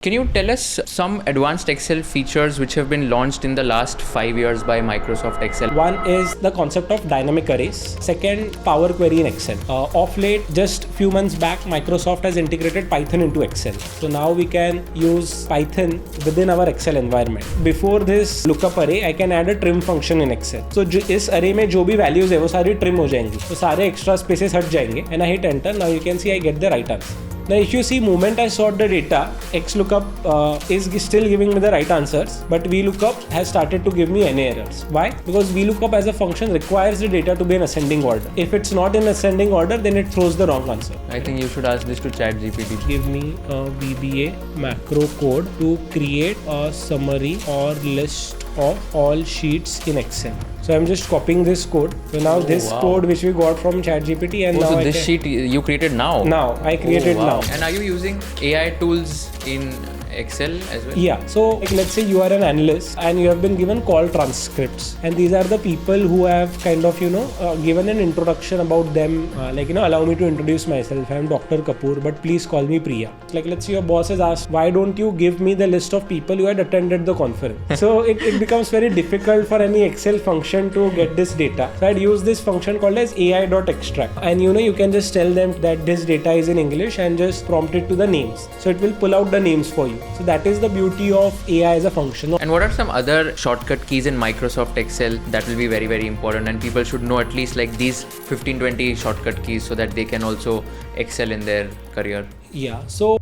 Can you tell us some advanced Excel features which have been launched in the last 5 years by Microsoft Excel? One is the concept of dynamic arrays. Second, Power Query in Excel. Of late, just few months back, Microsoft has integrated Python into Excel. So now we can use Python within our Excel environment. Before this lookup array, I can add a trim function in Excel. So इस array में जो भी values है वो सारी trim हो जाएंगी. तो सारे extra spaces हट जाएंगे. And I hit enter. Now you can see I get the right answer. Now if you see moment I sort the data, XLookup is still giving me the right answers, but VLookup has started to give me any errors. Why? Because VLookup as a function requires the data to be in ascending order. If it's not in ascending order, then it throws the wrong answer. I think you should ask this to ChatGPT. Give me a VBA macro code to create a summary or list of all sheets in Excel. So I'm just copying this code. So now code which we got from ChatGPT and now so this sheet you created now? Now, I created now. And are you using AI tools in Excel as well? Yeah. So let's say you are an analyst and you have been given call transcripts, and these are the people who have kind of given an introduction about them, allow me to introduce myself. I am Dr. Kapoor, but please call me Priya. Like let's say your boss has asked, why don't you give me the list of people who had attended the conference? So it becomes very difficult for any Excel function to get this data. So I'd use this function called as AI.extract, and you can just tell them that this data is in English and just prompt it to the names. So it will pull out the names for you. So that is the beauty of AI as a function. And what are some other shortcut keys in Microsoft Excel that will be very, very important, and people should know at least like these 15-20 shortcut keys so that they can also excel in their career? Yeah. So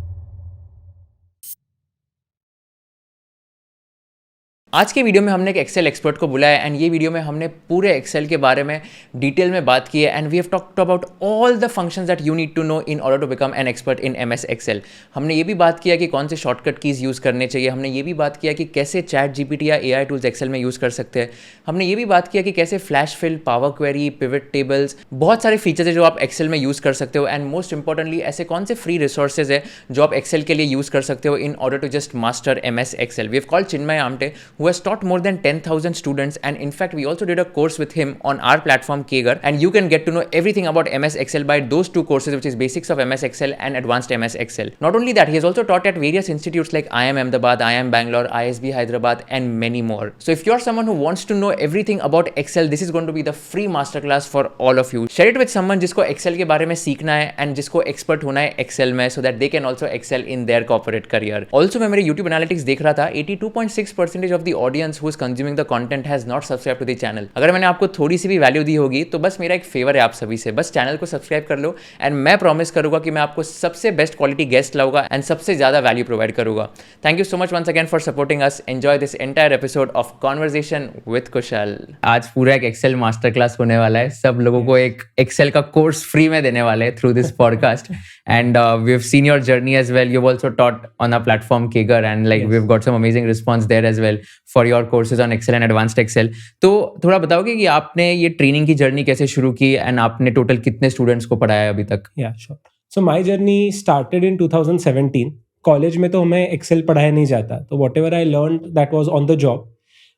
आज के video में हमने एक Excel expert को बुलाया and ये video में हमने पूरे एक्सेल के बारे में डिटेल में बात की है and we have talked about all the functions that you need to know in order to become an expert in MS Excel. हमने ये भी बात किया कि कौन से शॉर्टकट कीज़ यूज़ करने चाहिए. हमने ये भी बात किया कि कैसे चैट जीपीटी या एआई टूल्स एक्सेल में यूज़ कर सकते हैं. हमने ये भी बात किया कि कैसे flash fill, power query, pivot tables, बहुत सारे फीचर्स है जो आप एक्सेल में यूज़ कर सकते हो. एंड मोस्ट इंपॉर्टेंटली ऐसे कौन से फ्री रिसोर्सेज है जो आप एक्सेल के लिए यूज़ कर सकते हो in order to just master MS Excel. We have called Chinmay Amte, who has taught more than 10,000 students, and in fact we also did a course with him on our platform KwK, and you can get to know everything about MS Excel by those two courses, which is Basics of MS Excel and Advanced MS Excel. Not only that, he has also taught at various institutes like IIM Ahmedabad, IIM Bangalore, ISB Hyderabad, and many more. So if you're someone who wants to know everything about Excel, this is going to be the free masterclass for all of you. Share it with someone जिसको Excel के बारे में सीखना है and जिसको expert होना है Excel में, so that they can also excel in their corporate career. Also मैं मेरे YouTube analytics देख रहा था, 82.6% of the audience who is consuming the content has not subscribed to the channel. अगर मैंने आपको थोड़ी सी भी वैल्यू दी होगी तो बस मेरा एक फेवर है आप सभी से, बस चैनल को सब्सक्राइब कर लो एंड मैं प्रॉमिस करूंगा कि मैं आपको सबसे बेस्ट क्वालिटी गेस्ट लाऊंगा एंड सबसे ज्यादा वैल्यू प्रोवाइड करूंगा. Thank you so much once again for supporting us. Enjoy this entire episode of conversation with Kushal. आज पूरा एक एक्सेल मास्टर क्लास होने वाला है. सब लोगों को एक एक्सेल का कोर्स फ्री में देने वाले हैं through this podcast and we have seen your journey as well. You also taught on a platform KwK and like we have got some amazing response there as well for your courses on Excel and advanced Excel. तो थोड़ा बताओगे कि आपने ये training की journey कैसे शुरू की एंड आपने टोटल कितने स्टूडेंट्स को पढ़ाया है अभी तक? Yeah, sure. So my journey started in 2017. College में तो हमें एक्सेल पढ़ाया नहीं जाता, तो whatever I learned that was on the job.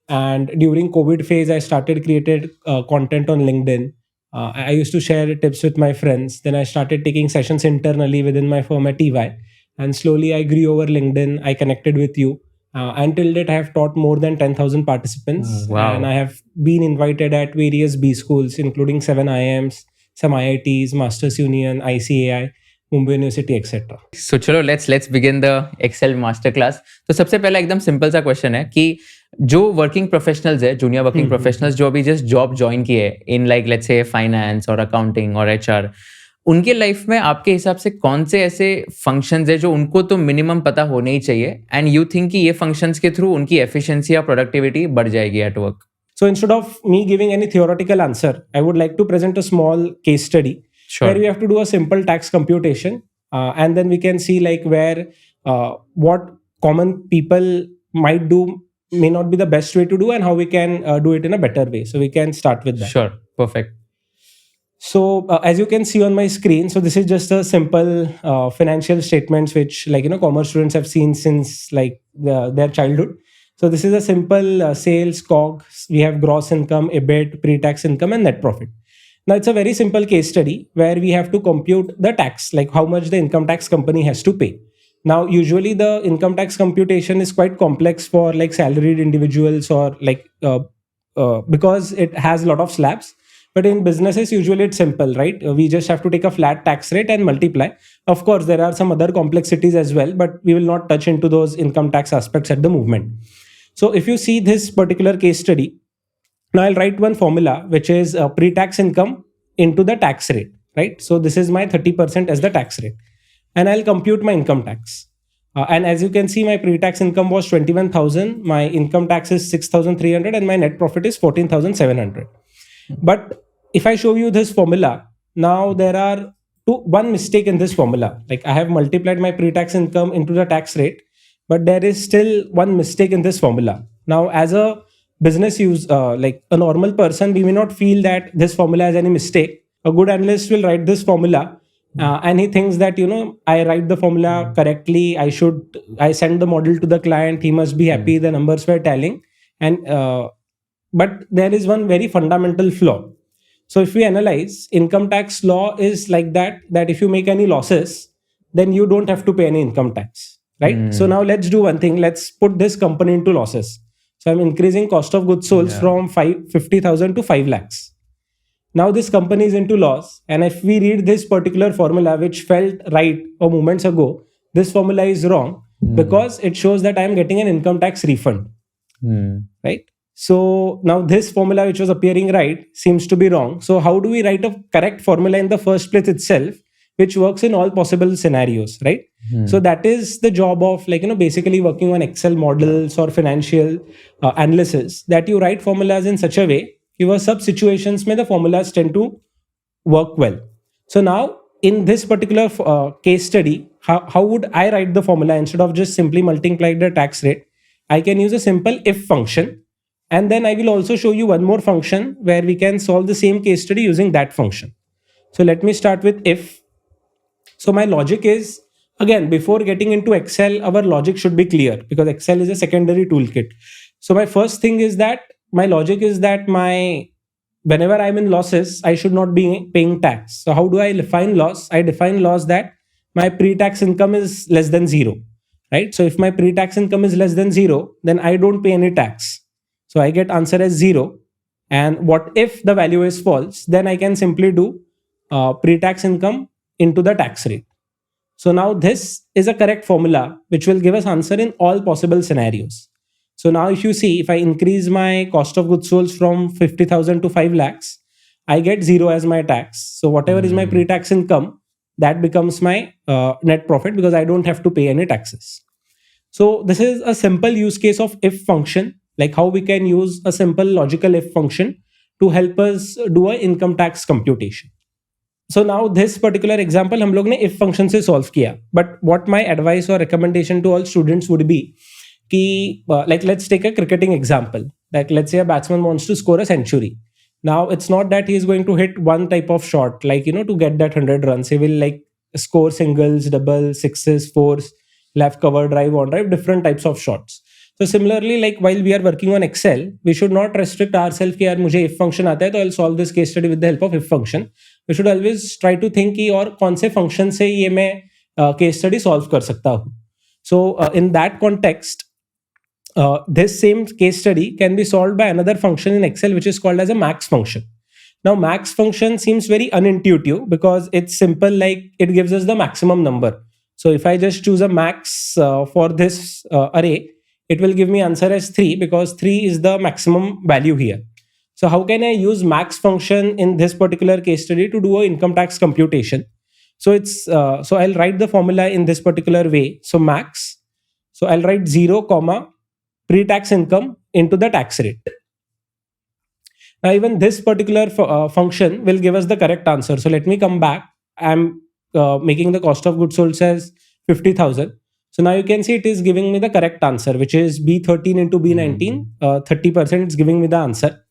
And during COVID phase, I started created content on LinkedIn. I used to share tips with my friends. Then I started taking sessions internally within my firm at EY. And slowly I grew over LinkedIn. I connected with you. Until date, I have taught more than 10,000 participants. Wow. And I have been invited at various B schools, including 7 IIMs, some IITs, Masters Union, ICAI, Mumbai University, etc. So चलो let's begin the Excel master class. तो सबसे पहला एकदम simple सा question है कि जो working professionals है, जूनियर वर्किंग प्रोफेशनल्स जो अभी जस्ट जॉब ज्वाइन किए in like let's say finance और अकाउंटिंग और HR, उनके लाइफ में आपके हिसाब से कौन से ऐसे फंक्शंस है जो उनको तो मिनिमम पता होने ही चाहिए एंड यू थिंक कि ये फंक्शंस के थ्रू उनकी एफिशिएंसी या प्रोडक्टिविटी बढ़ जाएगी at work? So instead of me giving any theoretical answer, I would like to present a small case study where we have to do a simple tax computation, and then we can see like where what common people might do may not be the best way to do and how we can do it in a better way. So we can start with that. Sure, perfect. So as you can see on my screen, so this is just a simple financial statements which commerce students have seen since like their childhood. So this is a simple sales, COGS. We have gross income, EBIT, pre-tax income, and net profit. Now it's a very simple case study where we have to compute the tax, like how much the income tax company has to pay. Now, usually the income tax computation is quite complex for like salaried individuals or like because it has a lot of slabs. But in businesses, usually it's simple, right? We just have to take a flat tax rate and multiply. Of course, there are some other complexities as well, but we will not touch into those income tax aspects at the moment. So if you see this particular case study, now I'll write one formula, which is pre-tax income into the tax rate, right? So this is my 30% as the tax rate. And I'll compute my income tax. And as you can see, my pre-tax income was 21,000. My income tax is 6,300 and my net profit is 14,700. But if I show you this formula, now there are one mistake in this formula. Like I have multiplied my pre-tax income into the tax rate, but there is still one mistake in this formula. Now, as a business like a normal person, we may not feel that this formula has any mistake. A good analyst will write this formula and he thinks that, I write the formula correctly. I send the model to the client. He must be happy. The numbers were tallying. But there is one very fundamental flaw. So if we analyze, income tax law is like that if you make any losses, then you don't have to pay any income tax, right? So now let's do one thing. Let's put this company into losses. So I'm increasing cost of goods sold from 50,000 to 5 lakhs. Now this company is into loss. And if we read this particular formula, which felt right a moments ago, this formula is wrong because it shows that I'm getting an income tax refund, right? So now this formula, which was appearing right, seems to be wrong. So how do we write a correct formula in the first place itself, which works in all possible scenarios, right? So that is the job of basically working on Excel models or financial analysis, that you write formulas in such a way, your sub situations may the formulas tend to work well. So now in this particular case study, how would I write the formula? Instead of just simply multiplying the tax rate, I can use a simple if function. And then I will also show you one more function where we can solve the same case study using that function. So let me start with if. So my logic is, again, before getting into Excel, our logic should be clear because Excel is a secondary toolkit. So my first thing is that my logic is that whenever I'm in losses, I should not be paying tax. So how do I define loss? I define loss that my pre-tax income is less than 0, right? So if my pre-tax income is less than 0, then I don't pay any tax. So I get answer as 0. And what if the value is false? Then I can simply do pre-tax income into the tax rate. So now this is a correct formula which will give us answer in all possible scenarios. So now if you see, if I increase my cost of goods sold from 50,000 to 5 lakhs, I get 0 as my tax. So whatever is my pre-tax income, that becomes my net profit because I don't have to pay any taxes. So this is a simple use case of if function, like how we can use a simple logical if function to help us do an income tax computation. So now this particular example हम लोग ने if function से solve किया. But what my advice or recommendation to all students would be कि like let's take a cricketing example. Like let's say a batsman wants to score a century. Now it's not that he is going to hit one type of shot, like to get that 100 runs. He will like score singles, doubles, sixes, fours, left cover drive, on drive, different types of shots. So similarly, like while we are working on Excel, we should not restrict ourselves कि यार मुझे if function आता है तो I'll solve this case study with the help of if function. We should always try to think कि और कौन से function से ये मैं case study solve कर सकता हूँ. So in that context, this same case study can be solved by another function in Excel which is called as a max function. Now max function seems very unintuitive because it's simple, like it gives us the maximum number. So if I just choose a max for this array, it will give me answer as 3 because 3 is the maximum value here. So how can I use max function in this particular case study to do an income tax computation? So it's so I'll write the formula in this particular way. So max, so I'll write 0 comma pre-tax income into the tax rate. Now even this particular function will give us the correct answer. So let me come back. I'm making the cost of goods sold as 50,000. So now you can see it is giving me the correct answer, which is B13 into B19, 30% it's giving me the answer.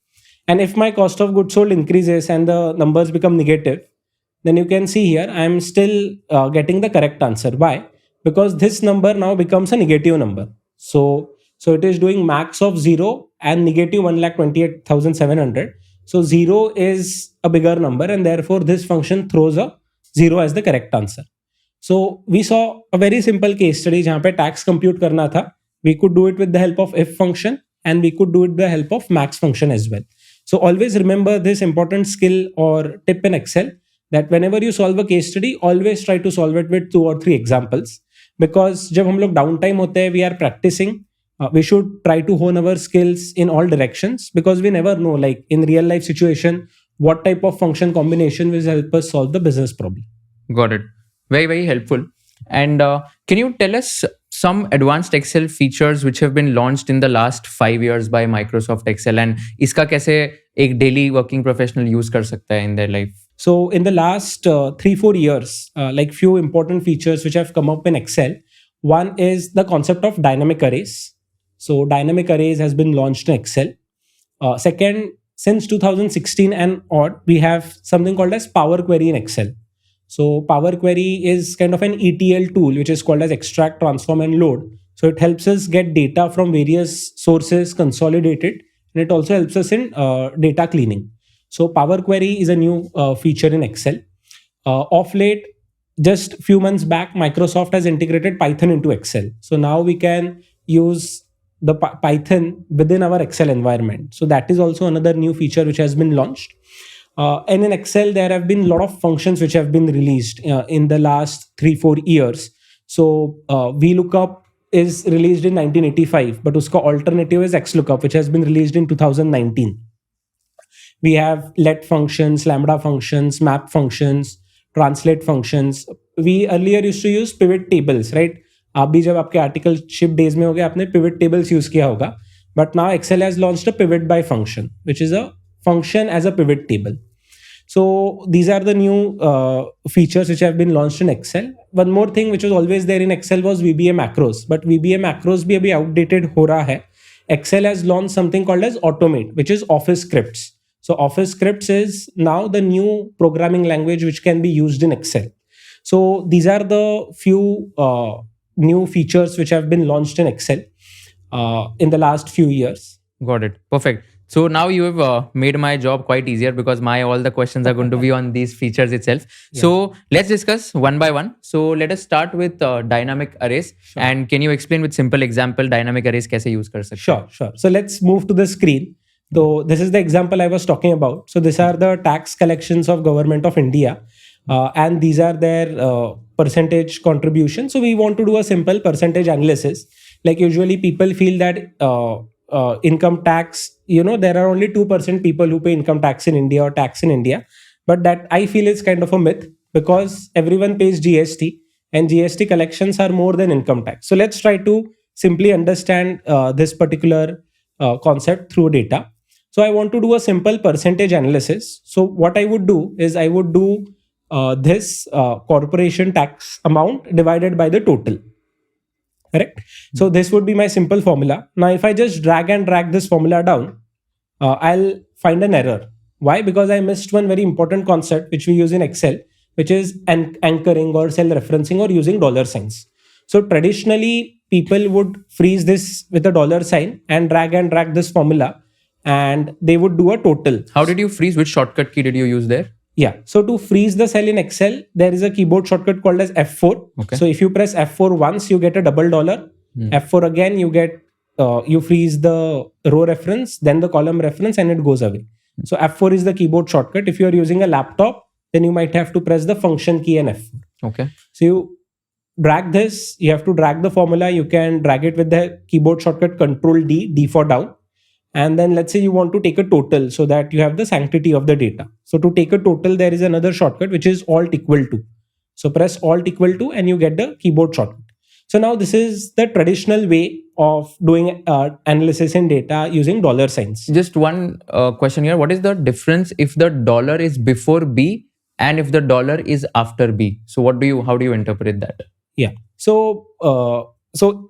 And if my cost of goods sold increases and the numbers become negative, then you can see here I am still getting the correct answer. Why? Because this number now becomes a negative number. So it is doing max of 0 and negative 1,28,700. So 0 is a bigger number and therefore this function throws a 0 as the correct answer. So we saw a very simple case study जहाँ पे tax compute करना था. We could do it with the help of if function and we could do it with the help of max function as well. So always remember this important skill or tip in Excel, that whenever you solve a case study, always try to solve it with 2 or 3 examples. Because जब हम लोग downtime होते हैं, we are practicing. We should try to hone our skills in all directions, because we never know, like in real life situation, what type of function combination will help us solve the business problem. Got it. Very, very helpful. And can you tell us some advanced Excel features which have been launched in the last 5 years by Microsoft Excel, and इसका कैसे एक daily working professional use कर सकता है in their life? So in the last 3-4 years, like few important features which have come up in Excel. One is the concept of dynamic arrays. So dynamic arrays has been launched in Excel. Second, since 2016 and on, we have something called as Power Query in Excel. So Power Query is kind of an ETL tool which is called as extract, transform and load. So it helps us get data from various sources consolidated, and it also helps us in data cleaning. So Power Query is a new feature in Excel. Of late, just few months back, Microsoft has integrated Python into Excel. So now we can use the Python within our Excel environment. So that is also another new feature which has been launched. And in Excel, there have been a lot of functions which have been released in the last 3-4 years. So VLookup is released in 1985, but uska alternative is XLookup, which has been released in 2019. We have let functions, Lambda functions, map functions, translate functions. We earlier used to use pivot tables, right? आप भी जब आपके articleship days में होगे, आपने pivot tables use किया होगा. But now Excel has launched a pivot by function, which is a function as a pivot table. So these are the new features which have been launched in Excel. One more thing which was always there in Excel was VBA Macros, but VBA Macros भी अभी outdated हो रहा है. Excel has launched something called as Automate, which is Office scripts. So Office scripts is now the new programming language which can be used in Excel. So these are the few new features which have been launched in Excel in the last few years. Got it. Perfect. So now you have made my job quite easier, because all the questions are going to be on these features itself. Yeah. So let's discuss one by one. So let us start with dynamic arrays. Sure. And can you explain with simple example dynamic arrays कैसे use कर सकते हैं? Sure. So let's move to the screen. So this is the example I was talking about. So these are the tax collections of Government of India. And these are their percentage contribution. So we want to do a simple percentage analysis. Like usually people feel that income tax, there are only 2% people who pay income tax in India or tax in India. But that I feel is kind of a myth, because everyone pays GST and GST collections are more than income tax. So let's try to simply understand this particular concept through data. So I want to do a simple percentage analysis. So what I would do is I would do this corporation tax amount divided by the total. Correct? So this would be my simple formula. Now, if I just drag and drag this formula down, I'll find an error. Why? Because I missed one very important concept which we use in Excel, which is anchoring or cell referencing or using dollar signs. So traditionally, people would freeze this with a dollar sign and drag this formula, and they would do a total. How did you freeze? Which shortcut key did you use there? Yeah. So to freeze the cell in Excel, there is a keyboard shortcut called as F4. Okay. So if you press F4 once, you get a $. F4 again, you get you freeze the row reference, then the column reference, and it goes away. So F4 is the keyboard shortcut. If you are using a laptop, then you might have to press the function key and F4. Okay. So you drag this. You have to drag the formula. You can drag it with the keyboard shortcut Control D, D for down. And then let's say you want to take a total so that you have the sanctity of the data. So to take a total, there is another shortcut which is Alt equal to. So press Alt equal to and you get the keyboard shortcut. So now this is the traditional way of doing analysis in data using dollar signs. Just one question here. What is the difference if the dollar is before B and if the dollar is after B? So how do you interpret that? Yeah. So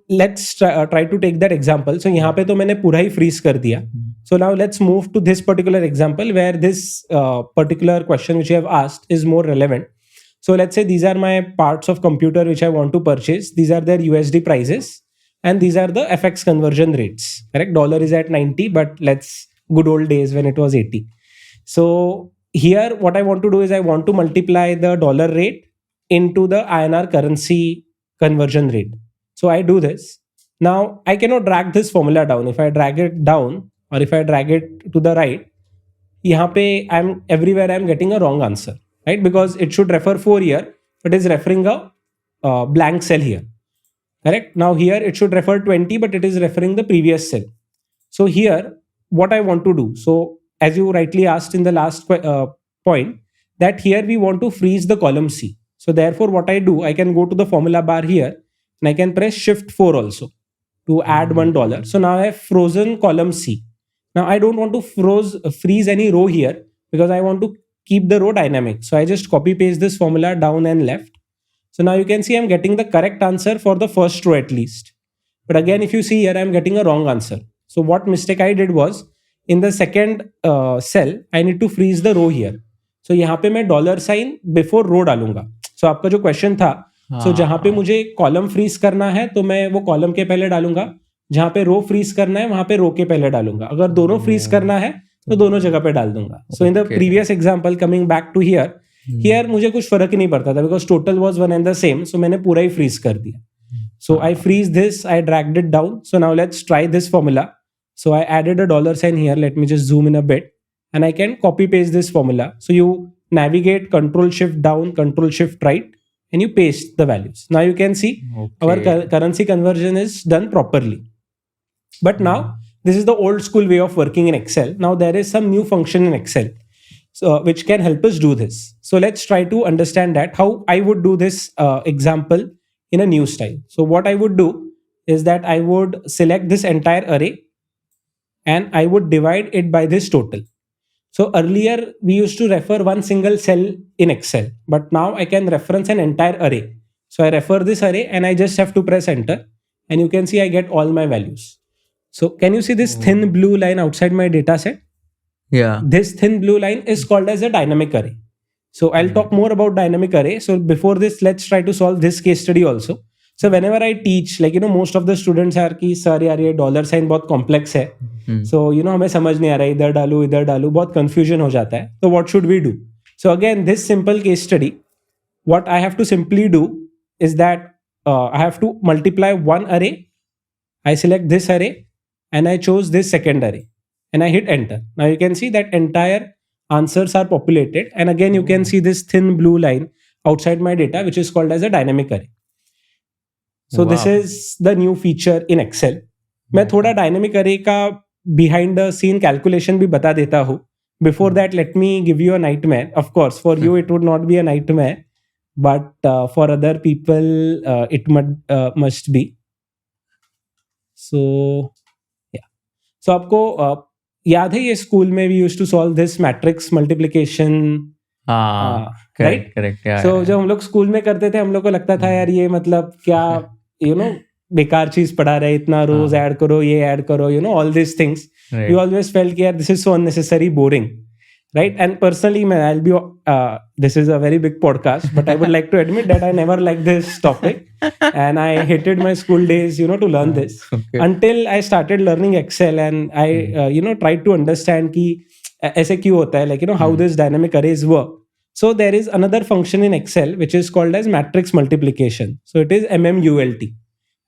let's try to take that example. So यहाँ पे तो मैंने पूरा ही freeze कर दिया. So now let's move to this particular example where this particular question which you have asked is more relevant. So let's say these are my parts of computer which I want to purchase. These are their USD prices and these are the FX conversion rates. Correct? Dollar is at 90, but let's good old days when it was 80. So here what I want to do is I want to multiply the dollar rate into the INR currency conversion rate. So I do this. Now I cannot drag this formula down. If I drag it down or if I drag it to the right, यहाँ पे I'm getting a wrong answer, right? Because it should refer 4 here, but is referring a blank cell here, correct? Now here it should refer 20, but it is referring the previous cell. So here, what I want to do, so as you rightly asked in the last point, that here we want to freeze the column C. So therefore, what I do, I can go to the formula bar here and I can press Shift 4 also to add $1. So now I have frozen column C. Now I don't want to freeze any row here because I want to keep the row dynamic. So I just copy paste this formula down and left. So now you can see I'm getting the correct answer for the first row at least. But again, if you see here, I'm getting a wrong answer. So what mistake I did was, in the second cell, I need to freeze the row here. So यहाँ पे मैं $sign before row डालूंगा. So आपका जो question था, so जहाँ पे मुझे column freeze करना है तो मैं वो column के पहले डालूंगा, जहाँ पे row freeze करना है वहाँ पे row के पहले डालूंगा. अगर दोनों freeze करना है तो दोनों जगह पे डाल दूंगा. So in the previous example, coming back to here, here मुझे कुछ फर्क ही नहीं पड़ता था because total was one and the same. So मैंने पूरा ही freeze कर दिया. So I freeze this, I dragged it down. So now let's try this formula. So I added a $sign here. Let me just zoom in a bit and I can copy paste this formula. So you navigate Control Shift down, Control Shift right, and you paste the values. Now you can see our currency conversion is done properly. But now this is the old school way of working in Excel. Now there is some new function in Excel which can help us do this. So let's try to understand that how I would do this example in a new style. So what I would do is that I would select this entire array and I would divide it by this total. So earlier we used to refer one single cell in Excel, but now I can reference an entire array. So I refer this array and I just have to press enter and you can see I get all my values. So can you see this thin blue line outside my data set? Yeah. This thin blue line is called as a dynamic array. So I'll talk more about dynamic array. So before this, let's try to solve this case study also. So whenever I teach, like, most of the students are कि sir यार ये $sign बहुत complex है. So, हमें समझ नहीं आ रहा है, इधर डालू, बहुत confusion हो जाता है. So what should we do? So again, this simple case study, what I have to simply do is that I have to multiply one array. I select this array and I chose this second array and I hit enter. Now you can see that entire answers are populated. And again, you can see this thin blue line outside my data, which is called as a dynamic array. So this is the new feature in Excel. मैं थोड़ा dynamic array का behind the scene calculation भी बता देता हूँ. Before that, let me give you a nightmare. Of course, for you it would not be a nightmare, but for other people it must be. So yeah. So आपको याद है ये school में we used to solve this matrix multiplication. Correct. Yeah. So जब हम लोग school में करते थे, हम लोग को लगता था यार ये मतलब क्या बेकार चीज पढ़ा रहे, इतना रोज ऐड करो, ये ऐड करो, all these things. You always felt कि यार this is so unnecessary, boring, right? And personally, I'll be this is a very big podcast, but I would like to admit that I never liked this topic and I hated my school days, to learn this until I started learning Excel and I tried to understand कि ऐसे क्यों होता है, like how this dynamic arrays work. So there is another function in Excel which is called as matrix multiplication. So it is MMULT,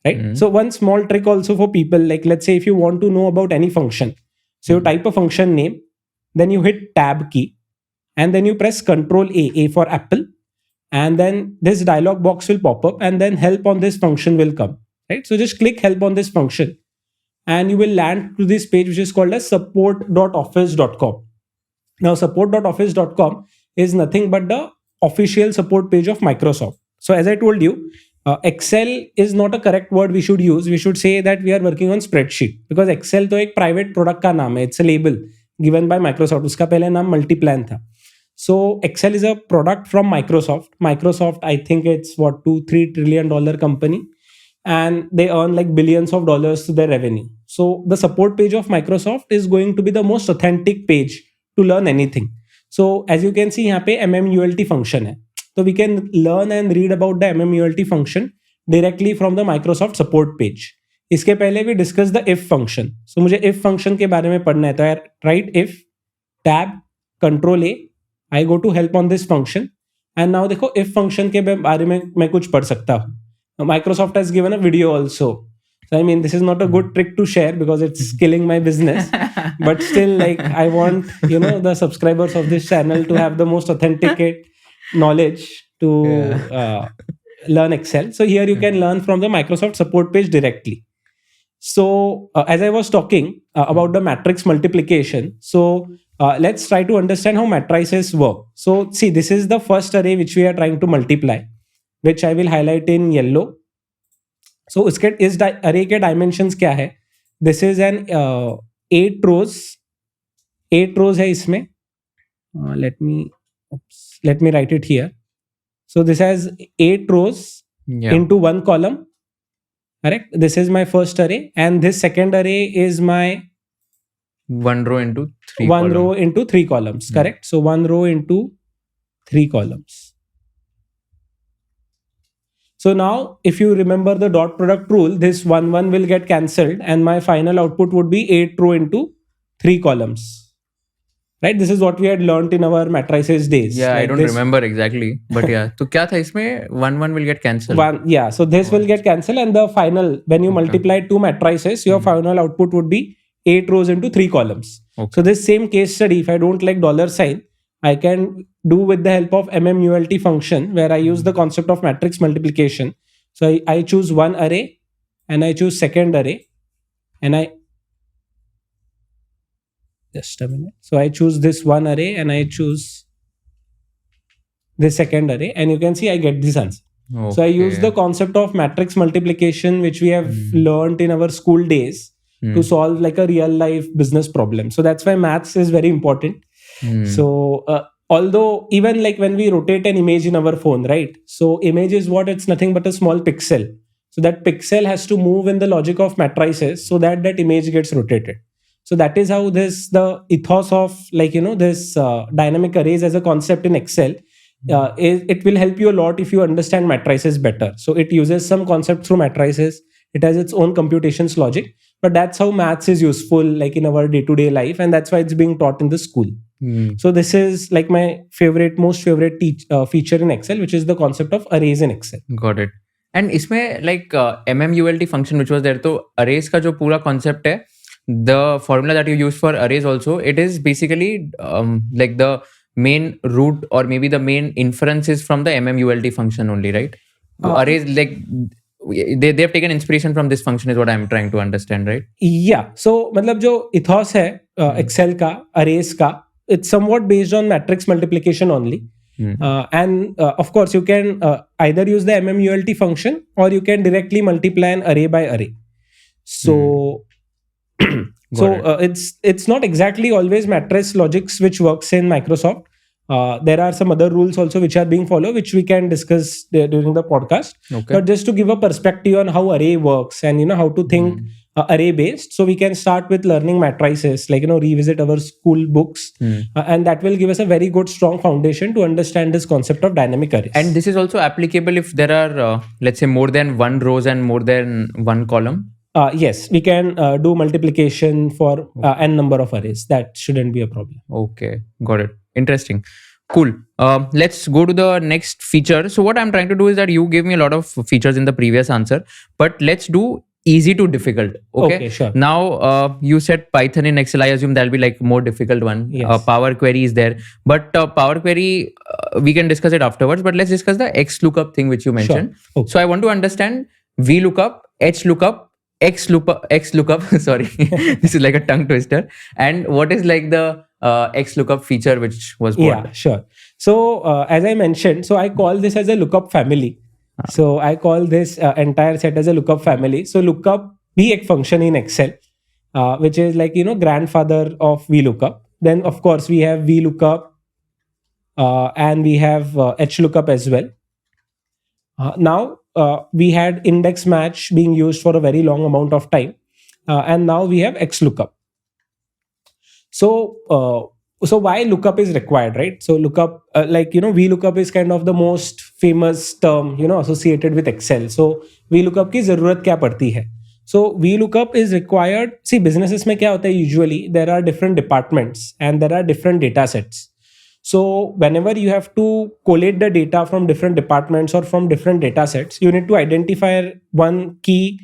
right? So one small trick also for people, like let's say if you want to know about any function, so you type a function name, then you hit tab key and then you press Control A for Apple, and then this dialog box will pop up and then help on this function will come, right? So just click help on this function and you will land to this page which is called as support.office.com. Now support.office.com is nothing but the official support page of Microsoft. So as I told you, Excel is not a correct word we should use. We should say that we are working on spreadsheet, because Excel तो एक private product का नाम है. It's a label given by Microsoft. उसका पहले नाम Multiplan था. So Excel is a product from Microsoft. Microsoft, I think it's what, $2-3 trillion company, and they earn like billions of dollars to their revenue. So the support page of Microsoft is going to be the most authentic page to learn anything. So as you can see, यहाँ पे MMULT function है. So we can learn and read about the MMULT function directly from the Microsoft support page. इसके पहले we discuss the if function. So मुझे if function के बारे में पढ़ना है, तो write if tab Control A. I go to help on this function And now देखो if function के बारे में मैं कुछ पढ़ सकता हूँ. Microsoft has given a video also. So I mean, this is not a good trick to share because it's killing my business. But still, like, I want, the subscribers of this channel to have the most authenticate knowledge to learn Excel. So here you can learn from the Microsoft support page directly. So as I was talking about the matrix multiplication, so let's try to understand how matrices work. So see, this is the first array which we are trying to multiply, which I will highlight in yellow. So इसके इस array के dimensions क्या है? This is an 8 rows. 8 rows है इसमें. Let me write it here. So this has 8 rows into one column. Correct. This is my first array, and this second array is my one row into three. Row into 3 columns. Correct. So 1 row into 3 columns. So now, if you remember the dot product rule, this 1 will get cancelled, and my final output would be 8 row into 3 columns. Right? This is what we had learnt in our matrices days. Yeah, like I don't remember exactly, but yeah. So क्या था इसमें 1 will get cancelled. So this will get cancelled, and the final, when you multiply 2 matrices, your final output would be 8 rows into 3 columns. Okay. So this same case study, if I don't like $sign, I can do with the help of MMULT function, where I use the concept of matrix multiplication. So I choose one array, and I choose second array, and just a minute. So I choose this one array, and I choose this second array, and you can see I get this answer. Okay. So I use the concept of matrix multiplication, which we have learned in our school days, to solve like a real life business problem. So that's why maths is very important. So although even like when we rotate an image in our phone, right? So image is what? It's nothing but a small pixel. So that pixel has to move in the logic of matrices so that image gets rotated. So that is how the ethos of this dynamic arrays as a concept in Excel, it will help you a lot if you understand matrices better. So it uses some concept through matrices. It has its own computations logic, but that's how maths is useful like in our day-to-day life, and that's why it's being taught in the school. So this is like my most favorite feature in Excel, which is the concept of arrays in Excel. Got it. And इसमें like MMULT function which was there, तो arrays का जो पूरा concept है, the formula that you use for arrays also, it is basically like the main root or maybe the main inference is from the MMULT function only, right? Arrays, like they have taken inspiration from this function is what I'm trying to understand, right? Yeah. So मतलब जो ethos है Excel का, arrays का, it's somewhat based on matrix multiplication only. And of course, you can either use the MMULT function or you can directly multiply an array by array. So, it's not exactly always matrix logics which works in Microsoft. There are some other rules also which are being followed, which we can discuss during the podcast. Okay. But just to give a perspective on how array works and how to think array based, so we can start with learning matrices, like revisit our school books, and that will give us a very good strong foundation to understand this concept of dynamic arrays. And this is also applicable if there are let's say more than one rows and more than one column. Yes, we can do multiplication for n number of arrays. That shouldn't be a problem. Okay, got it. Interesting. Cool. Let's go to the next feature. So what I'm trying to do is that you gave me a lot of features in the previous answer, but let's do easy to difficult. Okay, sure. Now you said Python in Excel. I assume that'll be like more difficult one. Yes. Power query is there, but Power query we can discuss it afterwards. But let's discuss the XLookup thing which you mentioned. Sure. Okay. So I want to understand VLookup, HLookup, XLookup. Sorry, this is like a tongue twister. And what is like the XLookup feature which was brought? Yeah, sure. So as I mentioned, so I call this as a lookup family. So I call this entire set as a lookup family. So lookup be a function in Excel, which is like grandfather of VLookup. Then of course we have VLookup, and we have HLookup as well. Now we had index match being used for a very long amount of time, and now we have XLookup. So why lookup is required, right? So lookup, VLookup is kind of the most famous term, associated with Excel. So VLookup की ज़रूरत क्या पड़ती है? So VLookup is required. See, businesses में क्या होता है usually there are different departments and there are different data sets. So whenever you have to collate the data from different departments or from different data sets, you need to identify one key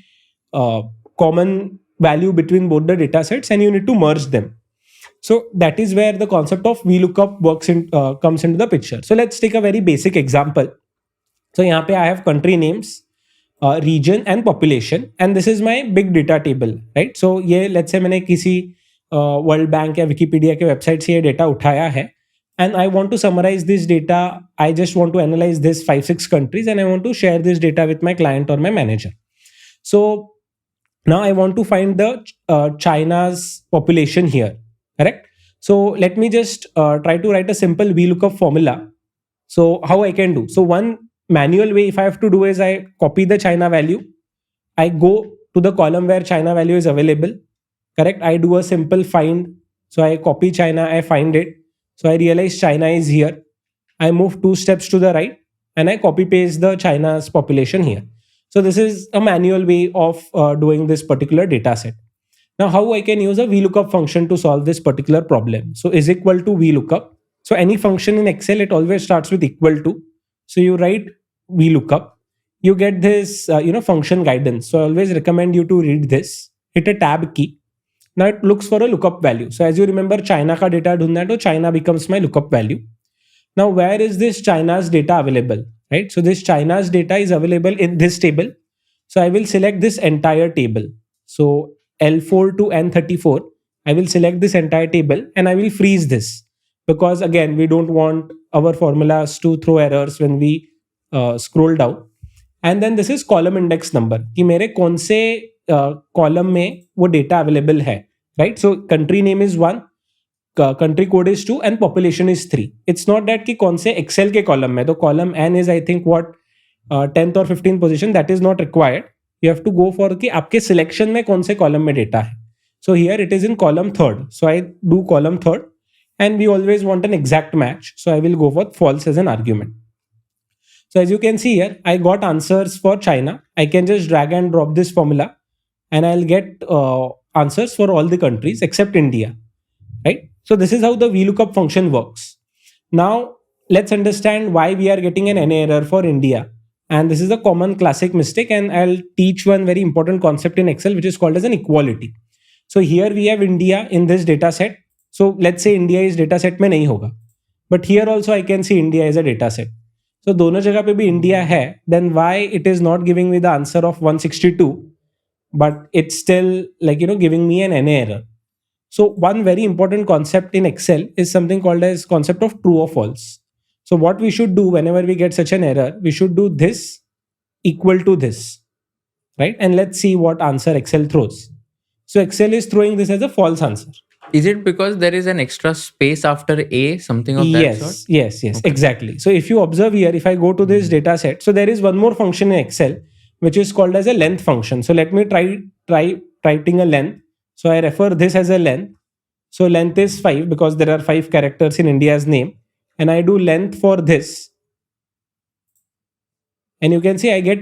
common value between both the data sets, and you need to merge them. So that is where the concept of VLookup comes into the picture. So let's take a very basic example. So यहाँ पे I have country names, region and population, and this is my big data table, right? So ये let's say मैंने किसी world bank या Wikipedia के website से ये data उठाया है, and I want to summarize this data. I just want to analyze this 5-6 countries, and I want to share this data with my client or my manager. So now I want to find the China's population here, correct? So let me just try to write a simple VLookup formula. So how I can do? So one manual way if I have to do is I copy the China value. I go to the column where China value is available, correct? I do a simple find. So I copy China, I find it. So I realize China is here. I move 2 steps to the right and I copy paste the China's population here. So this is a manual way of doing this particular data set. Now how I can use a VLookup function to solve this particular problem? So is equal to VLookup. So any function in Excel, it always starts with equal to. So you write VLookup, you get this function guidance. So I always recommend you to read this. Hit a tab key. Now it looks for a lookup value. So as you remember, China ka data dhundna hai, to China becomes my lookup value. Now where is this China's data available, right? So this China's data is available in this table. So I will select this entire table. So L4 to N34, I will select this entire table and I will freeze this, because again, we don't want our formulas to throw errors when we scroll down. And then this is column index number, कि मेरे कौन से column में वो data available है, right? So country name is 1, country code is 2 and population is 3. It's not that कि कौन से Excel के column में, तो column N is I think what 10th or 15th position, that is not required. You have to go for कि आपके selection में कौन से column में data है. So here it is in column 3rd. So I do column 3rd and we always want an exact match. So I will go for false as an argument. So as you can see here, I got answers for China. I can just drag and drop this formula and I'll get answers for all the countries except India, right? So this is how the VLookup function works. Now let's understand why we are getting an NA error for India. And this is a common classic mistake, and I'll teach one very important concept in Excel, which is called as an equality. So here we have India in this data set. So let's say India is data set में नहीं होगा. But here also I can see India is a data set. So दोनों जगह पे भी India है, then why it is not giving me the answer of 162, but it's still giving me an NA error. So one very important concept in Excel is something called as concept of true or false. So what we should do whenever we get such an error, we should do this equal to this, right? And let's see what answer Excel throws. So Excel is throwing this as a false answer. Is it because there is an extra space after A, something of that sort? Yes, okay. Exactly. So if you observe here, if I go to this data set, so there is one more function in Excel, which is called as a length function. So let me try writing a length. So I refer this as a length. So length is 5 because there are 5 characters in India's name. And I do length for this. And you can see I get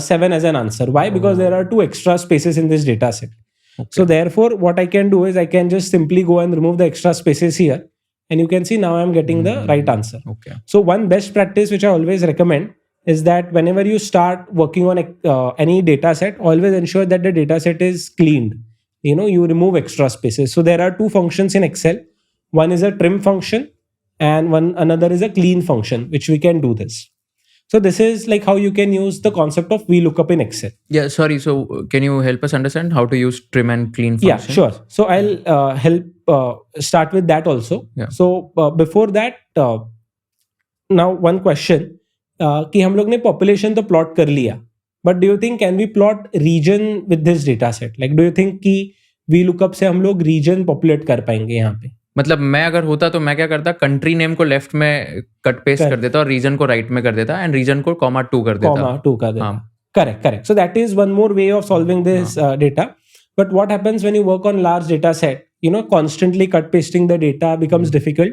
7 as an answer. Why? Because there are 2 extra spaces in this data set. Okay. So therefore, what I can do is I can just simply go and remove the extra spaces here. And you can see now I'm getting the right answer. Okay. So one best practice which I always recommend is that whenever you start working on any data set, always ensure that the data set is cleaned. You remove extra spaces. So there are 2 functions in Excel. One is a trim function and another is a clean function, which we can do this. So this is like how you can use the concept of VLookup in Excel. Yeah, sorry. So can you help us understand how to use trim and clean function? Yeah, sure. So I'll help start with that also. Yeah. So before that, now one question, कि हम लोग ने population तो plot कर लिया, but do you think can we plot region with this data set? Like do you think कि VLookup से हम लोग region populate कर पाएंगे यहाँ पे? मतलब मैं अगर होता तो मैं क्या करता, कंट्री नेम को लेफ्ट में कट पेस्ट कर देता और रीजन को राइट में कर देता एंड रीजन को (2) कर देता. Correct. So that is one more way of solving this data. But what happens when you work on large data set? Constantly cut pasting the data becomes difficult.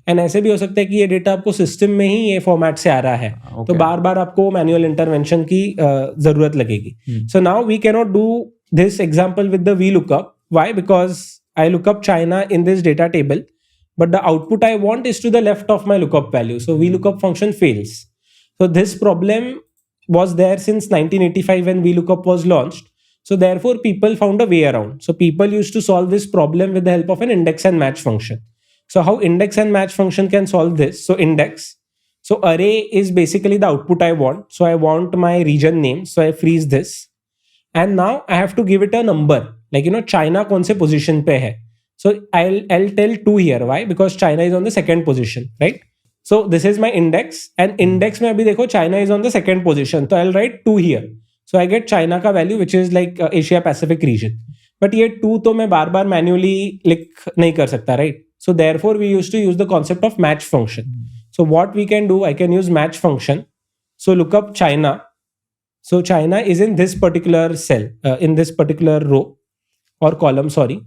And ऐसे भी हो सकता है कि ये डेटा आपको सिस्टम में ही ये फॉर्मेट से आ रहा है, तो बार बार आपको मैनुअल इंटरवेंशन की जरूरत लगेगी. So now we cannot do this example with the VLookup. Why? Because I look up China in this data table, but the output I want is to the left of my lookup value. So VLookup function fails. So this problem was there since 1985 when VLookup was launched. So therefore, people found a way around. So people used to solve this problem with the help of an index and match function. So how index and match function can solve this? So index. So array is basically the output I want. So I want my region name. So I freeze this. And now I have to give it a number. Like, China kaun se position pe hai. So I'll tell 2 here. Why? Because China is on the second position, right? So this is my index. And index mein abhi dekho, China is on the second position. So I'll write 2 here. So I get China ka value, which is like Asia Pacific region. But ye 2 to main bar manually लिख nahi kar sakta, right? So therefore we used to use the concept of match function. So what we can do, I can use match function. So look up China. So China is in this particular cell, in this particular row or column, sorry.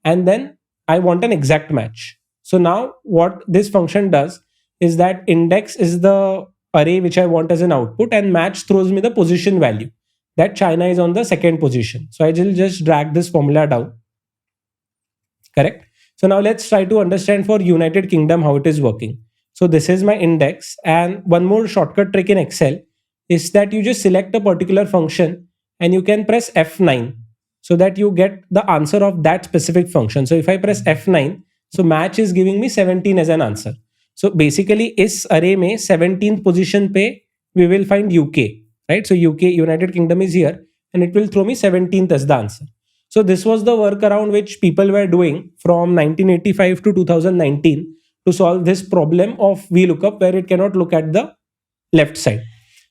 And then I want an exact match. So now what this function does is that index is the array which I want as an output, and match throws me the position value that China is on the second position. So I will just drag this formula down. Correct. So now let's try to understand for United Kingdom how it is working. So this is my index, and one more shortcut trick in Excel is that you just select a particular function and you can press F9 so that you get the answer of that specific function. So if I press F9, so match is giving me 17 as an answer. So basically is array mein 17th position pe we will find UK, right? So UK, United Kingdom is here, and it will throw me 17th as the answer. So this was the workaround which people were doing from 1985 to 2019 to solve this problem of VLookup, where it cannot look at the left side.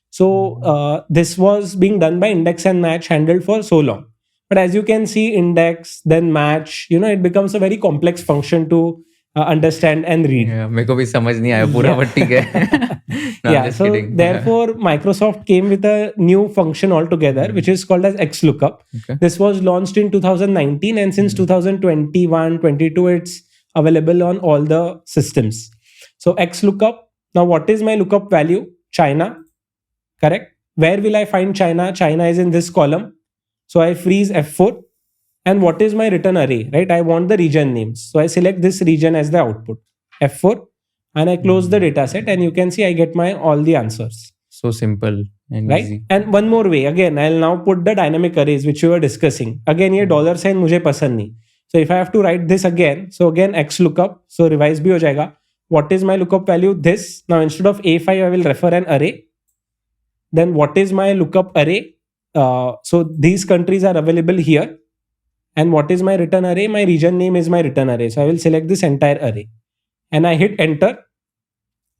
So this was being done by index and match, handled for so long. But as you can see, index, then match, it becomes a very complex function to understand and read. Yeah, मेरे को भी समझ नहीं आया पूरा, but ठीक है. No, Yeah, so therefore Microsoft came with a new function altogether, which is called as XLookup. Okay. This was launched in 2019, and since 2021, 22, it's available on all the systems. So XLookup. Now, what is my lookup value? China. Correct. Where will I find China? China is in this column. So I freeze F4. And what is my return array, right? I want the region names. So I select this region as the output, F4, and I close the data set, and you can see I get my all the answers. So simple and right? easy. And one more way, again, I'll now put the dynamic arrays which we were discussing. Again, ये dollar sign मुझे पसंद नहीं. So if I have to write this again, so again X lookup, so revise भी हो जाएगा. What is my lookup value? This. Now instead of A5, I will refer an array. Then what is my lookup array? So these countries are available here. And what is my return array? My region name is my return array. So I will select this entire array. And I hit enter.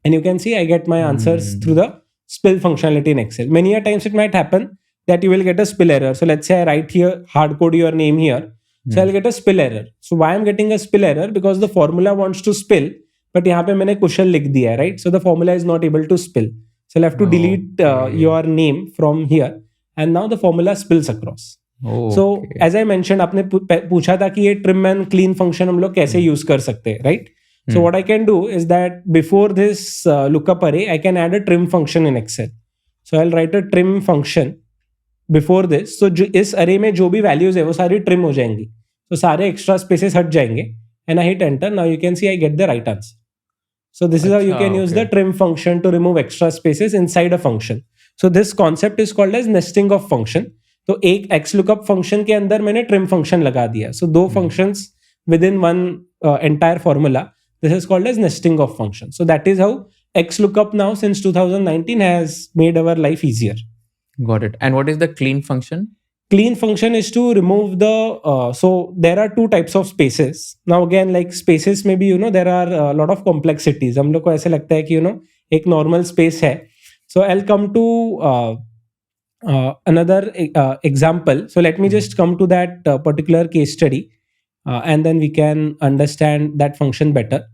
And you can see I get my answers through the spill functionality in Excel. Many a times it might happen that you will get a spill error. So let's say I write here, hard code your name here. So I'll get a spill error. So why I'm getting a spill error? Because the formula wants to spill. But यहाँ पे मैंने Kushal लिख दिया है, right? So the formula is not able to spill. So I'll have to delete your name from here. And now the formula spills across. So as I mentioned, आपने पूछा था कि ये trim and clean function हम लोग कैसे use कर सकते हैं, right? So what I can do is that before this lookup array, I can add a trim function in Excel. So I'll write a trim function before this. So इस array में जो भी values है वो सारी trim हो जाएंगी. So सारे extra spaces हट जाएंगे. And I hit enter. Now you can see I get the right answer. So this is how you can use the trim function to remove extra spaces inside a function. So this concept is called as nesting of function. तो एक XLookup function के अंदर मैंने trim function लगा दिया. So दो functions within one entire formula. This is called as nesting of function. So that is how XLookup now since 2019 has made our life easier. Got it. And what is the clean function? Clean function is to remove the, so there are two types of spaces. Now again, like spaces maybe, there are a lot of complexities. हम लोग को ऐसे लगता है कि, एक normal space है. So I'll come to another example. So let me just come to that particular case study and then we can understand that function better.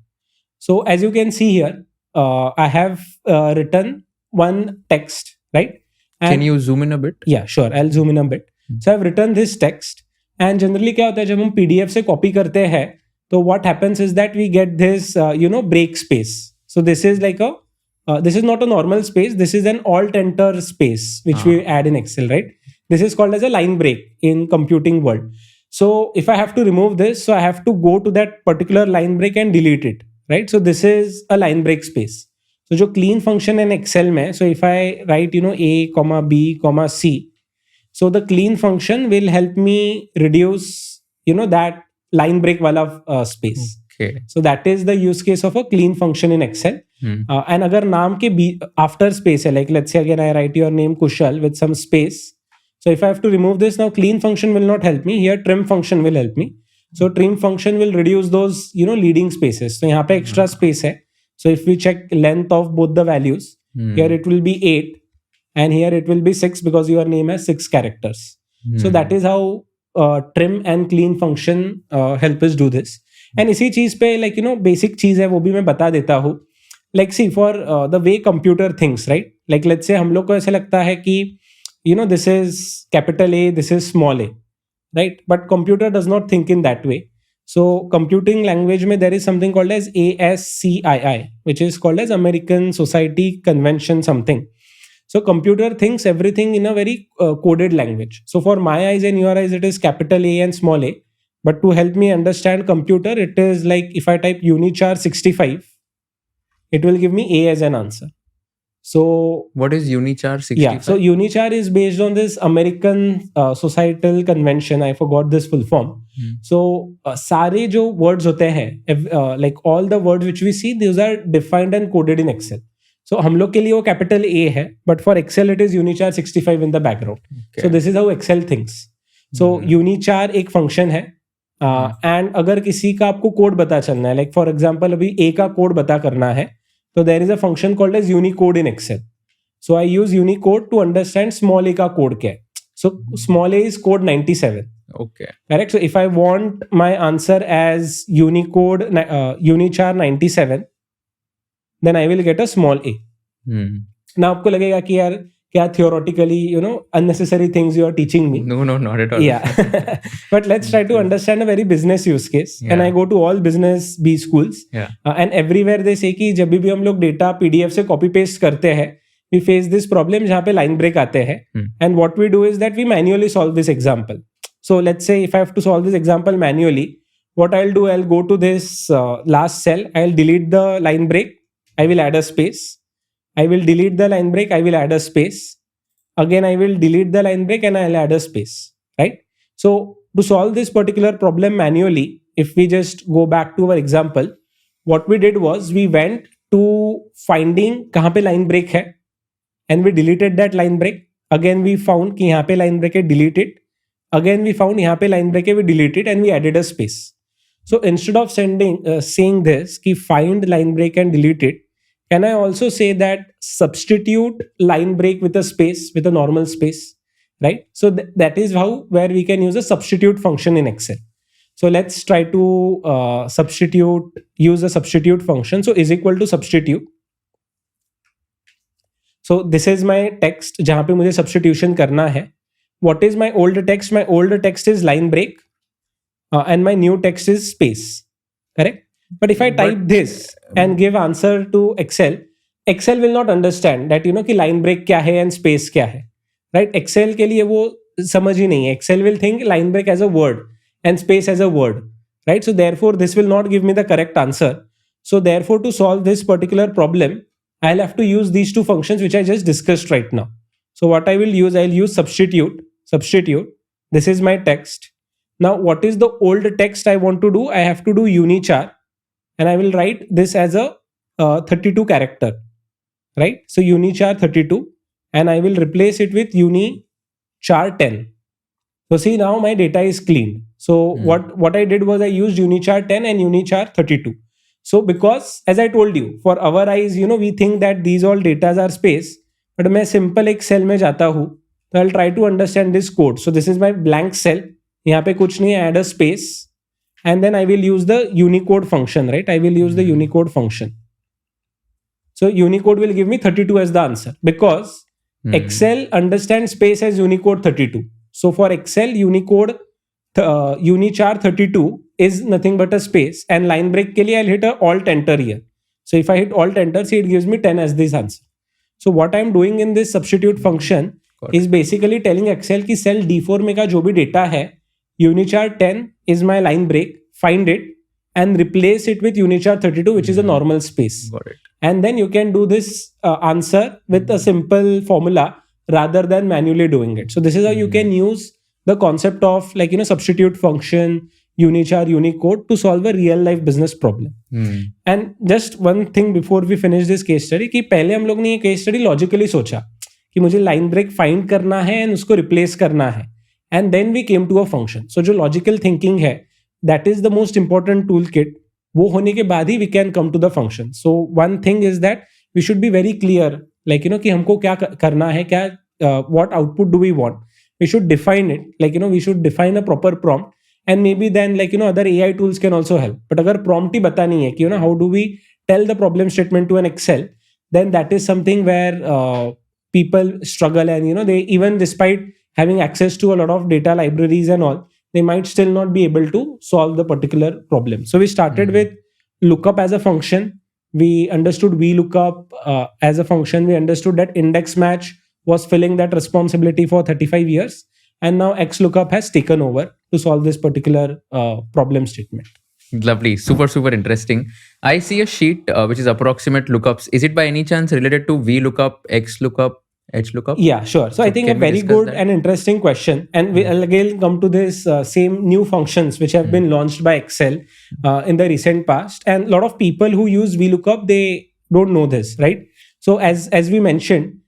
So as you can see here, I have written one text, right? And can you zoom in a bit? Yeah, sure. I'll zoom in a bit. So I've written this text and generally क्या होता है जब हम PDF से copy करते हैं तो what happens is that we get this break space. So this is like this is not a normal space. This is an alt enter space which we add in Excel, right? This is called as a line break in computing world. So if I have to remove this, so I have to go to that particular line break and delete it. right? So this is a line break space. So जो clean function in Excel में, so if I write A, B, C, so the clean function will help me reduce that line break wala space. Okay. So that is the use case of a clean function in Excel. And agar naam ke after space hai, like let's say again I write your name Kushal with some space. So if I have to remove this now, clean function will not help me. Here trim function will help me. So trim function will reduce those leading spaces. So यहाँ पे extra space hai. So if we check length of both the values, here it will be 8 and here it will be 6 because your name has 6 characters. So that is how trim and clean function help us do this. And इसी चीज पे like basic चीज है वो भी मैं बता देता हूँ. Like see for the way computer thinks, right? Like let's say हम लोग को ऐसा लगता है कि this is capital A, this is small a, right? But computer does not think in that way. So computing language mein there is something called as ASCII, which is called as American Society Convention something. So computer thinks everything in a very coded language. So for my eyes and your eyes, it is capital A and small a. But to help me understand computer, it is like if I type unichar 65, it will give me A as an answer. So what is unichar 65? Yeah, so unichar is based on this American societal convention. I forgot this full form. So सारे जो words होते हैं, like all the words which we see, these are defined and coded in Excel. So हम लोग के लिए वो capital A है, but for Excel it is unichar 65 in the background. Okay. So this is how Excel thinks. So unichar एक function है, and अगर किसी का आपको कोड पता चलना है, like for example अभी A का कोड पता करना है, so there is a function called as Unicode in Excel. So I use Unicode to understand small a का code क्या है. So small a is code 97. Okay. Correct. So if I want my answer as Unicode unichar 97, then I will get a small a. Now आपको लगेगा कि यार क्या theoretically unnecessary things you are teaching me. No, not at all. Yeah. But let's try to understand a very business use case. Yeah. And I go to all business B schools. Yeah. And everywhere they say कि जब भी हम लोग data PDF से copy paste करते हैं, we face this problem जहाँ पे line break आते हैं. And what we do is that we manually solve this example. So let's say if I have to solve this example manually, what I'll do, I'll go to this last cell, I'll delete the line break, I will add a space. I will delete the line break, I will add a space. Again, I will delete the line break and I'll add a space, right? So to solve this particular problem manually, if we just go back to our example, what we did was we went to finding कहाँ पे line break है and we deleted that line break. Again, we found कि यहाँ पे line break है, delete it. Again, we found यहाँ पे line break है, we delete it and we added a space. So instead of saying this, कि find line break and delete it, can I also say that substitute line break with a space, with a normal space, right? So that is where we can use a substitute function in Excel. So let's try to use a substitute function. So is equal to substitute. So this is my text जहाँ पे मुझे substitution करना है. What is my old text? My old text is line break and my new text is space, correct? But if I type this and give answer to Excel, Excel will not understand that कि line break क्या है and space क्या है, right? Excel के लिए वो समझ ही नहीं है. Excel will think line break as a word and space as a word, right? So therefore this will not give me the correct answer. So therefore to solve this particular problem, I'll have to use these two functions which I just discussed right now. So what I will use, I'll use substitute. This is my text. Now what is the old text I want to do? I have to do unichar. And I will write this as a 32 character, right? So unichar 32 and I will replace it with unichar 10. So see now my data is clean. So what I did was I used unichar 10 and unichar 32. So because as I told you, for our eyes, we think that these all datas are space. But मैं simple एक cell में जाता हूँ, तो I'll try to understand this code. So this is my blank cell. यहाँ पे कुछ नहीं, add a space. And then I will use the Unicode function, right? I will use the Unicode function. So Unicode will give me 32 as the answer because Excel understands space as Unicode 32. So for Excel, Unicode unichar 32 is nothing but a space, and line break के लिए I'll hit a alt enter here. So if I hit alt enter, see it gives me 10 as this answer. So what I'm doing in this substitute function is basically telling Excel कि cell D4 में का जो भी data है, unichar 10 is my line break, find it and replace it with unichar 32, which is a normal space. Got it. And then you can do this answer with a simple formula rather than manually doing it. So this is how you can use the concept of like, substitute function, unichar, unicode to solve a real life business problem. And just one thing before we finish this case study, कि पहले हम लोग ने ये case study logically सोचा कि मुझे line break find करना है and उसको replace करना है. And then we came to a function. So जो logical thinking है, that is the most important toolkit. वो होने के बाद ही we can come to the function. So one thing is that we should be very clear, like कि हमको क्या करना है, क्या what output do we want. We should define it, like we should define a proper prompt. And maybe then like other AI tools can also help. But अगर prompt ही बता नहीं है कि how do we tell the problem statement to an Excel, then that is something where people struggle, and they, even despite having access to a lot of data libraries and all, they might still not be able to solve the particular problem. So we started with lookup as a function. We understood VLookup as a function. We understood that index match was filling that responsibility for 35 years. And now XLookup has taken over to solve this particular problem statement. Lovely. Super, super interesting. I see a sheet which is approximate lookups. Is it by any chance related to VLookup, XLookup, HLookup? Yeah, sure. So I think a very good and interesting question. And we'll again come to this same new functions which have been launched by Excel in the recent past. And a lot of people who use VLookup, they don't know this, right? So as we mentioned,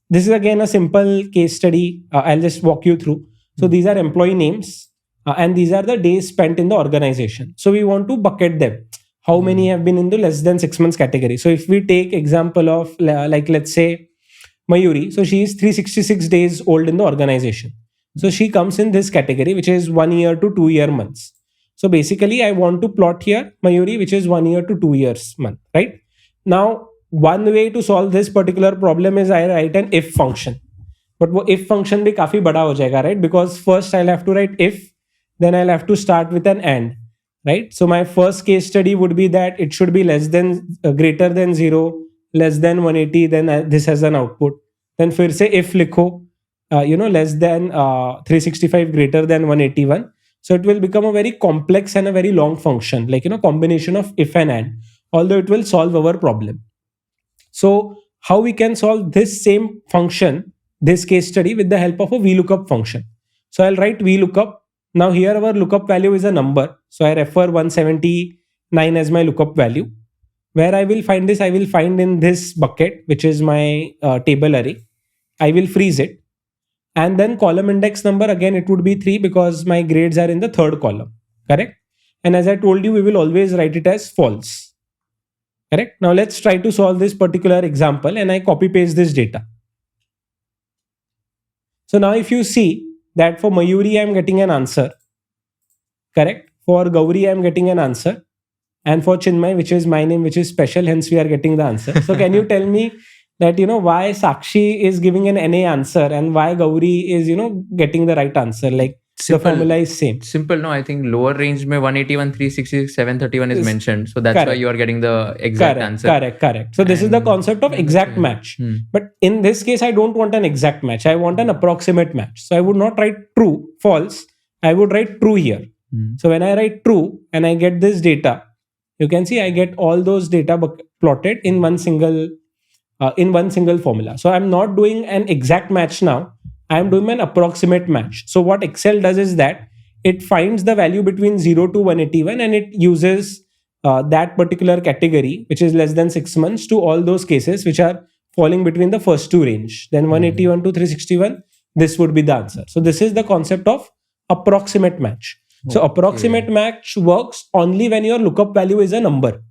this is again a simple case study. I'll just walk you through. So these are employee names and these are the days spent in the organization. So we want to bucket them. How many have been in the less than 6 months category? So if we take example of like let's say Mayuri, so she is 366 days old in the organization. So she comes in this category, which is 1 year to 2 year months. So basically I want to plot here Mayuri, which is 1 year to 2 years month, right? Now one way to solve this particular problem is I write an if function. But वो if function भी काफी बड़ा हो जाएगा, right? Because first I'll have to write if, then I'll have to start with an and, right? So my first case study would be that it should be less than, greater than 0, less than 180, then this has an output. Then फिर से if लिखो, less than 365 greater than 181. So it will become a very complex and a very long function, like, combination of if and, although it will solve our problem. So how we can solve this same function, this case study, with the help of a VLookup function. So I'll write VLookup. Now here our lookup value is a number. So I refer 179 as my lookup value. Where I will find this, I will find in this bucket, which is my table array. I will freeze it. And then column index number, again, it would be 3 because my grades are in the third column. Correct? And as I told you, we will always write it as false. Correct? Now let's try to solve this particular example and I copy paste this data. So now if you see that for Mayuri, I'm getting an answer. Correct? For Gauri, I'm getting an answer. And for Chinmay, which is my name, which is special, hence we are getting the answer. So can you tell me that, why Sakshi is giving an NA answer and why Gauri is, getting the right answer? Like simple, the formula is same. Simple, no, I think lower range mein 181, 366, 731 is mentioned. So that's correct. Why you are getting the exact answer. Correct. So this is the concept of exact match. But in this case, I don't want an exact match. I want an approximate match. So I would not write true, false. I would write true here. So when I write true and I get this data, you can see I get all those data plotted in one single formula. So I'm not doing an exact match now. I'm doing an approximate match. So what Excel does is that it finds the value between 0 to 181 and it uses that particular category, which is less than 6 months, to all those cases which are falling between the first two range. Then 181 to 361, this would be the answer. So this is the concept of approximate match. So approximate match works only when your lookup value is a number.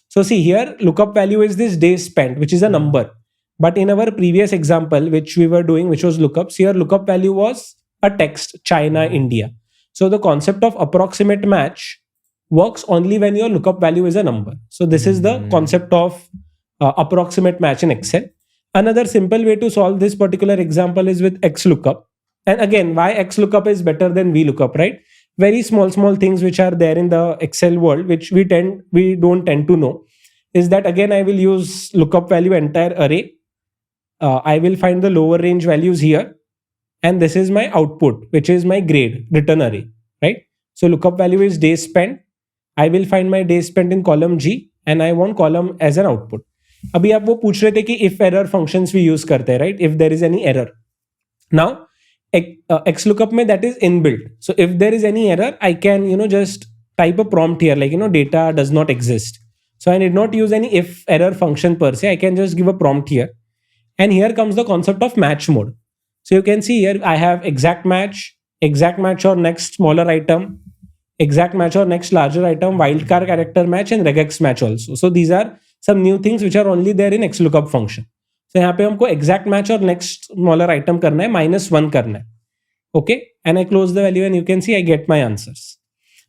So see here, lookup value is this days spent, which is a number. But in our previous example, which we were doing, which was lookups, here lookup value was a text, China, India. So the concept of approximate match works only when your lookup value is a number. So this is the concept of approximate match in Excel. Another simple way to solve this particular example is with XLookup. And again, why XLookup is better than VLookup, right? Very small things which are there in the Excel world, which we don't tend to know, is that again, I will use lookup value entire array. I will find the lower range values here. And this is my output, which is my grade return array, right? So lookup value is days spent. I will find my days spent in column G and I want column as an output. अभी आप वो पूछ रहे थे कि if error functions we use करते हैं, right? If there is any error. Now XLookup में that is inbuilt. So if there is any error, I can just type a prompt here like data does not exist. So I need not use any if error function per se. I can just give a prompt here. And here comes the concept of match mode. So you can see here I have exact match or next smaller item, exact match or next larger item, wildcard character match and regex match also. So these are some new things which are only there in XLookup function. So यहाँ पे हमको exact match और next smaller item करना है, -1 करना है. Okay, and I close the value and you can see I get my answers.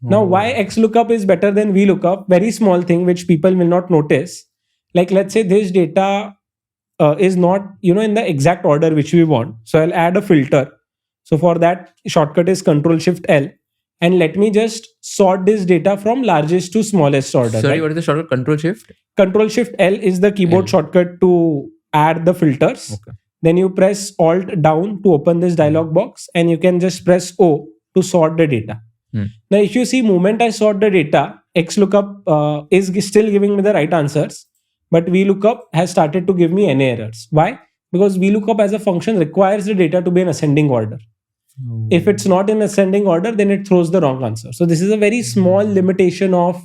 Now why XLookup is better than VLookup? Very small thing which people will not notice. Like let's say this data is not in the exact order which we want. So I'll add a filter. So for that shortcut is Ctrl+Shift+L. And let me just sort this data from largest to smallest order. Sorry, right? what is the shortcut? Ctrl+Shift? Ctrl+Shift+L is the keyboard shortcut to add the filters. Okay. Then you press Alt down to open this dialog box and you can just press O to sort the data. Now if you see moment I sort the data, XLookup is still giving me the right answers, but VLookup has started to give me any errors. Why? Because VLookup as a function requires the data to be in ascending order. If it's not in ascending order, then it throws the wrong answer. So this is a very small limitation of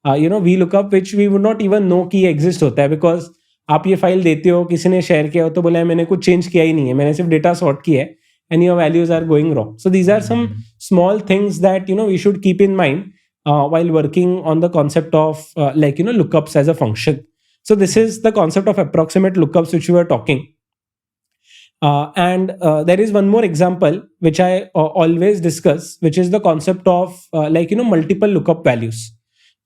VLookup which we would not even know कि exist होता है, because आप ये file देते हो, किसी ने share किया हो तो बोला मैंने कुछ चेंज किया ही नहीं है, मैंने सिर्फ डेटा सॉर्ट किया है, and your values are going wrong. So these are some small things that we should keep in mind while working on the concept of lookups as a function. So this is the concept of approximate lookups which we were talking. And there is one more example which I always discuss, which is the concept of multiple lookup values.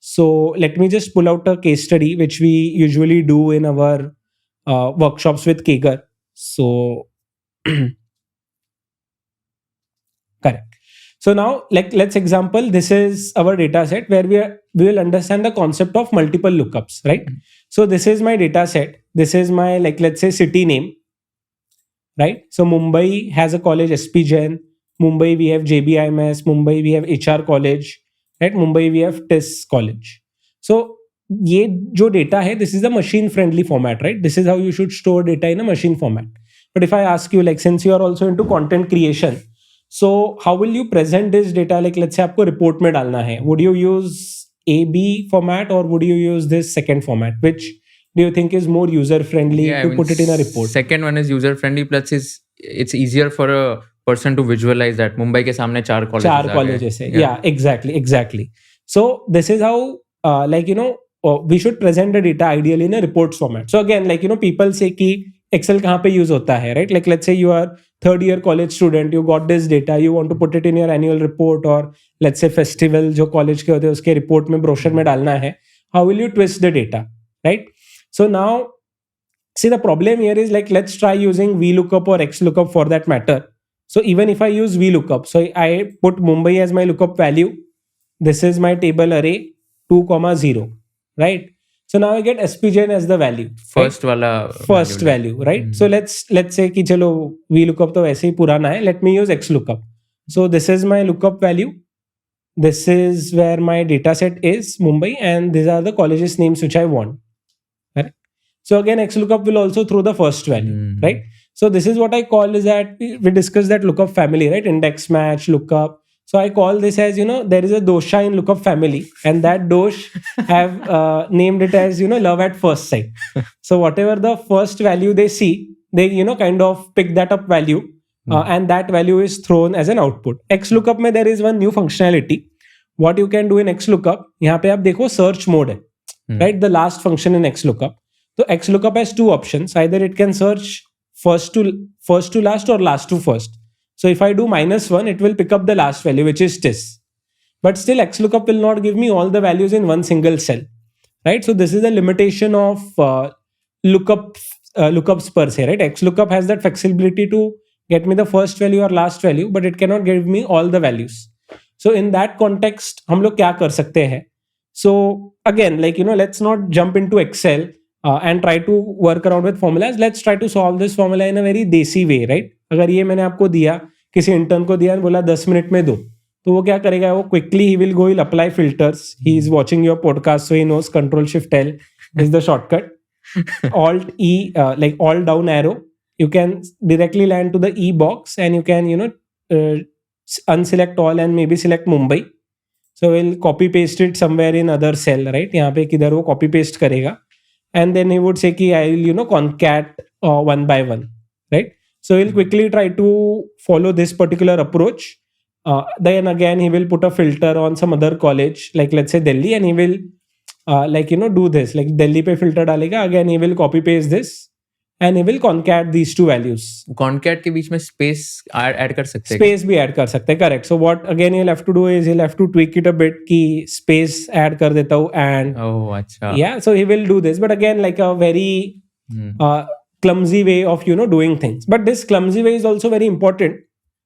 So let me just pull out a case study which we usually do in our workshops with KGR. So correct. So now let's example, this is our data set where we will understand the concept of multiple lookups, right? So this is my data set. This is my let's say city name, right? So Mumbai has a college SP Jain. Mumbai we have JBIMS. Mumbai we have HR college. Right? Mumbai we have TIS college. So ये जो data है, this is a machine friendly format, right? This is how you should store data in a machine format. But if I ask you since you are also into content creation, so how will you present this data? Let's say आपको report में डालना है. Would you use AB format or would you use this second format? Which do you think is more user friendly to put it in a report? Second one is user friendly, plus it's easier for a person to visualize that Mumbai के सामने 4 colleges है. Yeah, exactly. So this is how we should present the data ideally in a reports format. So again people say कि Excel कहाँ पे use होता है, right? Let's say you are third year college student, you got this data, you want to put it in your annual report, or let's say festival जो college के होते हैं उसके report में brochure में डालना है. How will you twist the data, right? So now see the problem here is let's try using VLookup or XLookup for that matter. So even if I use VLookup, so I put Mumbai as my lookup value. This is my table array 2,0, right? So now I get SP Jain as the value. First value, right? So let's say कि चलो VLookup तो वैसे ही पुराना है. Let me use XLookup. So this is my lookup value. This is where my data set is Mumbai, and these are the colleges names which I want. Right? So again, XLookup will also throw the first value, right? So this is what I call is that we discussed that lookup family, right? Index match, lookup. So I call this as, there is a dosha in lookup family, and that dosh have named it as, love at first sight. So whatever the first value they see, they, kind of pick that up value and that value is thrown as an output. XLookup में there is one new functionality. What you can do in XLookup, यहाँ पे आप देखो search mode है, right? The last function in XLookup. So XLookup has two options. Either it can search first to last or last to first. So if I do -1, it will pick up the last value, which is TIS. But still XLookup will not give me all the values in one single cell, right? So this is the limitation of lookups per se, right? XLookup has that flexibility to get me the first value or last value, but it cannot give me all the values. So in that context, हम लोग क्या कर सकते हैं? So again, let's not jump into Excel and try to work around with formulas. Let's try to solve this formula in a very desi way, right? अगर ये मैंने आपको दिया, किसी इंटर्न को दिया, बोला 10 मिनट में दो, तो वो क्या करेगा, वो quickly he will go, he'll apply filters. He is watching your podcast, so he knows Control Shift L is the shortcut. Alt E, like Alt down arrow, you can directly land to the E box, and you can unselect all and maybe select Mumbai. So we'll copy paste it somewhere in other cell, right? यहाँ पे किधर वो copy paste करेगा, and then he would say कि I will concat one by one, right? So he'll quickly try to follow this particular approach. Then again he will put a filter on some other college, like let's say Delhi, and he will do this, like Delhi पे filter डालेगा, again he will copy paste this and he will concat these two values. Concat के बीच में space add कर सकते हैं. Space भी add कर सकते हैं, correct. So what again he'll have to do is he'll have to tweak it a bit कि space add कर देता हूँ, and अच्छा. Yeah, so he will do this, but again like a very clumsy way of doing things. But this clumsy way is also very important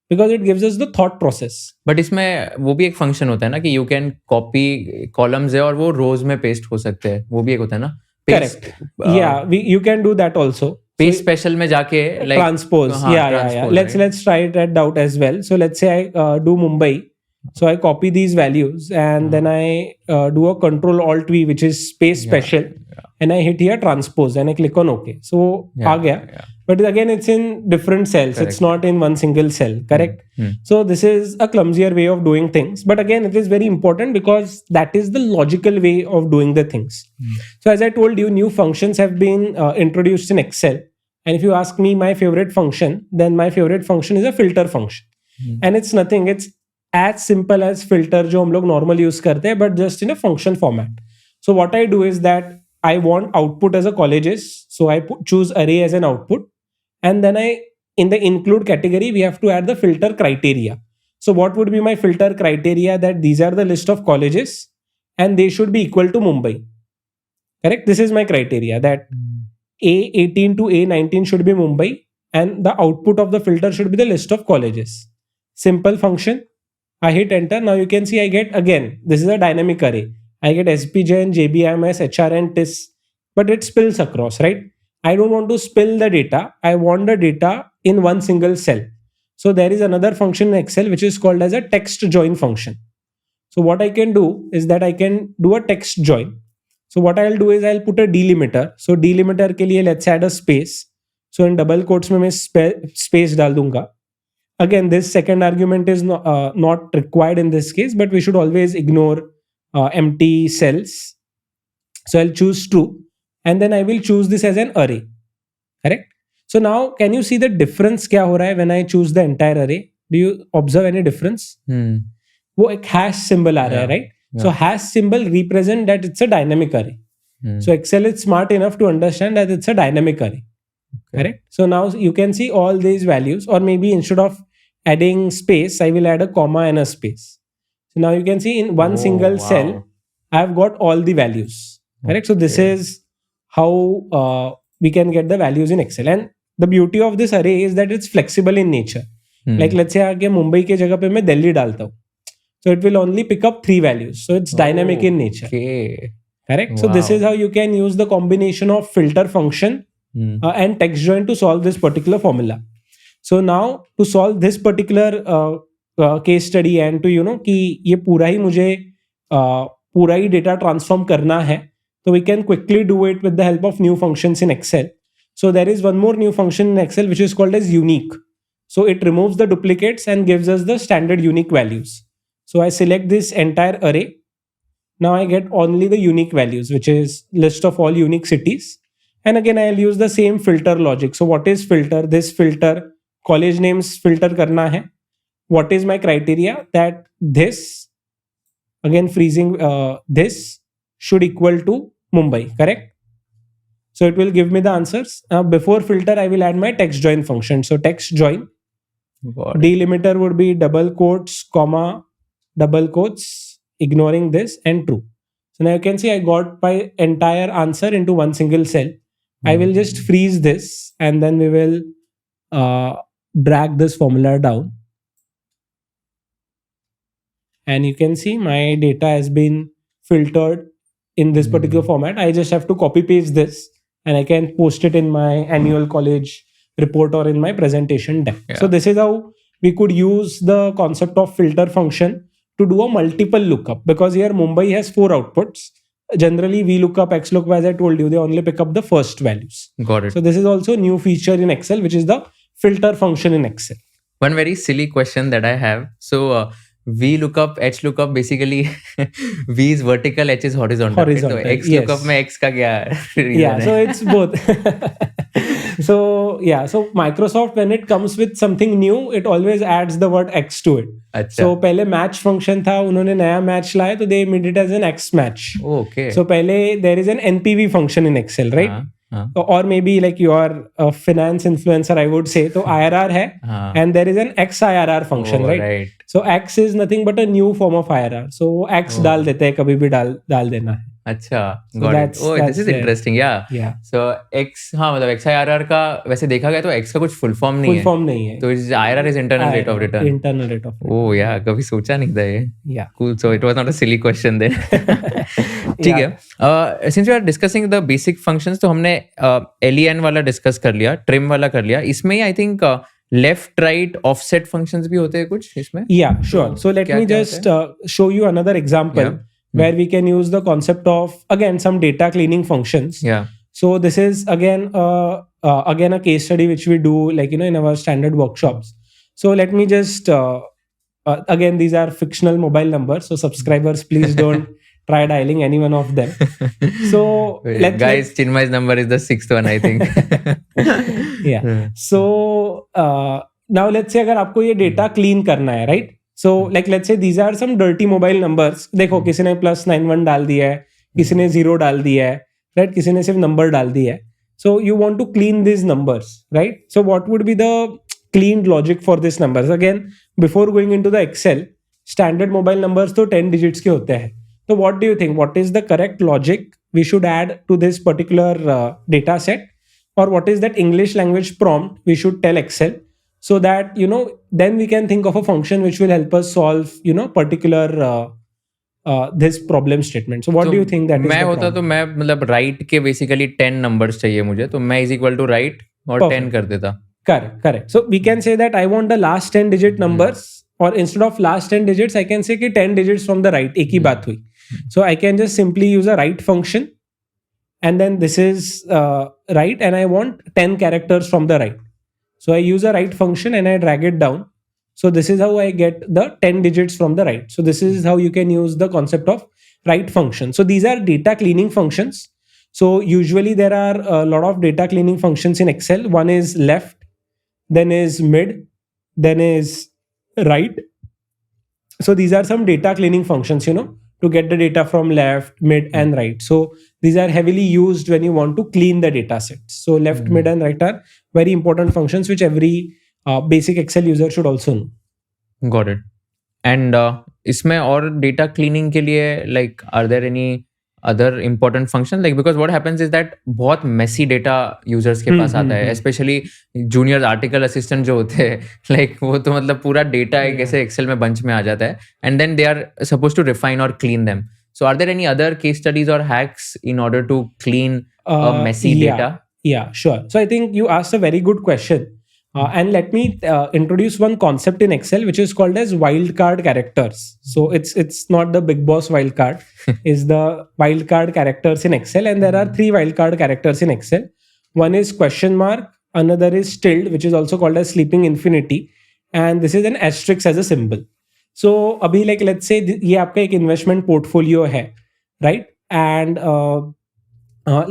because it gives us the thought process. But इसमें वो भी एक function होता है ना कि you can copy columns है और वो rows में paste हो सकते हैं, वो भी एक होता है ना. Correct. Yeah, you can do that also. Paste special में जाके like transpose. Yeah. Let's try that out as well. So let's say I do Mumbai. So I copy these values and then I do a Control Alt V, which is space special, and I hit here transpose and I click on OK. So आ गया. But again, it's in different cells. Correct. It's not in one single cell. Correct. So this is a clumsier way of doing things. But again, it is very important because that is the logical way of doing the things. So as I told you, new functions have been introduced in Excel. And if you ask me my favorite function, then my favorite function is a filter function. And it's nothing. It's as simple as filter जो हम लोग normal use करते हैं, but just in a function format. So what I do is that I want output as a colleges. So I choose array as an output. And then in the include category, we have to add the filter criteria. So what would be my filter criteria? That these are the list of colleges and they should be equal to Mumbai. Correct? This is my criteria that A18 to A19 should be Mumbai and the output of the filter should be the list of colleges. Simple function. I hit enter. Now you can see I get, again, this is a dynamic array. I get SPJN, JBMS, HRN, TIS, but it spills across, right? I don't want to spill the data. I want the data in one single cell. So there is another function in Excel which is called as a text join function. So what I can do is that I can do a text join. So what I'll do is I'll put a delimiter. So delimiter के लिए let's add a space. So in double quotes में मैं space डाल दूंगा. Again, this second argument is not required in this case, but we should always ignore empty cells. So I'll choose true. And then I will choose this as an array. Correct? So now, can you see the difference क्या हो रहा है when I choose the entire array? Do you observe any difference? वो एक hash symbol आ रहा है, right? So hash symbol represent that it's a dynamic array. So Excel is smart enough to understand that it's a dynamic array. Correct? So now you can see all these values, or maybe instead of adding space, I will add a comma and a space. So now you can see in one single cell, I've got all the values. Correct? So this is how we can get the values in Excel. And the beauty of this array is that it's flexible in nature. Like let's say आगे मुंबई के जगह पे मैं दिल्ली डालता हूँ. So it will only pick up 3 values. So it's dynamic in nature. Correct? Wow. So this is how you can use the combination of filter function and text join to solve this particular formula. So now to solve this particular case study and to कि ये पूरा ही मुझे पूरा ही data transform करना है, so we can quickly do it with the help of new functions in Excel. So there is one more new function in Excel which is called as unique. So it removes the duplicates and gives us the standard unique values. So I select this entire array. Now I get only the unique values, which is list of all unique cities. And again, I'll use the same filter logic. So what is filter? This filter, college names filter karna hai. What is my criteria? That this, again freezing, this should equal to Mumbai, correct? So it will give me the answers. Now before filter, I will add my text join function. So text join, delimiter would be double quotes, comma, double quotes, ignoring this and true. So now you can see I got my entire answer into one single cell. I will just freeze this and then we will drag this formula down. And you can see my data has been filtered in this particular format. I just have to copy paste this and I can post it in my annual college report or in my presentation deck. So this is how we could use the concept of filter function to do a multiple lookup, because here Mumbai has 4 outputs. Generally, VLookup, XLookup, as I told you, they only pick up the first values. Got it. So this is also a new feature in Excel, which is the filter function in Excel. One very silly question that I have. So VLookup, HLookup, basically V is vertical, H is horizontal. Horizontal, So XLookup में X का क्या reason Yeah, है? so it's both. So Microsoft, when it comes with something new, it always adds the word X to it. अच्छा. So पहले match function था, उन्होंने नया match लाया, तो they made it as an X match. Okay. So पहले there is an NPV function in Excel, right? Or maybe like you are a finance influencer, I would say. So IRR है, and there is an XIRR function, right? So X is nothing but a new form of IRR. So X डाल देते हैं, कभी भी डाल देना है. अच्छा, got it. Oh, this is interesting. Yeah. So X, हाँ, मतलब XIRR का वैसे देखा गया तो X का कुछ full form नहीं है. Full form नहीं है. तो IRR is internal rate of return. Internal rate of return. Oh yeah, कभी सोचा नहीं था ये. Yeah. Cool. So it was not a silly question then. ठीक है. Since we are discussing the basic functions, तो हमने LEN वाला discuss कर लिया, trim वाला कर लिया. इसमें ही I think left, right, offset functions भी होते हैं कुछ इसमें. Yeah, sure. So let me just show you another example. Yeah. Where we can use the concept of, again, some data cleaning functions. Yeah. So this is again a case study which we do, like, in our standard workshops. So let me just again, these are fictional mobile numbers, so subscribers, please don't try dialing any one of them. So guys, Chinmay's number is the 6th one, I think. Yeah. So now let's say अगर आपको ये data clean करना है, right? So like let's say these are some dirty mobile numbers. देखो किसी ने +91 डाल दिया है, किसी ने 0 डाल दिया है, right? किसी ने सिर्फ number डाल दिया है. So you want to clean these numbers, right? So what would be the cleaned logic for these numbers? Again, before going into the Excel, standard mobile numbers तो 10 digits के होते हैं. So what do you think? What is the correct logic we should add to this particular data set? Or what is that English language prompt we should tell Excel? So that, then we can think of a function which will help us solve, particular this problem statement. So what do you think that is मैं the होता तो मैं मतलब write के basically 10 numbers चाहिए मुझे, तो मैं is equal to write और 10 कर देता. Correct. So we can say that I want the last 10 digit numbers, or instead of last 10 digits, I can say कि 10 digits from the right. एक ही बात हुई. So I can just simply use a write function, and then this is right, and I want 10 characters from the right. So I use a write function and I drag it down. So this is how I get the 10 digits from the right. So this is how you can use the concept of write function. So these are data cleaning functions. So usually there are a lot of data cleaning functions in Excel. One is left, then is mid, then is right. So these are some data cleaning functions, to get the data from left, mid, and right. So these are heavily used when you want to clean the data sets. So left, mid, and right are very important functions which every basic Excel user should also know. Got it. And इसमें और data cleaning के लिए, like, are there any other important functions? Like, because what happens is that बहुत messy data users के पास आता है, especially junior article assistant जो होते हैं, like वो तो मतलब पूरा data एक ऐसे Excel में bunch में आ जाता है, and then they are supposed to refine or clean them. So are there any other case studies or hacks in order to clean messy data? Yeah, sure. So I think you asked a very good question. And let me introduce one concept in Excel which is called as wildcard characters. So it's not the big boss wildcard, it's the wildcard characters in Excel, and there are 3 wildcard characters in Excel. One is question mark, another is tilde, which is also called as sleeping infinity, and this is an asterisk as a symbol. So abhi, like, let's say ये आपका एक investment portfolio है, right? And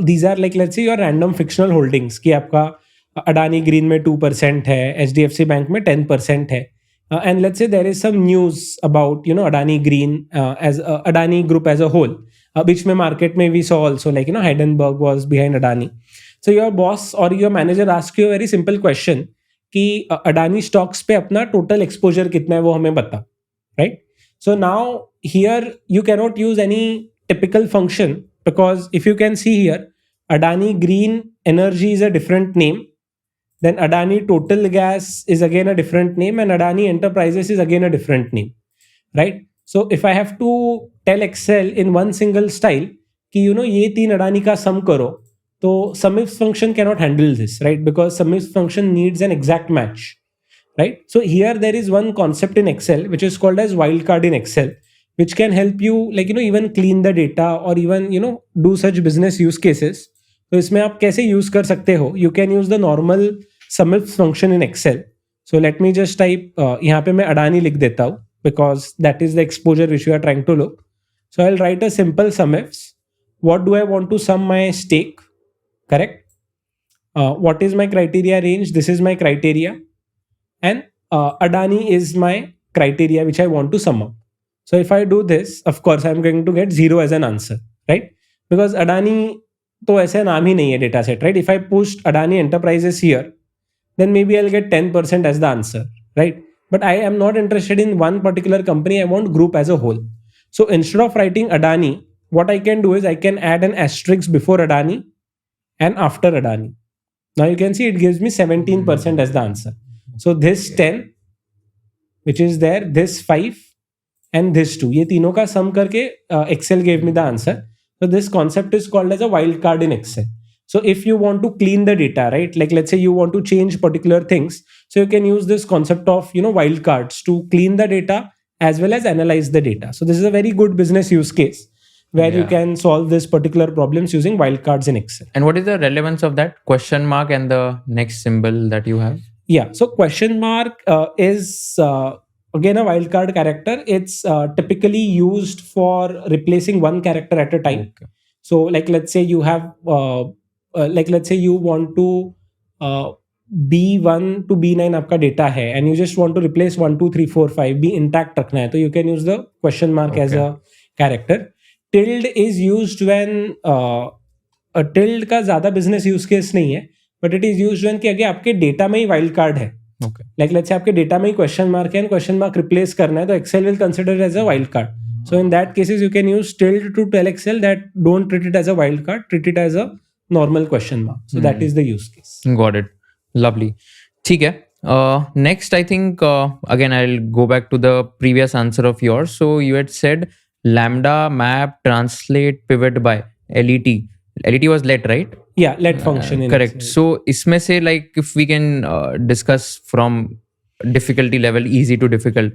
these are, like, let's say your random fictional holdings कि आपका Adani Green में 2% है, HDFC Bank में 10% है, and let's say there is some news about Adani Green as Adani Group as a whole, which में market में we saw also, like, Heidenberg was behind Adani. So your boss or your manager asks you a very simple question कि Adani stocks पे अपना total exposure कितना है वो हमें बता, right? So now here you cannot use any typical function, because if you can see here, Adani Green Energy is a different name. Then Adani Total Gas is again a different name, and Adani Enterprises is again a different name, right? So if I have to tell Excel in one single style कि ये 3 Adani का sum करो, तो sumif function cannot handle this, right? Because sumif function needs an exact match. right? So here there is one concept in Excel which is called as wildcard in Excel, which can help you even clean the data or even do such business use cases. तो इसमें आप कैसे use कर सकते हो? You can use the normal sumifs function in Excel. So let me just type यहाँ पे मैं अडानी लिख देता हूँ because that is the exposure which you are trying to look. So I'll write a simple sumifs. What do I want to sum my stake? Correct. What is my criteria range? This is my criteria, and Adani is my criteria which I want to sum up. So if I do this, of course I'm going to get 0 as an answer, right? Because Adani तो ऐसा नाम ही नहीं है data set, right? If I push Adani Enterprises here, then maybe I'll get 10% as the answer, right? But I am not interested in one particular company. I want group as a whole. So instead of writing Adani, what I can do is I can add an asterisk before Adani and after Adani. Now you can see it gives me 17% as the answer. So this 10, which is there, this 5 and this 2. ये तीनों का sum करके Excel gave me the answer. So this concept is called as a wildcard in Excel. So if you want to clean the data, right? Like let's say you want to change particular things. So you can use this concept of, wildcards to clean the data as well as analyze the data. So this is a very good business use case where you can solve this particular problems using wildcards in Excel. And what is the relevance of that question mark and the next symbol that you have? Yeah. So question mark is again a wildcard character. It's typically used for replacing one character at a time. Okay. So like let's say you have let's say you want to B1 to B9 आपका data है and you just want to replace 1 2 3 4 5 B intact रखना है, तो you can use the question mark as a character. Tilde is used when a tilde का ज़्यादा business use case नहीं है, but it is used when कि अगर आपके data में ही wild card है. Okay. Like let's say आपके data में ही question mark है and question mark replace करना है, तो Excel will consider it as a wild card. So in that cases you can use tilde to tell Excel that don't treat it as a wild card, treat it as a normal question mark. So that is the use case. Got it. Lovely. ठीक है. Next I think again I'll go back to the previous answer of yours. So you had said Lambda, map, translate, pivot by LET. LET was let, right? Yeah, let function in correct. Excel. So इसमें से like if we can discuss from difficulty level, easy to difficult,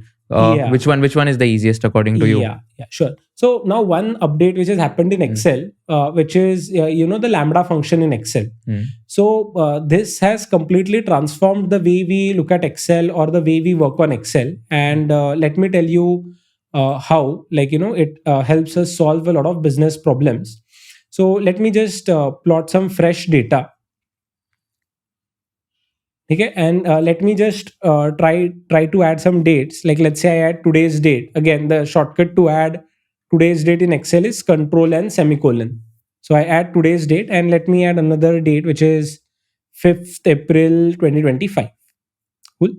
which one is the easiest according to you? Yeah, sure. So now one update which has happened in Excel, which is the Lambda function in Excel. So this has completely transformed the way we look at Excel or the way we work on Excel. And let me tell you how, it helps us solve a lot of business problems. So let me just plot some fresh data. Okay, and let me just try to add some dates. Like let's say I add today's date. Again, the shortcut to add today's date in Excel is Control and semicolon. So I add today's date and let me add another date which is 5th April 2025. Cool.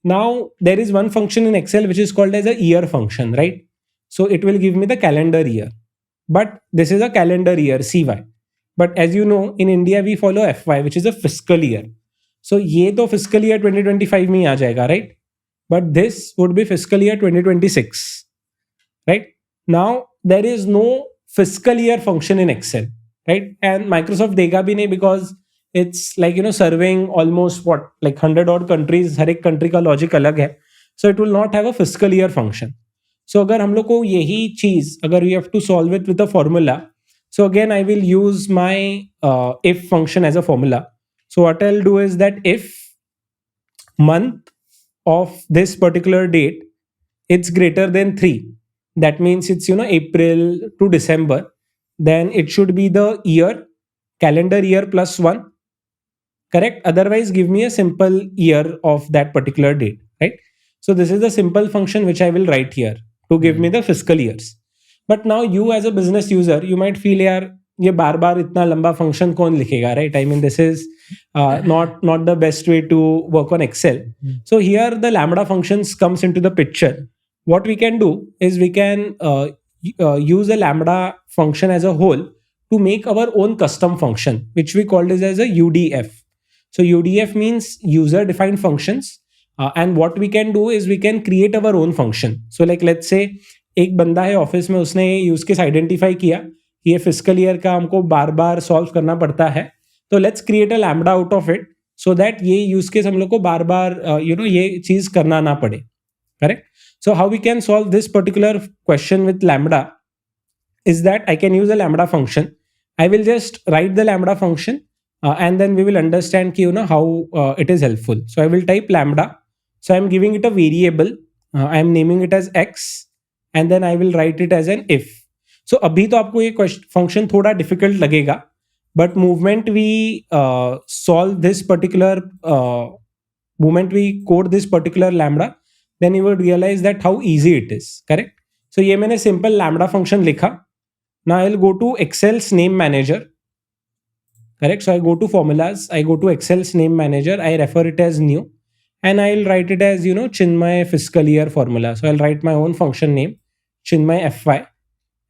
Now there is one function in Excel which is called as a year function, right? So it will give me the calendar year. But this is a calendar year, CY. But as you know, in India we follow FY, which is a fiscal year. So ये तो fiscal year 2025 में आ जाएगा, right? But this would be fiscal year 2026, right? Now there is no fiscal year function in Excel, right? And Microsoft देगा भी नहीं because it's like serving almost 100 odd countries. हर एक country का logic अलग है, so it will not have a fiscal year function. So अगर हम लोग को यही चीज अगर we have to solve it with a formula, so again I will use my if function as a formula. So what I'll do is that if month of this particular date it's greater than 3, that means it's April to December, then it should be the year, calendar year plus 1, correct? Otherwise give me a simple year of that particular date, right? So this is the simple function which I will write here to give me the fiscal years. But now you as a business user, you might feel यार ये बार बार इतना लंबा function कौन लिखेगा, right? I mean this is not the best way to work on Excel. So here the Lambda functions comes into the picture. What we can do is we can use a Lambda function as a whole to make our own custom function, which we call this as a UDF. So UDF means user defined functions. And what we can do is we can create our own function. So like let's say एक बंदा है office में, उसने use case identify किया कि ये fiscal year का हमको बार बार सॉल्व करना पड़ता है, तो let's create a lambda out of it so that ये use case हम लोग को बार बार ये चीज करना ना पड़े. Correct? So how we can solve this particular question with Lambda is that I can use a Lambda function. I will just write the Lambda function and then we will understand how it is helpful. So I will type Lambda. So I'm giving it a variable. I'm naming it as x and then I will write it as an if. So अभी तो आपको ये function थोड़ा difficult लगेगा, but moment we solve this particular moment we code this particular Lambda, then you will realize that how easy it is. Correct? So ये मैंने simple Lambda function लिखा. Now I'll go to Excel's name manager. Correct? So I go to formulas, I go to Excel's name manager, I refer it as new, and I'll write it as Chinmay fiscal year formula. So I'll write my own function name, Chinmay FY,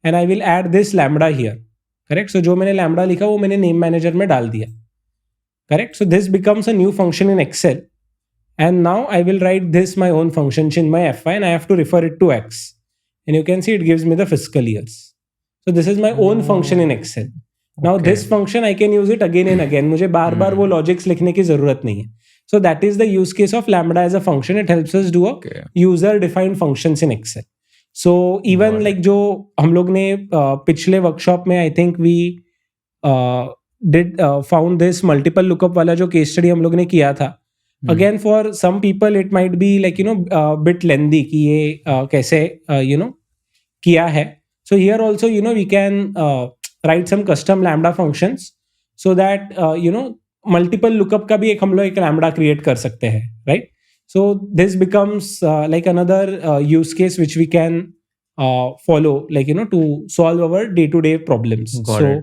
and I will add this Lambda here. Correct? So जो मैंने Lambda लिखा वो मैंने name manager में डाल दिया. Correct? So this becomes a new function in Excel. And now I will write this my own function, Chinmay FY, and I have to refer it to X. And you can see it gives me the fiscal years. So this is my own function in Excel. Now this function I can use it again and again. मुझे बार बार वो logics लिखने की जरूरत नहीं है. So that is the use case of Lambda as a function. It helps us do a user defined functions in Excel. So even like जो हम लोग ने पिछले workshop में I think we did found this multiple lookup वाला जो case study हम लोग ने किया था. Again for some people it might be like bit lengthy कि ये कैसे किया है. So here also, we can write some custom Lambda functions so that, multiple lookup का भी हम लोग एक Lambda create कर सकते हैं, right? So this becomes like another use case which we can follow, like, to solve our day-to-day problems. So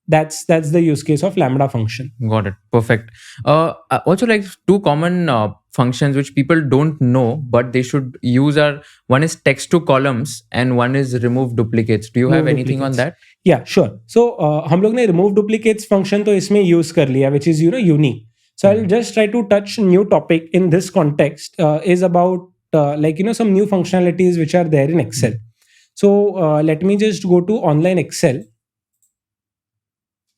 that's the use case of Lambda function. Got it. Perfect. Also, like two common functions which people don't know but they should use are, one is text to columns and one is remove duplicates. Do you have anything on that? Yeah, sure. So हम लोग ने remove duplicates function तो इसमें use कर लिया, which is unique. So I'll just try to touch new topic in this context is about some new functionalities which are there in Excel. So let me just go to online Excel.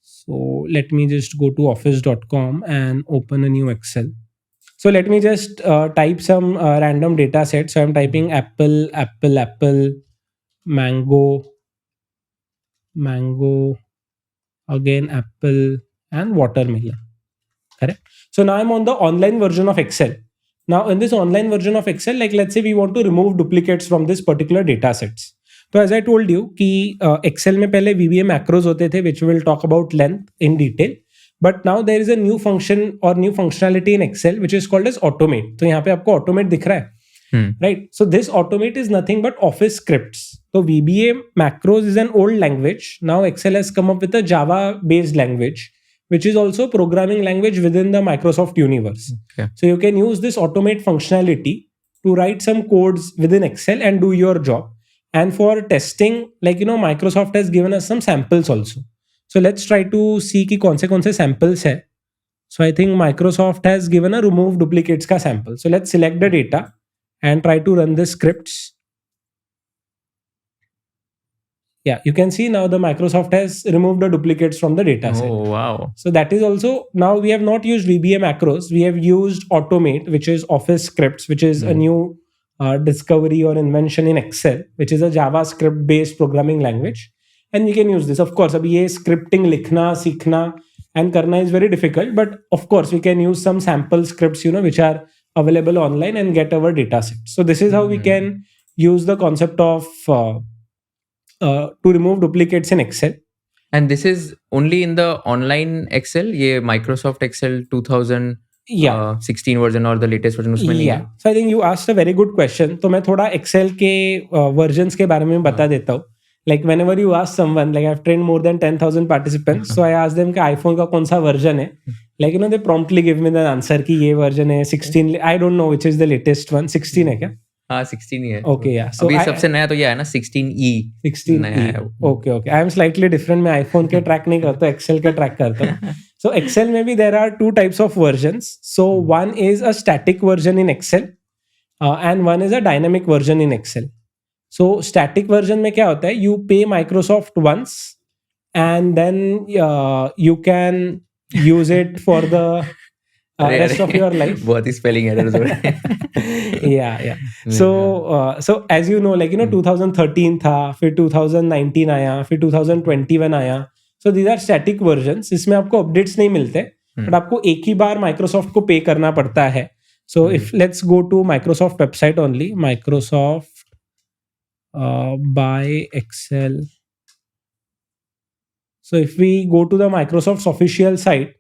So let me just go to office.com and open a new Excel. So let me just type some random data set. So I'm typing apple, mango, again apple, and watermelon. Correct? So now I'm on the online version of Excel. Now in this online version of Excel, like let's say we want to remove duplicates from this particular data sets. So as I told you कि Excel में पहले VBA macros होते थे which we will talk about length in detail. But now there is a new function or new functionality in Excel which is called as automate. तो यहाँ पे आपको automate दिख रहा है, right? So this automate is nothing but office scripts. So VBA macros is an old language. Now Excel has come up with a Java based language which is also programming language within the Microsoft universe. Okay. So you can use this automate functionality to write some codes within Excel and do your job. And for testing, like Microsoft has given us some samples also. So let's try to see कि कौन से samples है. So I think Microsoft has given a remove duplicates का sample. So let's select the data and try to run the scripts. Yeah, you can see now the Microsoft has removed the duplicates from the data set. Oh, wow. So that is also, now we have not used VBA macros. We have used automate, which is office scripts, which is a new discovery or invention in Excel, which is a JavaScript based programming language. And we can use this. Of course, abhi ye scripting likhna, seekhna and karna is very difficult. But of course, we can use some sample scripts, which are available online and get our data set. So this is how we can use the concept of to remove duplicates in Excel. And this is only in the online Excel, ये Microsoft Excel 2016 version or the latest version उसमें नहीं है. So I think you asked a very good question. तो मैं थोड़ा Excel के versions के बारे में बता देता हूँ. Like whenever you ask someone, like I've trained more than 10,000 participants, so I ask them कि iPhone का कौन सा version है. Like they promptly give me the answer कि ये version है 16. I don't know which is the latest one. 16 है क्या? हाँ 16 ही है. Okay, yeah. So अभी सबसे नया तो ये है ना 16E. 16E. Okay. I am slightly different. मैं iPhone के track नहीं करता, Excel के track करता हूँ. So Excel में भी there are two types of versions. So one is a static version in Excel and one is a dynamic version in Excel. So static version में क्या होता है? You pay Microsoft once and then you can use it for the rest of your life. बहुत ही spelling errors हो रहे हैं. Yeah. So as you know, 2013 था, फिर 2019 आया, फिर 2021 आया. So these are static versions. इसमें आपको updates नहीं मिलते, but आपको एक ही बार Microsoft को pay करना पड़ता है. So if let's go to Microsoft website only, Microsoft buy Excel. So if we go to the Microsoft's official site,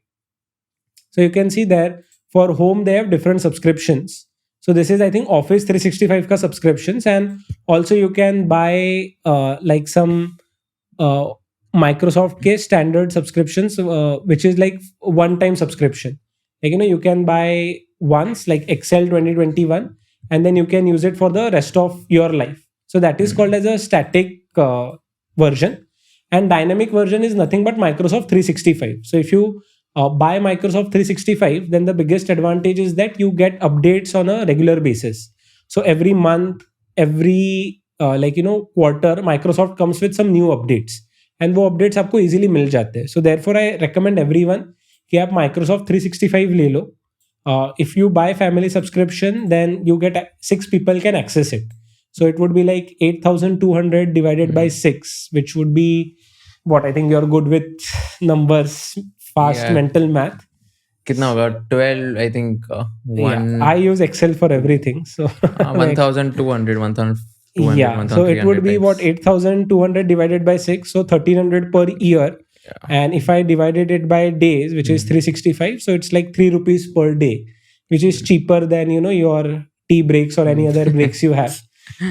so you can see there for home they have different subscriptions. So this is I think Office 365 ka subscriptions, and also you can buy like some Microsoft ke standard subscriptions, which is like one-time subscription. Like you can buy once like Excel 2021, and then you can use it for the rest of your life. So that is called as a static version, and dynamic version is nothing but Microsoft 365. So if you buy Microsoft 365, then the biggest advantage is that you get updates on a regular basis. So every month, every quarter, Microsoft comes with some new updates, and वो updates आपको easily मिल जाते हैं. So therefore I recommend everyone कि आप Microsoft 365 ले लो. If you buy family subscription, then you get 6 people can access it. So it would be like 8,200 divided by 6, which would be what I think you're good with numbers, fast mental math. कितना होगा? 12 I think. I use Excel for everything. So 1,200, 1,200. Yeah, so it would be what 8,200 divided by 6, so 1,300 per year. Yeah. And if I divided it by days, which is 365, so it's like 3 rupees per day, which is cheaper than your tea breaks or any other breaks you have.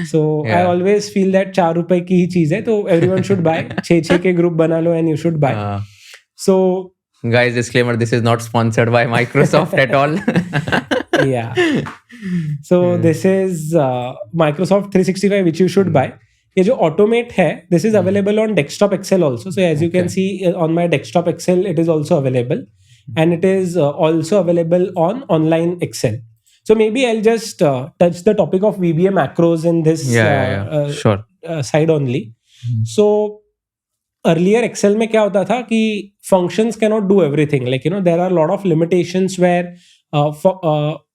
So I always feel that 4 रुपए की ही चीज है, तो everyone should buy. 6 के group बना लो and you should buy. So guys, disclaimer: this is not sponsored by Microsoft at all. Yeah. So this is Microsoft 365, which you should buy. ये जो automate है, this is available on desktop Excel also. So as you can see on my desktop Excel, it is also available, and it is also available on online Excel. So maybe I'll just touch the topic of VBA macros in this side only. So earlier Excel में क्या होता था कि functions cannot do everything. Like there are a lot of limitations where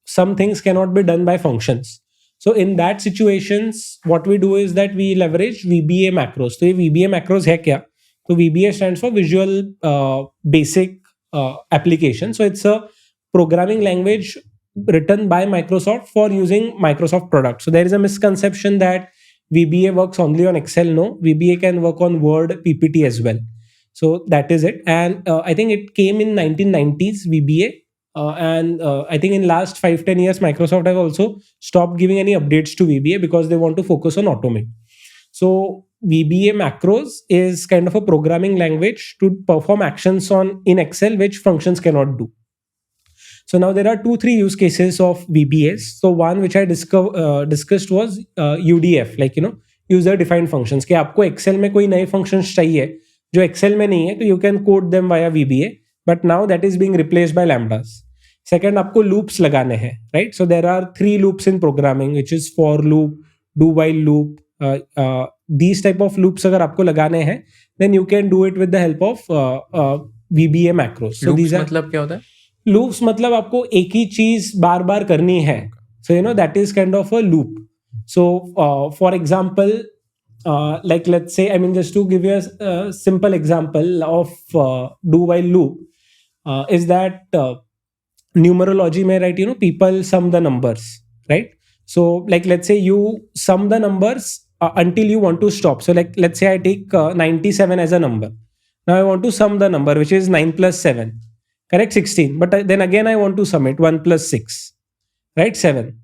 some things cannot be done by functions. So in that situations, what we do is that we leverage VBA macros. तो ये VBA macros है क्या? तो VBA stands for Visual Basic Application. So it's a programming language written by Microsoft for using Microsoft products. So there is a misconception that VBA works only on Excel. No, VBA can work on Word, PPT as well. So that is it. And I think it came in 1990s, VBA. And I think in last 5-10 years, Microsoft have also stopped giving any updates to VBA because they want to focus on automate. So VBA macros is kind of a programming language to perform actions in Excel which functions cannot do. So now there are 2-3 use cases of VBAs. So one which I discussed was UDF, like user defined functions. कि आपको Excel में कोई नए functions चाहिए जो Excel में नहीं है, तो you can code them via VBA, but now that is being replaced by lambdas. Second, आपको loops लगाने हैं, right? So there are 3 loops in programming, which is for loop, do while loop. These type of loops अगर आपको लगाने हैं, then you can do it with the help of VBA macros. So loops मतलब क्या होता है? Loops मतलब आपको एक ही चीज बार बार करनी है. So that is kind of a loop. So for example, like let's say, I mean, just to give you a simple example of do while loop, is that numerology mein, right? People sum the numbers, right? So like let's say you sum the numbers until you want to stop. So like let's say I take 97 as a number. Now I want to sum the number, which is 9 plus 7. Correct, 16. But then again, I want to sum it 1 plus 6, right? 7,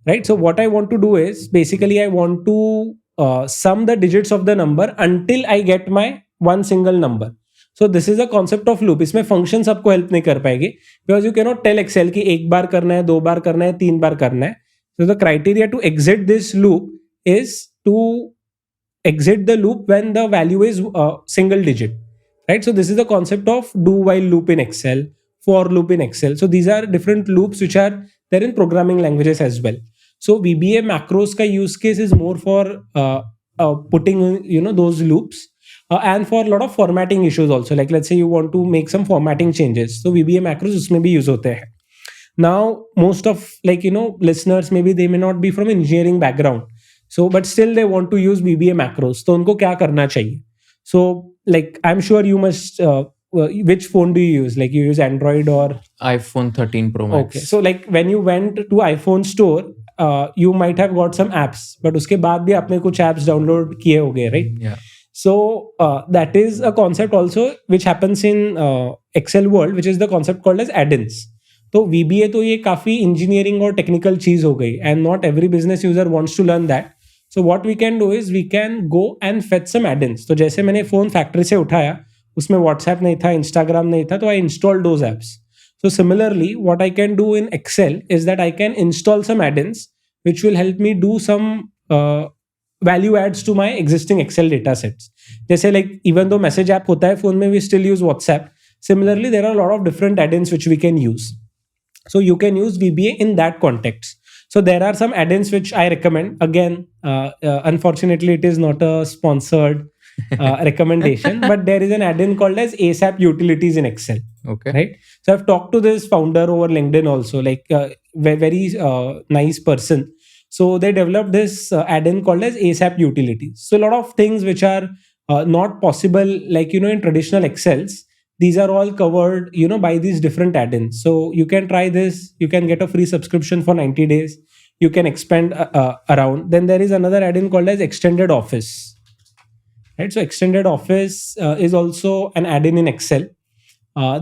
right? So what I want to do is basically I want to sum the digits of the number until I get my one single number. So this is the concept of loop. इसमें functions आपको help नहीं कर पाएगी because you cannot tell Excel कि एक बार करना है, 2 बार करना है, 3 बार करना है. So the criteria to exit this loop is to exit the loop when the value is single digit. Right, so this is the concept of do while loop in Excel, for loop in Excel. So these are different loops which are there in programming languages as well. So VBA macros ka use case is more for putting those loops and for a lot of formatting issues also. Like let's say you want to make some formatting changes. So VBA macros usme bhi use hote hain. Now most of listeners, maybe they may not be from engineering background, so but still they want to use VBA macros. तो उनको क्या करना चाहिए? So like I'm sure you must which phone do you use? Like you use Android or iPhone 13 Pro Max. Okay, so like when you went to iPhone store, you might have got some apps, but उसके बाद भी आपने कुछ apps download किए होंगे, right? Yeah. So that is a concept also which happens in Excel world, which is the concept called as add-ins. तो VBA तो ये काफी engineering और technical चीज हो गई, and not every business user wants to learn that. So what we can do is we can go and fetch some add-ins. तो जैसे मैंने phone factory से उठाया, उसमें WhatsApp नहीं था, Instagram नहीं था, तो I installed those apps. So similarly, what I can do in Excel is that I can install some add-ins which will help me do some value adds to my existing Excel data sets. जैसे like even though message app होता है phone में, we still use WhatsApp. Similarly, there are a lot of different add-ins which we can use. So you can use VBA in that context. So there are some add-ins which I recommend. Again, unfortunately, it is not a sponsored recommendation, but there is an add-in called as ASAP Utilities in Excel. Okay. Right. So I've talked to this founder over LinkedIn also, like very nice person. So they developed this add-in called as ASAP Utilities. So a lot of things which are not possible, like, in traditional Excels, these are all covered, by these different add-ins. So you can try this. You can get a free subscription for 90 days. You can expand around. Then there is another add-in called as Extended Office. Right. So Extended Office is also an add-in in Excel.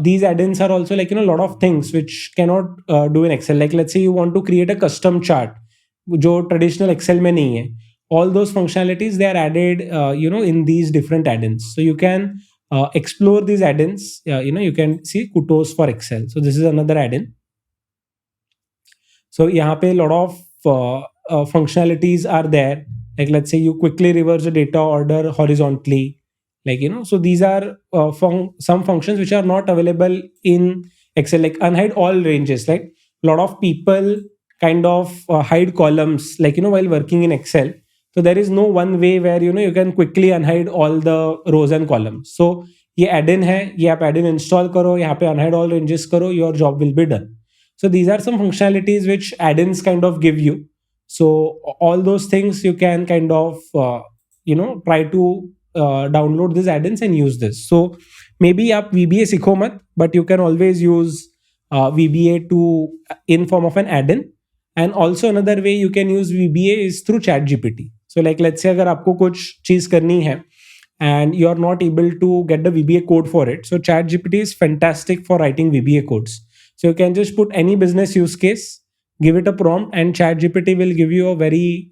These add-ins are also like, a lot of things which cannot do in Excel. Like let's say you want to create a custom chart, जो traditional Excel में नहीं है. All those functionalities, they are added, in these different add-ins. So you can explore these add-ins. You can see kudos for Excel. So this is another add-in. So यहाँ पे a lot of functionalities are there. Like let's say you quickly reverse the data order horizontally. Like, so these are some functions which are not available in Excel, like unhide all ranges. Like a lot of people kind of hide columns, like, while working in Excel. So there is no one way where, you can quickly unhide all the rows and columns. So ये add-in है, ये आप add-in install करो, यहाँ पे unhide all ranges करो, your job will be done. So these are some functionalities which add-ins kind of give you. So all those things you can kind of, try to download these add-ins and use this. So maybe आप VBA सीखो मत, but you can always use VBA to in form of an add-in. And also another way you can use VBA is through ChatGPT. So like let's say अगर आपको कुछ चीज करनी है and you are not able to get the VBA code for it. So ChatGPT is fantastic for writing VBA codes. So you can just put any business use case, give it a prompt, and ChatGPT will give you a very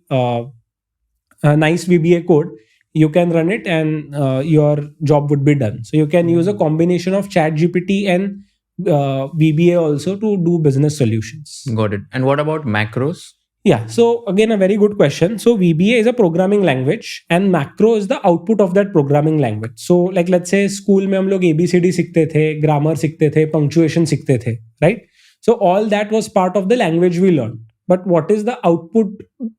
nice VBA code. You can run it and your job would be done. So you can use a combination of ChatGPT and VBA also to do business solutions. Got it. And what about macros? Yeah, so again, a very good question. So VBA is a programming language and macro is the output of that programming language. So like let's say school में हम लोग ABCD सीखते थे, grammar सीखते थे, punctuation सीखते थे, right? So all that was part of the language we learned. But what is the output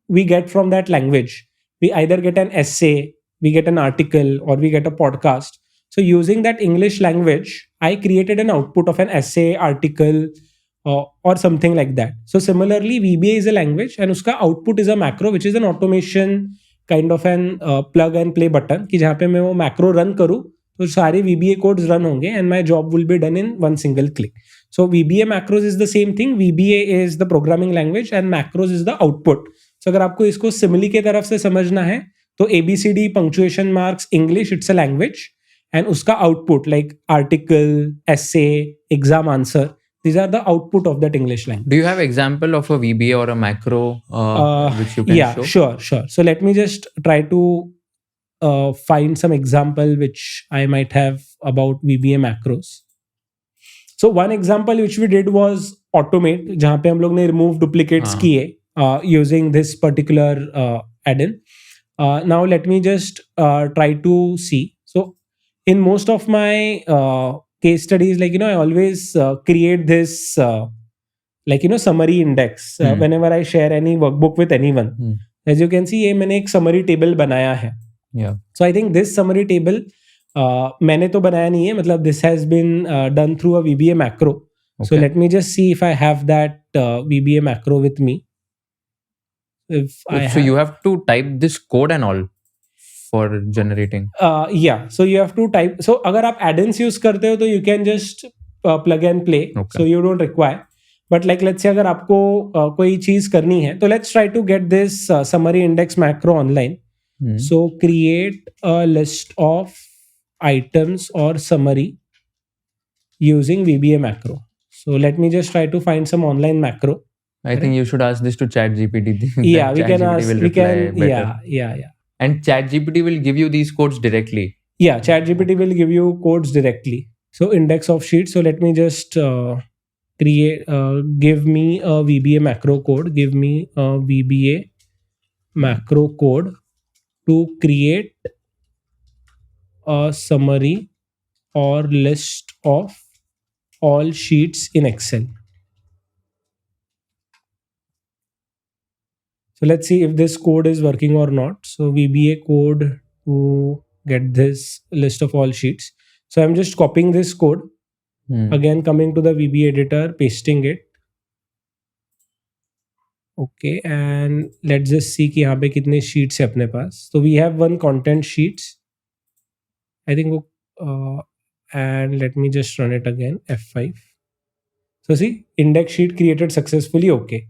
we get from that language? We either get an essay, we get an article, or we get a podcast. So using that English language, I created an output of an essay, article, or something like that. So similarly, VBA is a language and uska output is a macro, which is an automation kind of an plug and play button कि जहाँ पे मैं वो macro run करूँ तो सारे VBA codes run होंगे and my job will be done in one single click. So VBA macros is the same thing. VBA is the programming language and macros is the output. So अगर आपको इसको simile के तरफ से समझना है तो ABCD, punctuation marks, English, it's a language. And uska output like article, essay, exam answer, these are the output of that English language. Do you have example of a VBA or a macro which you can show? Sure. So let me just try to find some example which I might have about VBA macros. So one example which we did was automate, जहाँ पे हम लोग ने remove duplicates किए using this particular add-in. Now let me just try to see. So in most of my case studies, like, I always create this, summary index whenever I share any workbook with anyone. As you can see, ये मैंने एक summary table बनाया है. Yeah. So I think this summary table मैंने तो बनाया नहीं है, मतलब this has been done through a VBA macro. So let me just see if I have that VBA macro with me. If So you have to type this code and all for generating. Yeah, so you have to type. So अगर आप add-ins use करते हो तो you can just plug and play. Okay. So you don't require. But like let's say अगर आपको कोई चीज करनी है तो let's try to get this summary index macro online. So create a list of items or summary using VBA macro. So let me just try to find some online macro. I think you should ask this to ChatGPT. Yeah, we can ask. Will we can. better. Yeah. And ChatGPT will give you these codes directly. Yeah, ChatGPT will give you codes directly. So index of sheets. So let me just create. Give me a VBA macro code. Give me a VBA macro code to create a summary or list of all sheets in Excel. So let's see if this code is working or not. So VBA code to get this list of all sheets. So I'm just copying this code. Again, coming to the VBA editor, pasting it. Okay, and let's just see कि यहाँ पे कितने sheets है अपने पास. So we have one content sheets. I think and let me just run it again, F5. So see, index sheet created successfully. Okay.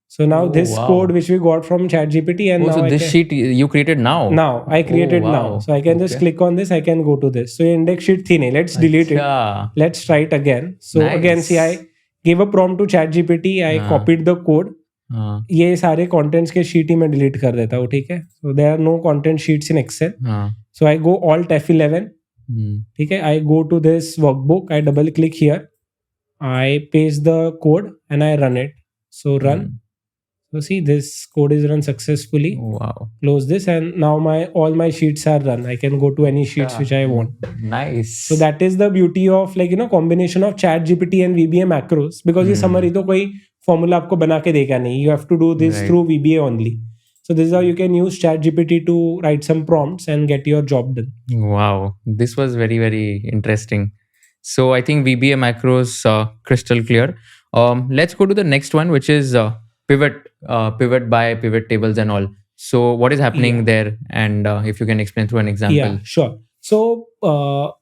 So now this code which we got from ChatGPT and now so this sheet you created now? Now I created now. So I can just click on this. I can go to this. So index sheet thi nahi. Let's delete it. Let's try it again. So again, see, I gave a prompt to ChatGPT. I copied the code. ये सारे contents के sheet ही मैं delete कर देता हूँ, ठीक है? So there are no content sheets in Excel. So I go Alt F11. ठीक है? I go to this workbook. I double click here. I paste the code and I run it. So run. So see, this code is run successfully. Wow. Close this and now all my sheets are run. I can go to any sheets which I want. Nice. So that is the beauty of combination of ChatGPT and VBA macros. Because ये summary तो कोई formula आपको बना के देगा नहीं. You have to do this through VBA only. So this is how you can use ChatGPT to write some prompts and get your job done. Wow. This was very, very interesting. So I think VBA macros crystal clear. Let's go to the next one, which is pivot by pivot tables and all. So what is happening there? And if you can explain through an example. Yeah, sure. So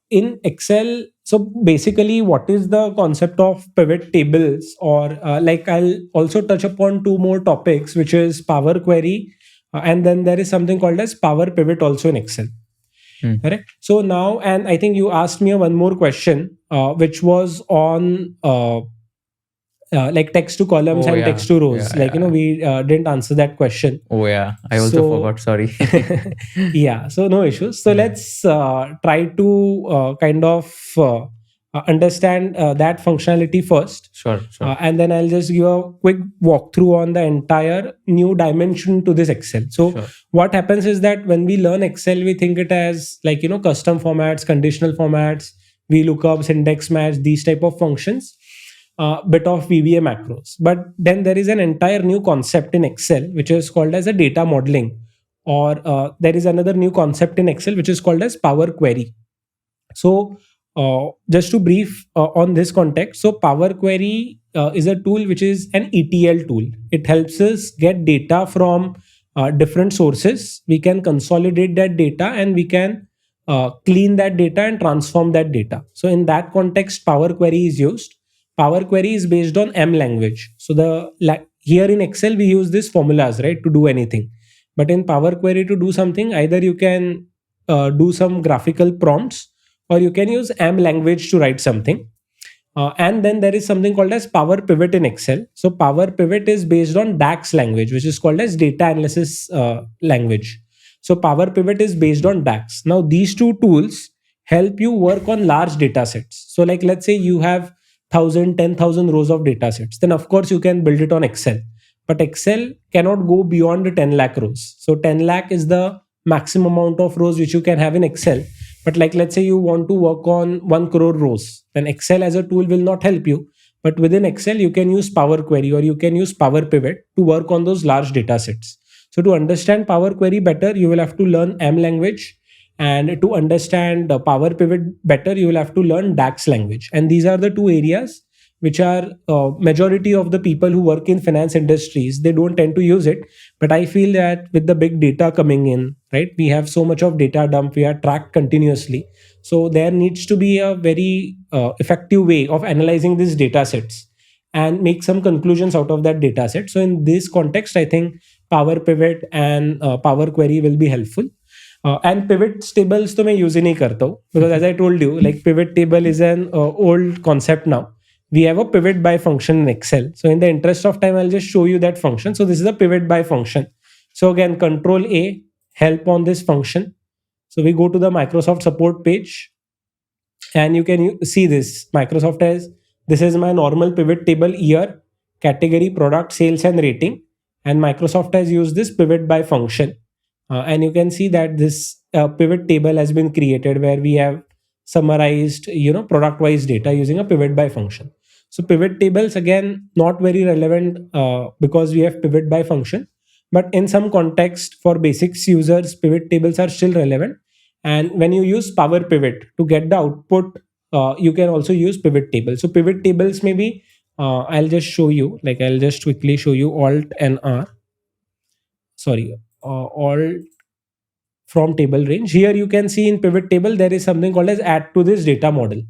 in Excel, so basically what is the concept of pivot tables, or I'll also touch upon two more topics, which is Power Query and then there is something called as Power Pivot also in Excel. Correct. So now, and I think you asked me one more question, which was on text to columns and text to rows. We didn't answer that question. Oh yeah, I also forgot. Sorry. Yeah, so no issues. So let's try to kind of understand that functionality first. Sure. And then I'll just give a quick walkthrough on the entire new dimension to this Excel. So what happens is that when we learn Excel, we think it as custom formats, conditional formats, VLookups, index match, these type of functions. Bit of VBA macros. But then there is an entire new concept in Excel, which is called as a data modeling. Or there is another new concept in Excel, which is called as Power Query. So just to brief on this context, so Power Query is a tool which is an ETL tool. It helps us get data from different sources. We can consolidate that data and we can clean that data and transform that data. So in that context, Power Query is used. Power Query is based on M language. So here in Excel, we use these formulas, right, to do anything. But in Power Query to do something, either you can do some graphical prompts or you can use M language to write something. And then there is something called as Power Pivot in Excel. So Power Pivot is based on DAX language, which is called as data analysis language. So Power Pivot is based on DAX. Now these two tools help you work on large data sets. So let's say you have 1,000, 10,000 rows of data sets. Then of course you can build it on Excel. But Excel cannot go beyond 10 lakh rows. So 10 lakh is the maximum amount of rows which you can have in Excel. But let's say you want to work on 1 crore rows, then Excel as a tool will not help you. But within Excel, you can use Power Query or you can use Power Pivot to work on those large data sets. So to understand Power Query better, you will have to learn M language. And to understand Power Pivot better, you will have to learn DAX language. And these are the two areas which are majority of the people who work in finance industries, they don't tend to use it. But I feel that with the big data coming in, right, we have so much of data dump, we are tracked continuously. So there needs to be a very effective way of analyzing these data sets and make some conclusions out of that data set. So in this context, I think Power Pivot and Power Query will be helpful. And pivot tables तो मैं use ही नहीं करता हूँ, because as I told you, like pivot table is an old concept now. We have a pivot by function in Excel. So in the interest of time, I'll just show you that function. So this is a pivot by function. So again, Control A, help on this function. So we go to the Microsoft support page, and you can see this. Microsoft has, this is my normal pivot table, year, category, product, sales, and rating. And Microsoft has used this pivot by function. And you can see that this pivot table has been created where we have summarized, product wise data using a pivot by function. So pivot tables, again, not very relevant because we have pivot by function, but in some context for basics users, pivot tables are still relevant. And when you use Power Pivot to get the output, you can also use pivot tables. So pivot tables, maybe I'll just show you, like I'll just quickly show you Alt and R. Sorry, Alt from table range. Here you can see in pivot table, there is something called as add to this data model.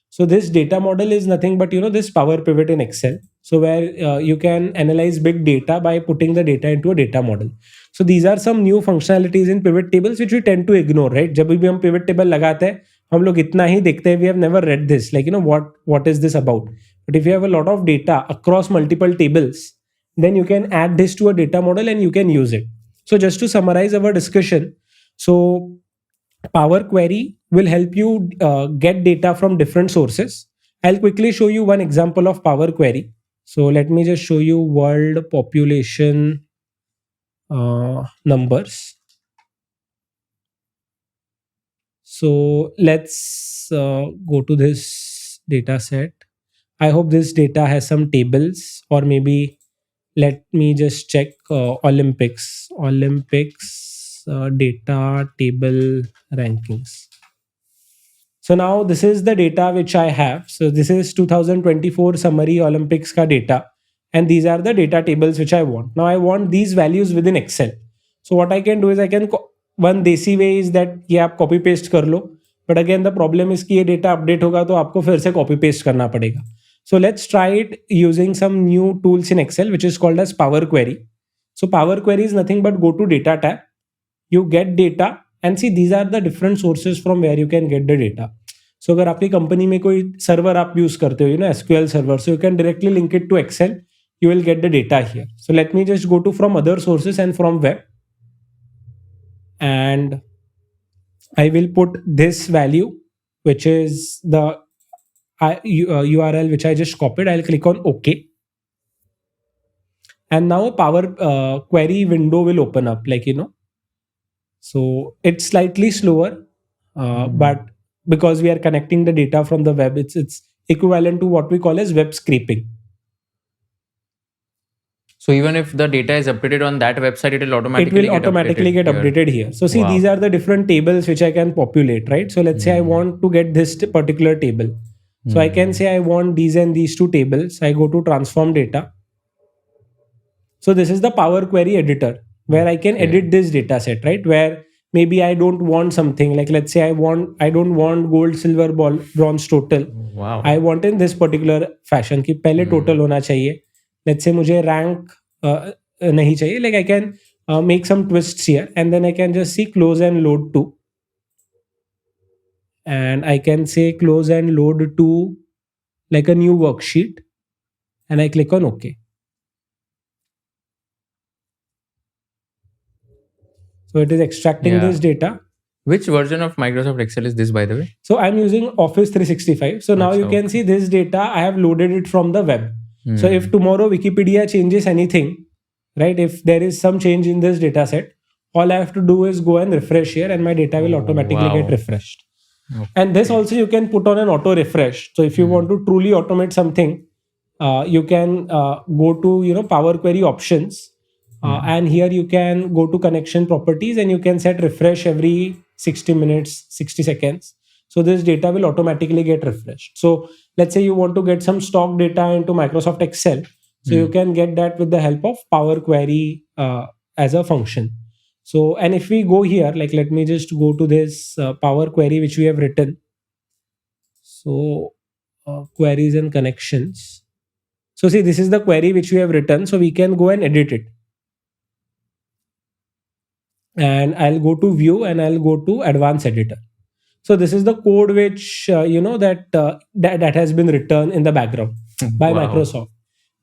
So this data model is nothing but, this Power Pivot in Excel. So where you can analyze big data by putting the data into a data model. So these are some new functionalities in pivot tables which we tend to ignore, right? जब भी हम pivot table लगाते हैं, हम लोग इतना ही देखते हैं, we have never read this, like, what is this about? But if you have a lot of data across multiple tables, then you can add this to a data model and you can use it. So just to summarize our discussion, so Power Query will help you get data from different sources. I'll quickly show you one example of Power Query. So let me just show you world population numbers. So let's go to this data set. I hope this data has some tables, or maybe let me just check Olympics data table rankings. So now this is the data which I have. So this is 2024 summary Olympics ka data, and these are the data tables which I want. Now I want these values within Excel. So what I can do is I can, one desi way is that ये आप copy paste कर लो, but again the problem is कि ये data update होगा तो आपको फिर से copy paste करना पड़ेगा. So let's try it using some new tools in Excel, which is called as Power Query. So Power Query is nothing but go to data tab, you get data, and see these are the different sources from where you can get the data. So अगर आपकी company में कोई server आप use करते हो, SQL server, so you can directly link it to Excel, you will get the data here. So let me just go to from other sources and from web, and I will put this value, which is the URL which I just copied. I'll click on OK. And now a Power Query window will open up, So it's slightly slower, but because we are connecting the data from the web, it's equivalent to what we call as web scraping. So even if the data is updated on that website, it will automatically get updated here. So see, these are the different tables which I can populate, right? So let's say I want to get this particular table. So I can say I want these and these two tables. I go to transform data. So this is the Power Query editor where I can edit this data set, right? Where maybe I don't want something, like let's say I don't want gold, silver, bronze total. Wow. I want in this particular fashion कि पहले total होना चाहिए. Let's say मुझे rank नहीं चाहिए. Like I can make some twists here, and then I can just see close and load to. And I can say close and load to like a new worksheet, and I click on OK. So it is extracting this data. Which version of Microsoft Excel is this, by the way? So I'm using Office 365. So now you can see this data, I have loaded it from the web. So if tomorrow Wikipedia changes anything, right? If there is some change in this data set, all I have to do is go and refresh here, and my data will automatically get refreshed. Okay. And this also you can put on an auto refresh. So if you want to truly automate something, you can go to Power Query options, and here you can go to connection properties, and you can set refresh every 60 minutes, 60 seconds. So this data will automatically get refreshed. So let's say you want to get some stock data into Microsoft Excel. So you can get that with the help of Power Query as a function. So, and if we go here, like let me just go to this Power Query which we have written. So queries and connections. So see, this is the query which we have written. So we can go and edit it. And I'll go to view and I'll go to advanced editor. So this is the code which that has been written in the background by Microsoft.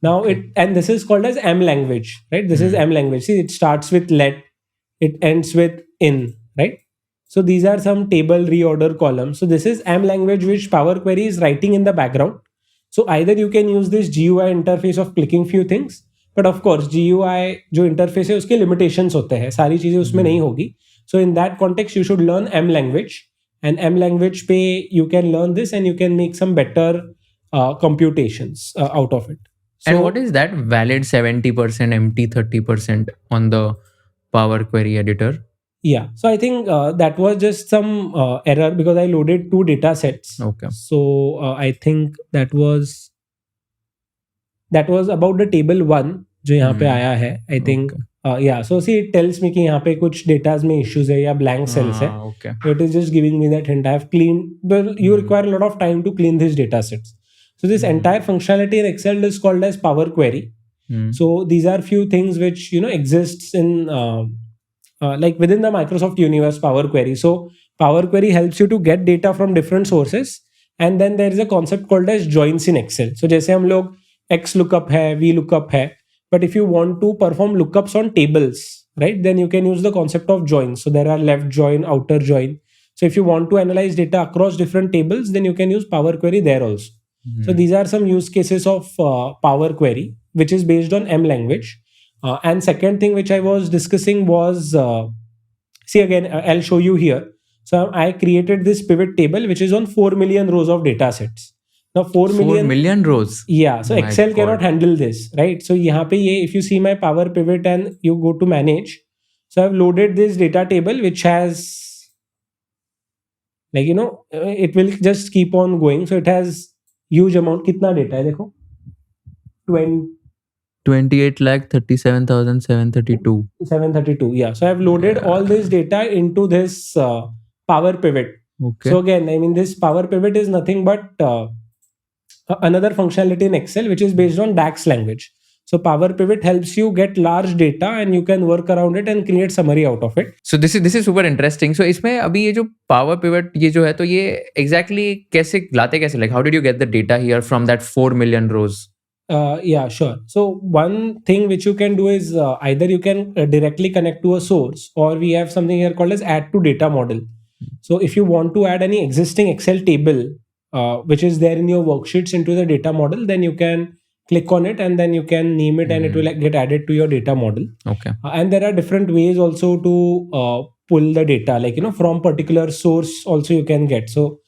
Now and this is called as M language, right? This is M language. See, it starts with let, it ends with in, right? So these are some table reorder columns. So this is M language which Power Query is writing in the background. So either you can use this GUI interface of clicking few things, but of course GUI जो interface है उसके limitations होते हैं, सारी चीजें उसमें नहीं होगी. So in that context you should learn M language, and M language पे you can learn this and you can make some better computations out of it. So, and what is that valid 70%, empty 30% on the Power Query editor? Yeah, so I think that was just some error because I loaded 2 data sets. Okay. So I think that was about the table 1 जो यहाँ पे आया है. I think yeah. So see, it tells me कि यहाँ पे कुछ datas में issues है या blank cells है. Okay. So it is just giving me that hint. I have cleaned. But you require a lot of time to clean these data sets. So this entire functionality in Excel is called as Power Query. So these are few things which exists in like within the Microsoft universe, Power Query. So Power Query helps you to get data from different sources, and then there is a concept called as joins in Excel. So जैसे हम लोग XLookup है, VLookup है, but if you want to perform lookups on tables, right, then you can use the concept of joins. So there are left join, outer join. So if you want to analyze data across different tables, then you can use Power Query there also. So these are some use cases of Power Query, which is based on M language. And second thing which I was discussing was, see again, I'll show you here. So I created this pivot table which is on 4 million rows of data sets. Now 4 million rows. Yeah, so Excel cannot handle this, right? So यहाँ पे ये, if you see my Power Pivot and you go to manage, so I've loaded this data table which has, like it will just keep on going. So it has huge amount. कितना data है देखो? 28,37,732. 732. Yeah. So I've loaded all this data into this Power Pivot. Okay. So again, I mean, this Power Pivot is nothing but another functionality in Excel which is based on DAX language. So Power Pivot helps you get large data and you can work around it and create summary out of it. So this is super interesting. So इसमें अभी ये जो Power Pivot ये जो है तो ये exactly कैसे लाते कैसे, like how did you get the data here from that 4 million rows? Yeah, sure. So one thing which you can do is either you can directly connect to a source, or we have something here called as add to data model. So if you want to add any existing Excel table which is there in your worksheets into the data model, then you can click on it and then you can name it and it will get added to your data model. Okay. And there are different ways also to pull the data, like from particular source also you can get. So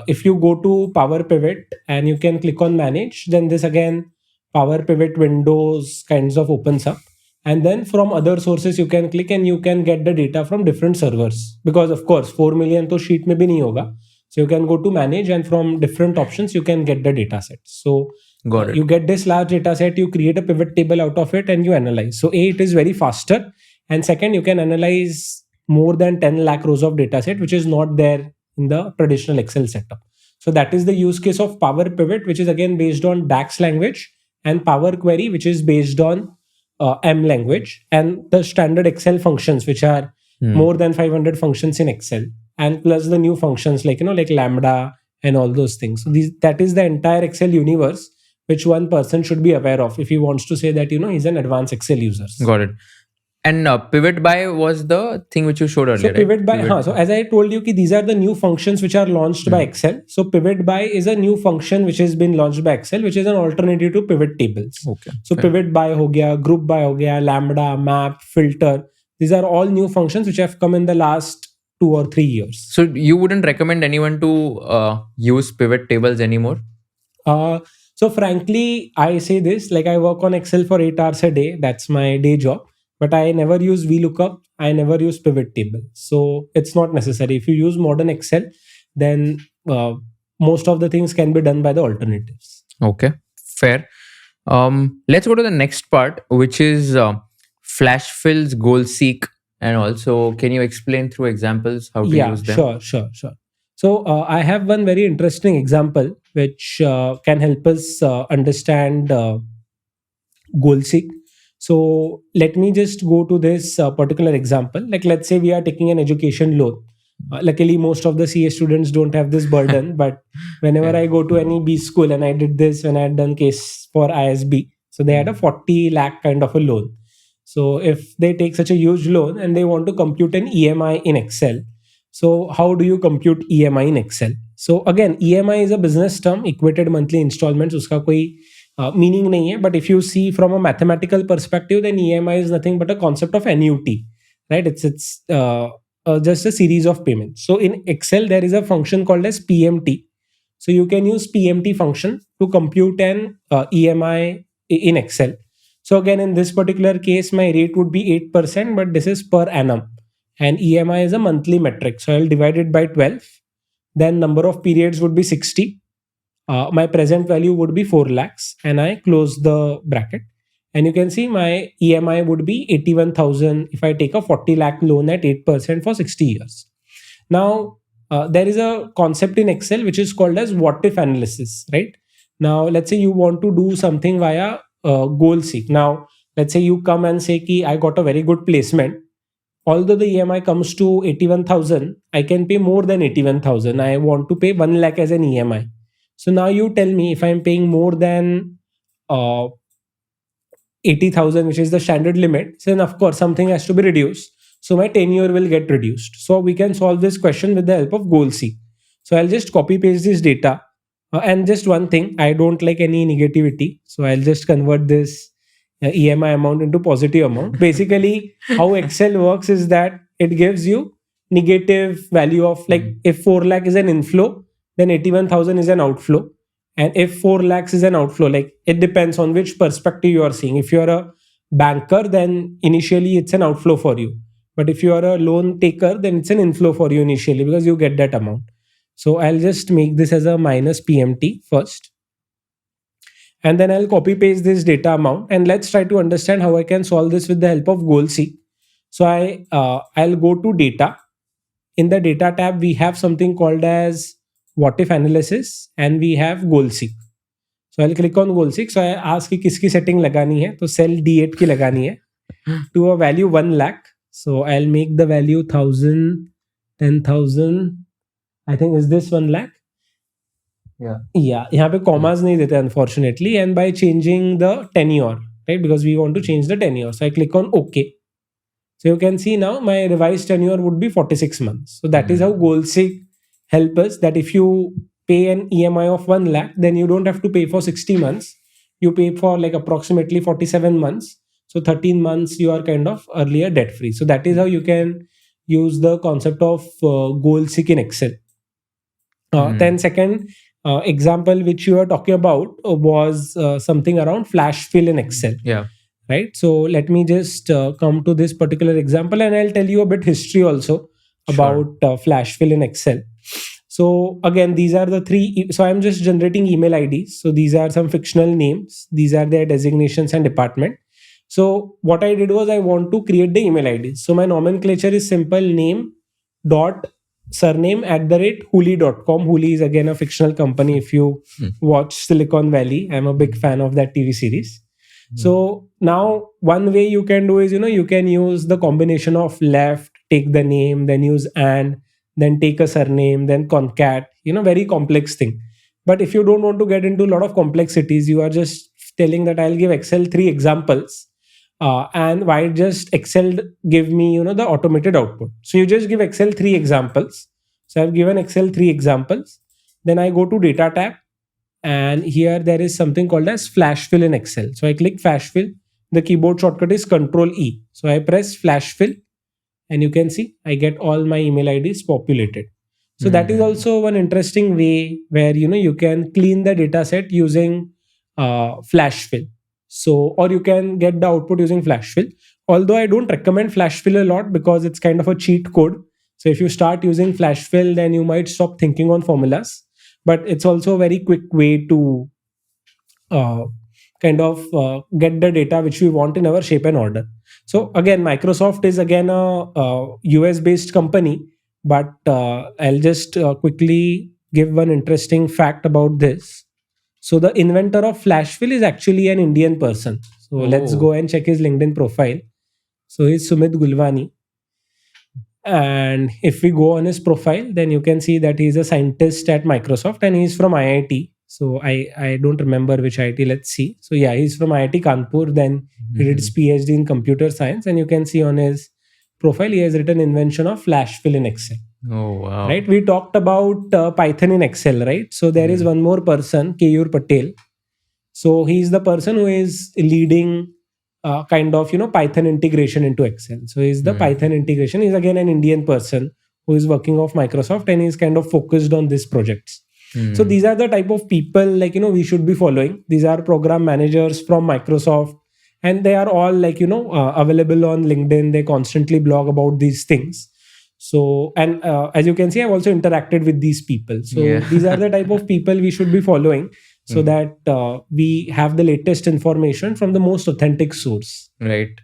if you go to Power Pivot and you can click on manage, then this again Power Pivot windows kinds of opens up, and then from other sources you can click and you can get the data from different servers, because of course 4 million to sheet mein bhi nahi hoga. So you can go to manage and from different options you can get the data set. So got it. You get this large data set, you create a pivot table out of it and you analyze. So it is very faster, and second, you can analyze more than 10 lakh rows of data set, which is not there in the traditional Excel setup. So that is the use case of Power Pivot, which is again based on DAX language, and Power Query, which is based on M language, and the standard Excel functions, which are more than 500 functions in Excel, and plus the new functions like like Lambda and all those things. So that is the entire Excel universe which one person should be aware of if he wants to say that he's an advanced Excel user. Got it. And pivot by was the thing which you showed earlier. So pivot by, so as I told you, these are the new functions which are launched by Excel. So pivot by is a new function which has been launched by Excel, which is an alternative to pivot tables. Okay. So pivot by ho gaya, group by ho gaya, lambda, map, filter. These are all new functions which have come in the last 2 or 3 years. So you wouldn't recommend anyone to use pivot tables anymore? So frankly, I say this, like I work on Excel for 8 hours a day. That's my day job. But I never use VLookup. I never use pivot table. So it's not necessary. If you use modern Excel, then most of the things can be done by the alternatives. Okay, fair. Let's go to the next part, which is flash fills, goal seek, and also can you explain through examples how to use them? Sure. So I have one very interesting example which can help us understand goal seek. So let me just go to this particular example. Like, let's say we are taking an education loan. Luckily, most of the CA students don't have this burden. But whenever I go to any B school, and I did this when I had done case for ISB, so they had a 40 lakh kind of a loan. So if they take such a huge loan and they want to compute an EMI in Excel, so how do you compute EMI in Excel? So again, EMI is a business term, equated monthly installments. Uska koi meaning nahi hai. But if you see from a mathematical perspective, then EMI is nothing but a concept of annuity, right? It's just a series of payments. So in Excel, there is a function called as PMT. So you can use PMT function to compute an EMI in Excel. So again, in this particular case, my rate would be 8%, but this is per annum. And EMI is a monthly metric. So I'll divide it by 12. Then number of periods would be 60. My present value would be 4 lakhs, and I close the bracket. And you can see my EMI would be 81,000 if I take a 40 lakh loan at 8% for 60 years. Now, there is a concept in Excel which is called as what if analysis, right? Now, let's say you want to do something via goal seek. Now, let's say you come and say, Ki, I got a very good placement. Although the EMI comes to 81,000, I can pay more than 81,000. I want to pay 1 lakh as an EMI. So now you tell me, if I'm paying more than 80,000, which is the standard limit, then of course something has to be reduced. So my tenure will get reduced. So we can solve this question with the help of goal seek. So I'll just copy paste this data. And just one thing, I don't like any negativity. So I'll just convert this EMI amount into positive amount. Basically, how Excel works is that it gives you negative value of, like, if 4 lakh is an inflow, then 81,000 is an outflow. And if 4 lakhs is an outflow, like, it depends on which perspective you are seeing. If you're a banker, then initially it's an outflow for you. But if you are a loan taker, then it's an inflow for you initially because you get that amount. So I'll just make this as a minus PMT first. And then I'll copy paste this data amount. And let's try to understand how I can solve this with the help of goal seek. So I'll go to data. In the data tab, we have something called as what if analysis, and we have goal seek. So I'll click on goal seek. So I ask ki kiski setting lagani hai. So cell D8 ki lagani hai to a value 1 lakh. So I'll make the value 1,000, 10,000. I think is this 1 lakh? Yeah. यहाँ पे commas नहीं देते unfortunately, and by changing the tenure, right? Because we want to change the tenure. So I click on OK. So you can see now my revised tenure would be 46 months. So that is how goal seek help us, that if you pay an EMI of 1 lakh, then you don't have to pay for 60 months. You pay for like approximately 47 months. So 13 months you are kind of earlier debt free. So that is how you can use the concept of goal seek in Excel. Then second example which you are talking about was something around flash fill in Excel. Yeah. Right. So let me just come to this particular example, and I'll tell you a bit history also about flash fill in Excel. So again, these are the three. So I'm just generating email IDs. So these are some fictional names. These are their designations and department. So what I did was I want to create the email IDs. So my nomenclature is simple: name dot surname @huli.com. Huli is again a fictional company. If you watch Silicon Valley, I'm a big fan of that TV series. So now one way you can do is, you can use the combination of left, take the name, then use and, then take a surname, then concat, very complex thing. But if you don't want to get into a lot of complexities, you are just telling that I'll give Excel 3 examples. And why just Excel give me, the automated output. So you just give Excel 3 examples. So I've given Excel 3 examples. Then I go to data tab. And here there is something called as flash fill in Excel. So I click flash fill. The keyboard shortcut is Control E. So I press flash fill, and you can see I get all my email IDs populated. So that is also one interesting way where you can clean the data set using flash fill. So, or you can get the output using flash fill. Although I don't recommend flash fill a lot because it's kind of a cheat code. So if you start using flash fill, then you might stop thinking on formulas. But it's also a very quick way to get the data which we want in our shape and order. So again, Microsoft is again a US based company, but I'll just quickly give one interesting fact about this. So the inventor of flash fill is actually an Indian person. So let's go and check his LinkedIn profile. So he's Sumit Gulwani. And if we go on his profile, then you can see that he's a scientist at Microsoft and he's from IIT. So I don't remember which IIT. Let's see. So yeah, he's from IIT Kanpur. Then he did his PhD in computer science. And you can see on his profile, he has written invention of flash fill in Excel. Oh, wow. Right. We talked about Python in Excel, right? So there is one more person, KyRR Patel. So he's the person who is leading Python integration into Excel. So he's the Python integration. He's again an Indian person who is working off Microsoft and he's kind of focused on these projects. So these are the type of people we should be following. These are program managers from Microsoft and they are all available on LinkedIn. They constantly blog about these things. So, and as you can see, I've also interacted with these people. So these are the type of people we should be following so that we have the latest information from the most authentic source. Right.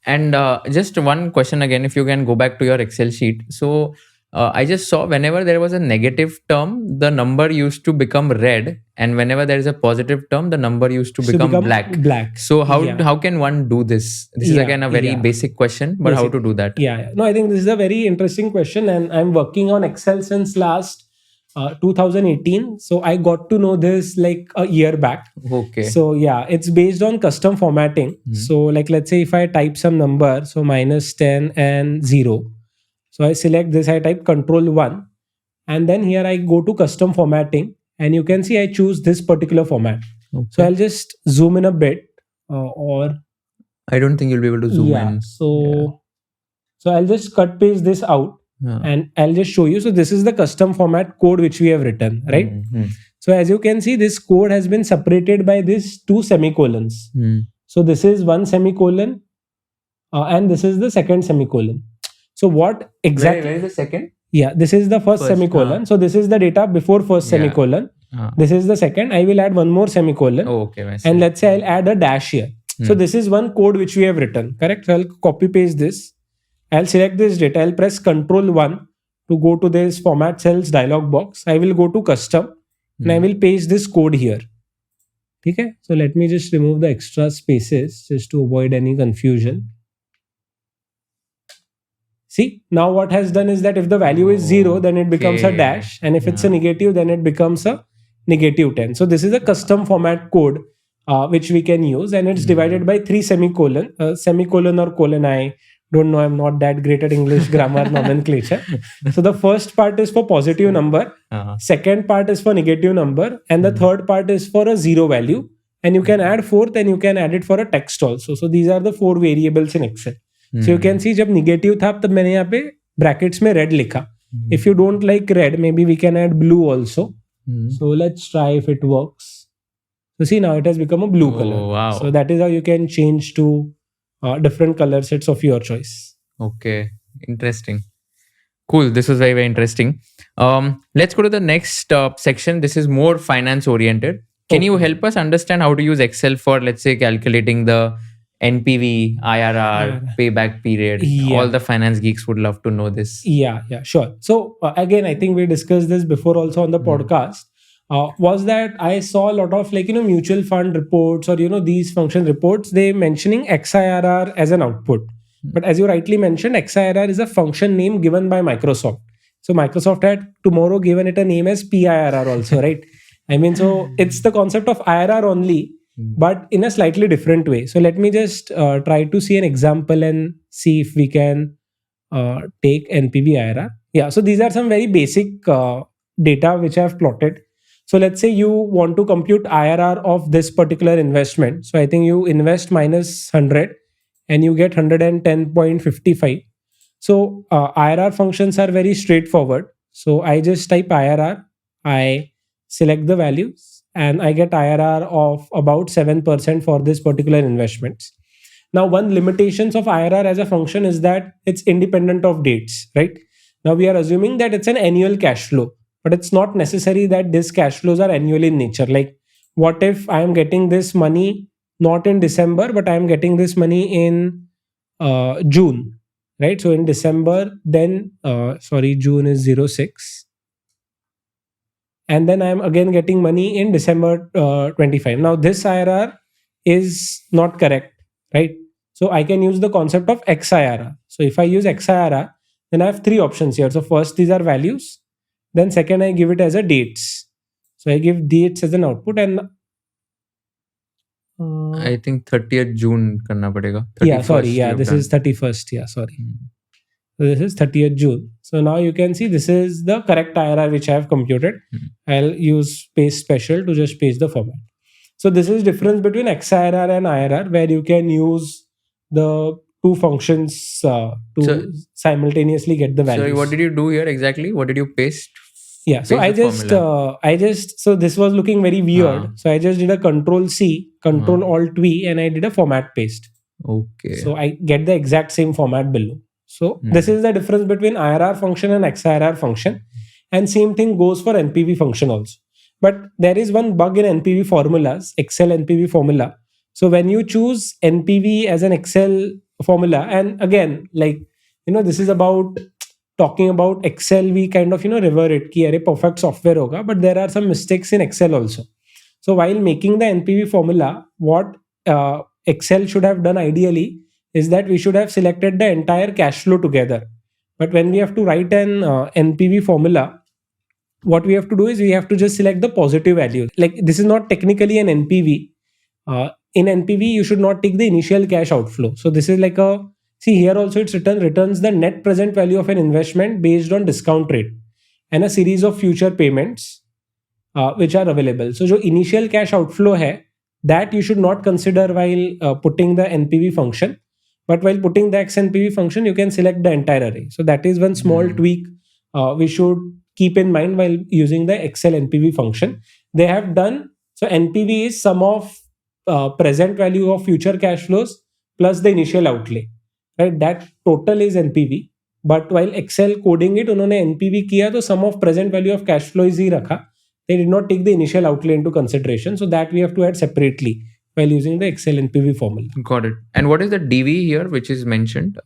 And just one question again, if you can go back to your Excel sheet. So I just saw whenever there was a negative term, the number used to become red. And whenever there is a positive term, the number used to become black. So how can one do this? This is again a very basic question, but how to do that? No, I think this is a very interesting question. And I'm working on Excel since last 2018. So I got to know this like a year back. Okay. So yeah, it's based on custom formatting. So let's say if I type some number, so -10 and 0. So I select this, I type Control+1 and then here I go to custom formatting and you can see I choose this particular format. Okay. So I'll just zoom in a bit or I don't think you'll be able to zoom in. So I'll just cut paste this out and I'll just show you. So this is the custom format code which we have written, right? So as you can see, this code has been separated by these 2 semicolons. So this is 1 semicolon and this is the second semicolon. So what exactly? Where is the second? Yeah, this is the first semicolon. So this is the data before first semicolon. This is the second. I will add one more semicolon. Okay. And let's say I'll add a dash here. So this is one code which we have written, correct? So I'll copy paste this. I'll select this data. I'll press Control+1 to go to this format cells dialog box. I will go to custom and I will paste this code here. Okay. So let me just remove the extra spaces just to avoid any confusion. See, now what has done is that if the value is 0, then it becomes a dash. And if it's a negative, then it becomes a -10. So this is a custom format code which we can use. And it's divided by 3 semicolon. Semicolon or colon, I don't know. I'm not that great at English grammar nomenclature. So the first part is for positive number. Second part is for negative number. And the third part is for a 0 value. And you can add fourth and you can add it for a text also. So these are the 4 variables in Excel. So you can see जब negative था तब मैंने यहाँ पे brackets में red लिखा. If you don't like red, maybe we can add blue also. So let's try if it works. So see, now it has become a blue color. Wow. So that is how you can change to different color sets of your choice. Okay, interesting. Cool. This was very, very interesting. Let's go to the next section. This is more finance oriented. Can you help us understand how to use Excel for, let's say, calculating the NPV, IRR, payback period? All the finance geeks would love to know this. Yeah, sure. So again, I think we discussed this before also on the podcast. Was that I saw a lot of mutual fund reports or these function reports, they mentioning XIRR as an output. But as you rightly mentioned, XIRR is a function name given by Microsoft. So Microsoft had tomorrow given it a name as PIRR also, right? I mean, so it's the concept of IRR only, but in a slightly different way. So let me just try to see an example and see if we can take NPV IRR. Yeah, so these are some very basic data which I have plotted. So let's say you want to compute IRR of this particular investment. So I think you invest minus 100 and you get 110.55. So IRR functions are very straightforward. So I just type IRR, I select the values, and I get IRR of about 7% for this particular investments. Now, one limitations of IRR as a function is that it's independent of dates, right? Now we are assuming that it's an annual cash flow, but it's not necessary that these cash flows are annual in nature. Like, what if I am getting this money not in December, but I am getting this money in June, right? So in December, then June is 06, and then I am again getting money in December 25. Now this IRR is not correct, right? So I can use the concept of XIRR. So if I use XIRR, then I have three options here. So first, these are values. Then second, I give it as a dates. So I give dates as an output, and I think 30th June करना पड़ेगा. This is 31st. So this is 30th June. So now you can see this is the correct IRR which I have computed. I'll use paste special to just paste the format. So this is difference between XIRR and IRR, where you can use the two functions to simultaneously get the values. So what did you do here exactly? What did you paste? Yeah, so I just so this was looking very weird. So I just did a Control C, Control Alt V, and I did a format paste. Okay. So I get the exact same format below. So this is the difference between IRR function and XIRR function, and same thing goes for NPV function also. But there is one bug in NPV formulas, Excel NPV formula. So when you choose NPV as an Excel formula, and again, like, this is about talking about Excel, we kind of, revert it ki arey perfect software hoga, but there are some mistakes in Excel also. So while making the NPV formula, what Excel should have done ideally is that we should have selected the entire cash flow together. But when we have to write an NPV formula, what we have to do is we have to just select the positive value. Like, this is not technically an NPV. In NPV, you should not take the initial cash outflow. So this is like see here also it's returns the net present value of an investment based on discount rate and a series of future payments which are available. So jo initial cash outflow hai, that you should not consider while putting the NPV function. But while putting the XNPV function, you can select the entire array. So that is one small tweak we should keep in mind while using the Excel NPV function. They have done, so NPV is sum of present value of future cash flows plus the initial outlay, right? That total is NPV. But while Excel coding it, उन्होंने NPV किया तो sum of present value of cash flow is ही रखा. They did not take the initial outlay into consideration. So that we have to add separately while using the Excel NPV formula. Got it. And what is the DV here, which is mentioned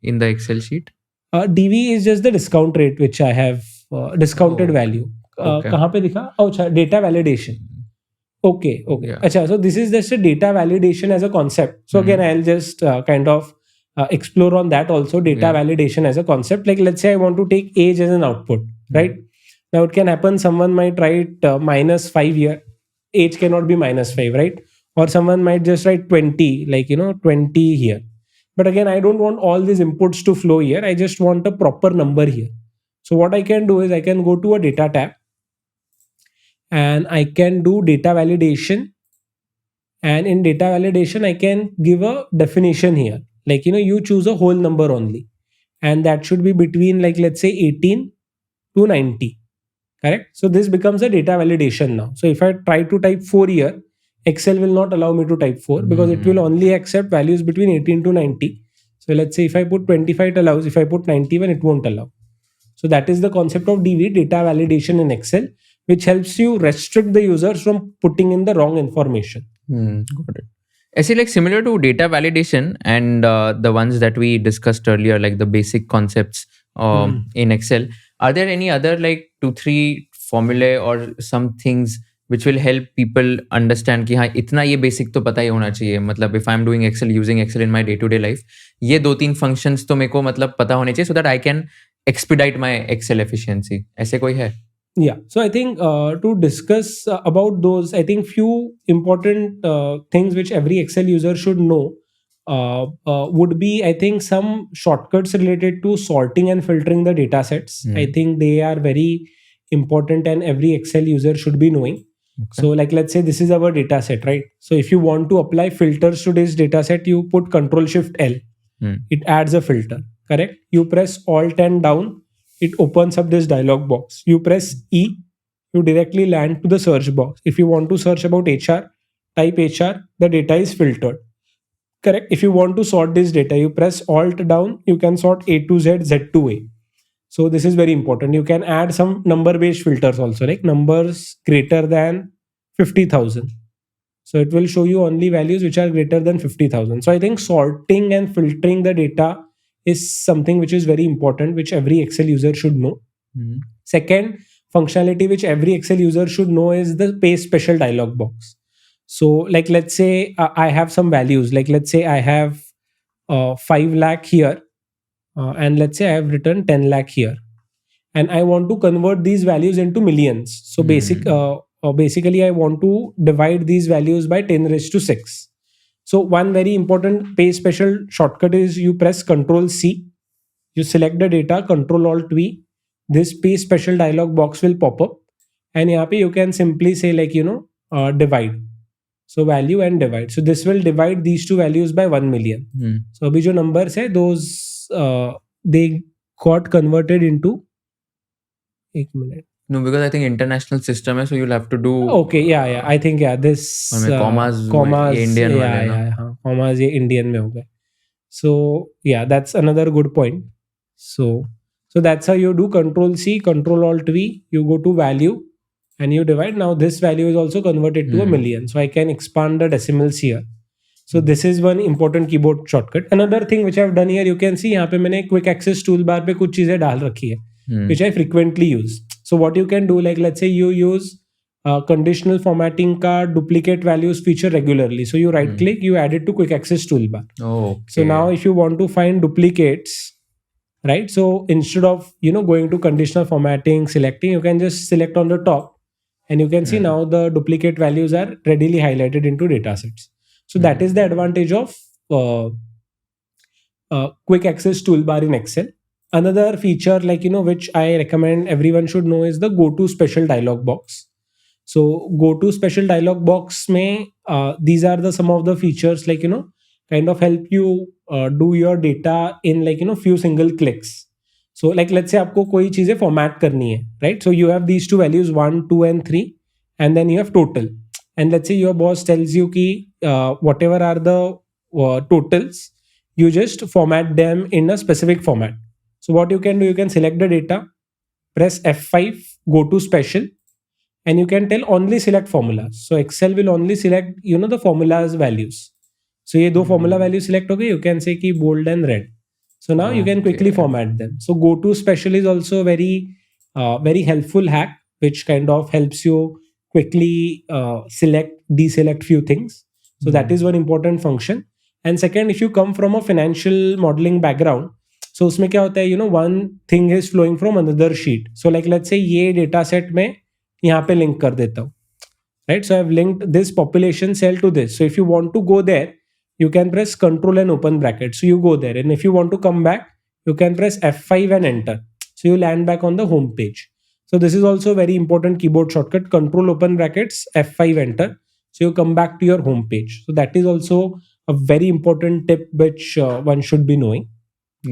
in the Excel sheet? DV is just the discount rate which I have discounted value. कहाँ पे दिखा? Oh, data validation. Okay. Yeah. Achha, so this is just a data validation as a concept. So again, I'll just kind of explore on that also, data validation as a concept. Like, let's say I want to take age as an output, right? Now it can happen, someone might write -5 here. Age cannot be -5, right? Or someone might just write 20, like, 20 here. But again, I don't want all these inputs to flow here. I just want a proper number here. So what I can do is I can go to a data tab and I can do data validation. And in data validation, I can give a definition here. Like, you choose a whole number only. And that should be between, like, let's say 18 to 90. Correct? So this becomes a data validation now. So if I try to type 4 here, Excel will not allow me to type 4 because it will only accept values between 18 to 90. So let's say if I put 25, it allows. If I put 91, it won't allow. So that is the concept of DV, data validation in Excel, which helps you restrict the users from putting in the wrong information. Got it. I see, like, similar to data validation and the ones that we discussed earlier, like the basic concepts in Excel, are there any other like 2-3 formulae or some things which will help people understand कि हाँ इतना ये basic तो पता ही होना चाहिए. मतलब if I'm doing Excel, using Excel in my day-to-day life, ये 2-3 functions तो मेरे को मतलब पता होने चाहिए so that I can expedite my Excel efficiency. ऐसे कोई है? Yeah, so I think to discuss about those, I think few important things which every Excel user should know would be, I think, some shortcuts related to sorting and filtering the data sets. I think they are very important and every Excel user should be knowing. Okay. So like, let's say this is our data set, right? So if you want to apply filters to this data set, you put Control-Shift-L. It adds a filter, correct? You press Alt and down, it opens up this dialog box. You press E, you directly land to the search box. If you want to search about HR, type HR, the data is filtered. Correct? If you want to sort this data, you press Alt down, you can sort A to Z, Z to A. So this is very important. You can add some number based filters also, like numbers greater than 50,000. So it will show you only values which are greater than 50,000. So I think sorting and filtering the data is something which is very important, which every Excel user should know. Second functionality which every Excel user should know is the pay special dialog box. So like let's say I have some values, like let's say I have 5 lakh here, and let's say I have written 10 lakh here, and I want to convert these values into millions. So basically I want to divide these values by 10 raised to 6. So one very important pay special shortcut is you press Control C, you select the data, Control Alt V, this pay special dialog box will pop up, and here you can simply say like divide. So value and divide. So this will divide these two values by 1 million. So abhi jo numbers hai, those they got converted into. एक minute. No, because I think international system है, so you'll have to do. Okay, yeah. I think this commas ये Indian yeah, वाले ना. हाँ, commas ये Indian में हो गए. So yeah, that's another good point. So that's how you do Control C, Control Alt V. You go to value and you divide. Now this value is also converted to a million. So I can expand the decimals here. So this is one important keyboard shortcut. Another thing which I've done here, you can see यहाँ पे मैंने quick access toolbar पे कुछ चीजें डाल रखी है, which I frequently use. So what you can do, like let's say you use conditional formatting ka duplicate values feature regularly. So you right click, you add it to quick access toolbar. Okay. So now if you want to find duplicates, right? So instead of going to conditional formatting, selecting, you can just select on the top, and you can see now the duplicate values are readily highlighted into datasets. So that is the advantage of quick access toolbar in Excel. Another feature which I recommend everyone should know is the go to special dialog box. So go to special dialog box mein these are some of the features kind of help you do your data in few single clicks. So like let's say आपको कोई चीजें format करनी है, right? So you have these two values 1, 2 and 3, and then you have total. And let's say your boss tells you ki whatever are the totals, you just format them in a specific format. So what you can do, you can select the data, press F5, go to special, and you can tell only select formulas. So Excel will only select the formulas values. So ये दो formula values select हो गए, you can say ki bold and red. So now you can quickly format them. So go to special is also very helpful hack, which kind of helps you quickly select, deselect few things. So that is one important function. And second, if you come from a financial modeling background, so उसमें क्या होता है, one thing is flowing from another sheet. So like let's say ये data set में यहाँ पे link कर देता हूँ, right? So I've linked this population cell to this. So if you want to go there, you can press Control and open bracket. So you go there, and if you want to come back, you can press F5 and enter. So you land back on the home page. So this is also a very important keyboard shortcut. Control open brackets, F5 enter. So you come back to your home page. So that is also a very important tip which one should be knowing.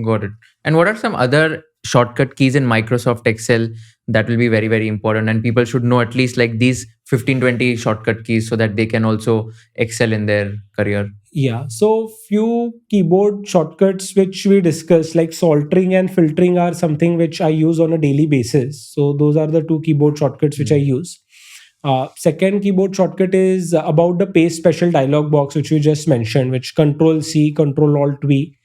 Got it. And what are some other shortcut keys in Microsoft Excel that will be very, very important, and people should know at least like these 15-20 shortcut keys so that they can also excel in their career? Yeah, so few keyboard shortcuts which we discussed, like sorting and filtering, are something which I use on a daily basis. So those are the two keyboard shortcuts which I use. Second keyboard shortcut is about the paste special dialog box which we just mentioned, which Control C, Control Alt V.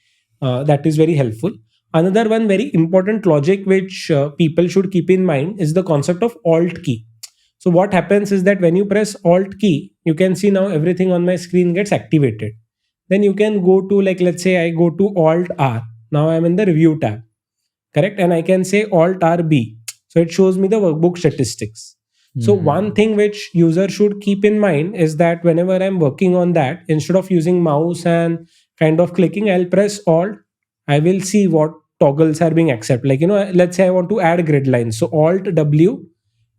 That is very helpful. Another one very important logic which people should keep in mind is the concept of Alt key. So what happens is that when you press Alt key, you can see now everything on my screen gets activated. Then you can go to, like let's say I go to Alt R. Now I'm in the review tab, correct? And I can say Alt RB. So it shows me the workbook statistics. So one thing which user should keep in mind is that whenever I'm working on that, instead of using mouse and kind of clicking, I'll press Alt. I will see what toggles are being accepted. Like, let's say I want to add grid lines. So Alt W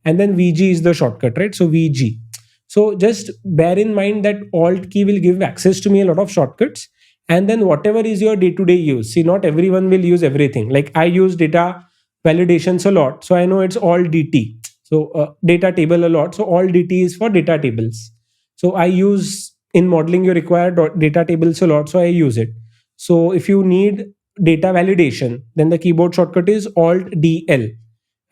and then VG is the shortcut, right? So VG. So just bear in mind that Alt key will give access to me a lot of shortcuts. And then whatever is your day-to-day use. See, not everyone will use everything. Like I use data validations a lot. So I know it's Alt DT. So data table a lot. So Alt DT is for data tables. So I use in modeling, you require data tables a lot. So I use it. So if you need data validation, then the keyboard shortcut is Alt DL.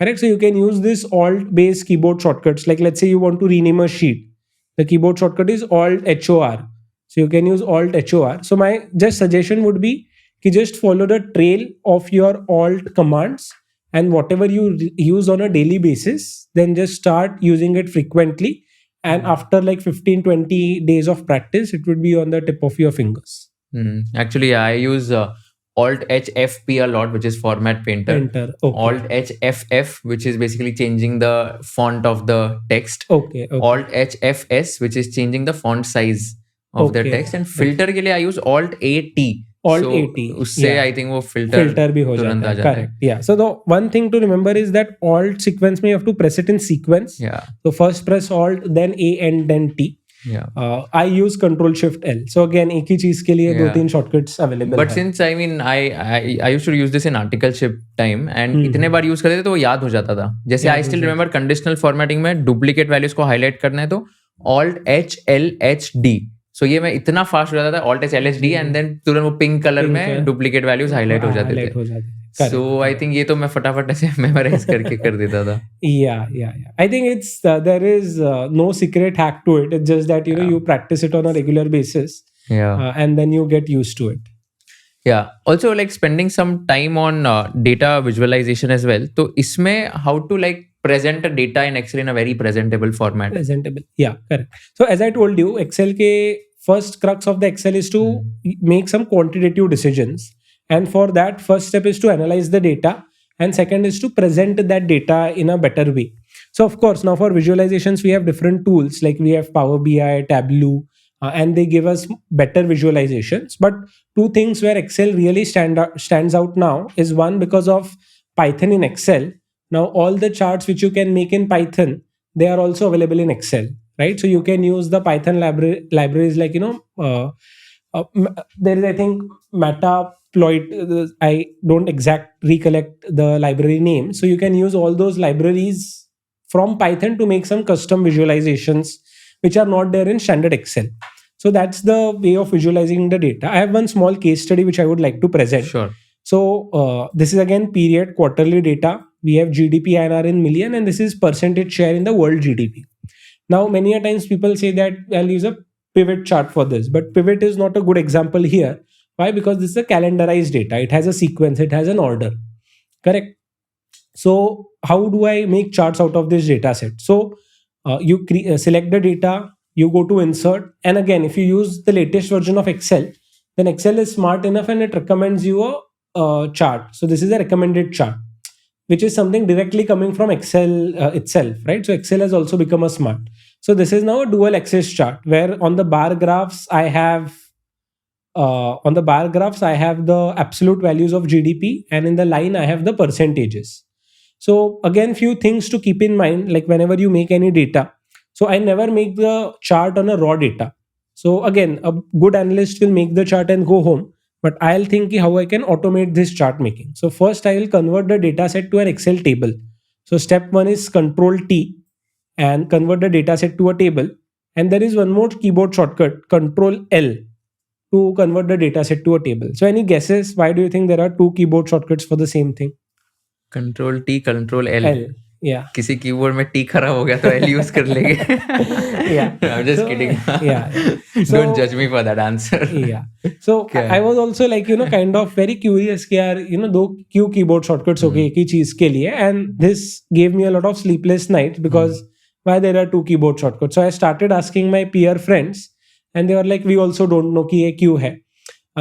Correct? So you can use this Alt based keyboard shortcuts. Like let's say you want to rename a sheet. The keyboard shortcut is Alt HOR. So you can use Alt HOR. So my just suggestion would be to just follow the trail of your Alt commands, and whatever you use on a daily basis, then just start using it frequently. And after like 15-20 days of practice, it would be on the tip of your fingers. Actually, I use Alt HFP a lot, which is format painter. Okay. Alt HFF, which is basically changing the font of the text. Okay. Alt HFS, which is changing the font size of the text. And filter के लिए I use Alt AT. Alt so, AT. उससे I think वो filter भी हो जाता है. Correct. Yeah. So the one thing to remember is that Alt sequence में you have to press it in sequence. Yeah. So first press Alt, then A and then T. Yeah. I use Control Shift L. So again, एक ही चीज के लिए 2-3 shortcuts available. But since I mean I used to use this in articleship time and इतने बार use करते थे तो वो याद हो जाता था. जैसे I still remember conditional formatting में duplicate values को highlight करना है तो Alt HLHD. So ये मैं इतना फास्ट हो जाता था Alt HLHD and then तुरंत वो पिंक कलर में duplicate values highlight हो जाते थे. So I think ये तो मैं फटाफट ऐसे memorize करके कर देता था. Yeah. I think it's there is no secret hack to it. It's just that you practice it on a regular basis. Yeah. And then you get used to it. Yeah. Also like spending some time on data visualization as well. तो इसमें how to like present a data in Excel in a very presentable format. Presentable. Yeah, correct. So as I told you, Excel के first crux of the Excel is to make some quantitative decisions. And for that, first step is to analyze the data. And second is to present that data in a better way. So of course, now for visualizations, we have different tools like we have Power BI, Tableau, and they give us better visualizations. But two things where Excel really stands out now is one, because of Python in Excel. Now all the charts which you can make in Python, they are also available in Excel, right? So you can use the Python libraries like, there is, I think, Matploit. I don't recollect the library name. So you can use all those libraries from Python to make some custom visualizations which are not there in standard Excel. So that's the way of visualizing the data. I have one small case study which I would like to present. Sure. So this is again period quarterly data. We have GDP INR in million, and this is percentage share in the world GDP. Now, many a times people say that I'll use a pivot chart for this, but pivot is not a good example here. Why? Because this is a calendarized data. It has a sequence. It has an order. Correct. So how do I make charts out of this data set? So you select the data, you go to insert. And again, if you use the latest version of Excel, then Excel is smart enough and it recommends you a chart. So this is a recommended chart, which is something directly coming from Excel itself, right? So Excel has also become a smart. So this is now a dual axis chart where on the bar graphs, I have the absolute values of GDP, and in the line, I have the percentages. So again, few things to keep in mind, like whenever you make any data. So I never make the chart on a raw data. So again, a good analyst will make the chart and go home, but I'll think how I can automate this chart making. So first I will convert the data set to an Excel table. So step one is Control T and convert the data set to a table. And there is one more keyboard shortcut, Control L, to convert the data set to a table. So any guesses? Why do you think there are two keyboard shortcuts for the same thing? Control T, Control L. Yeah. किसी keyboard में T खराब हो गया तो L use कर लेंगे. Yeah. I'm just kidding. Yeah. Don't judge me for that answer. Yeah. So I was also like, kind of very curious कि यार, दो क्यों keyboard shortcuts हो गए एक ही चीज के लिए, and this gave me a lot of sleepless nights because why there are two keyboard shortcuts. So I started asking my peer friends, and they were like, we also don't know कि ये क्यों है.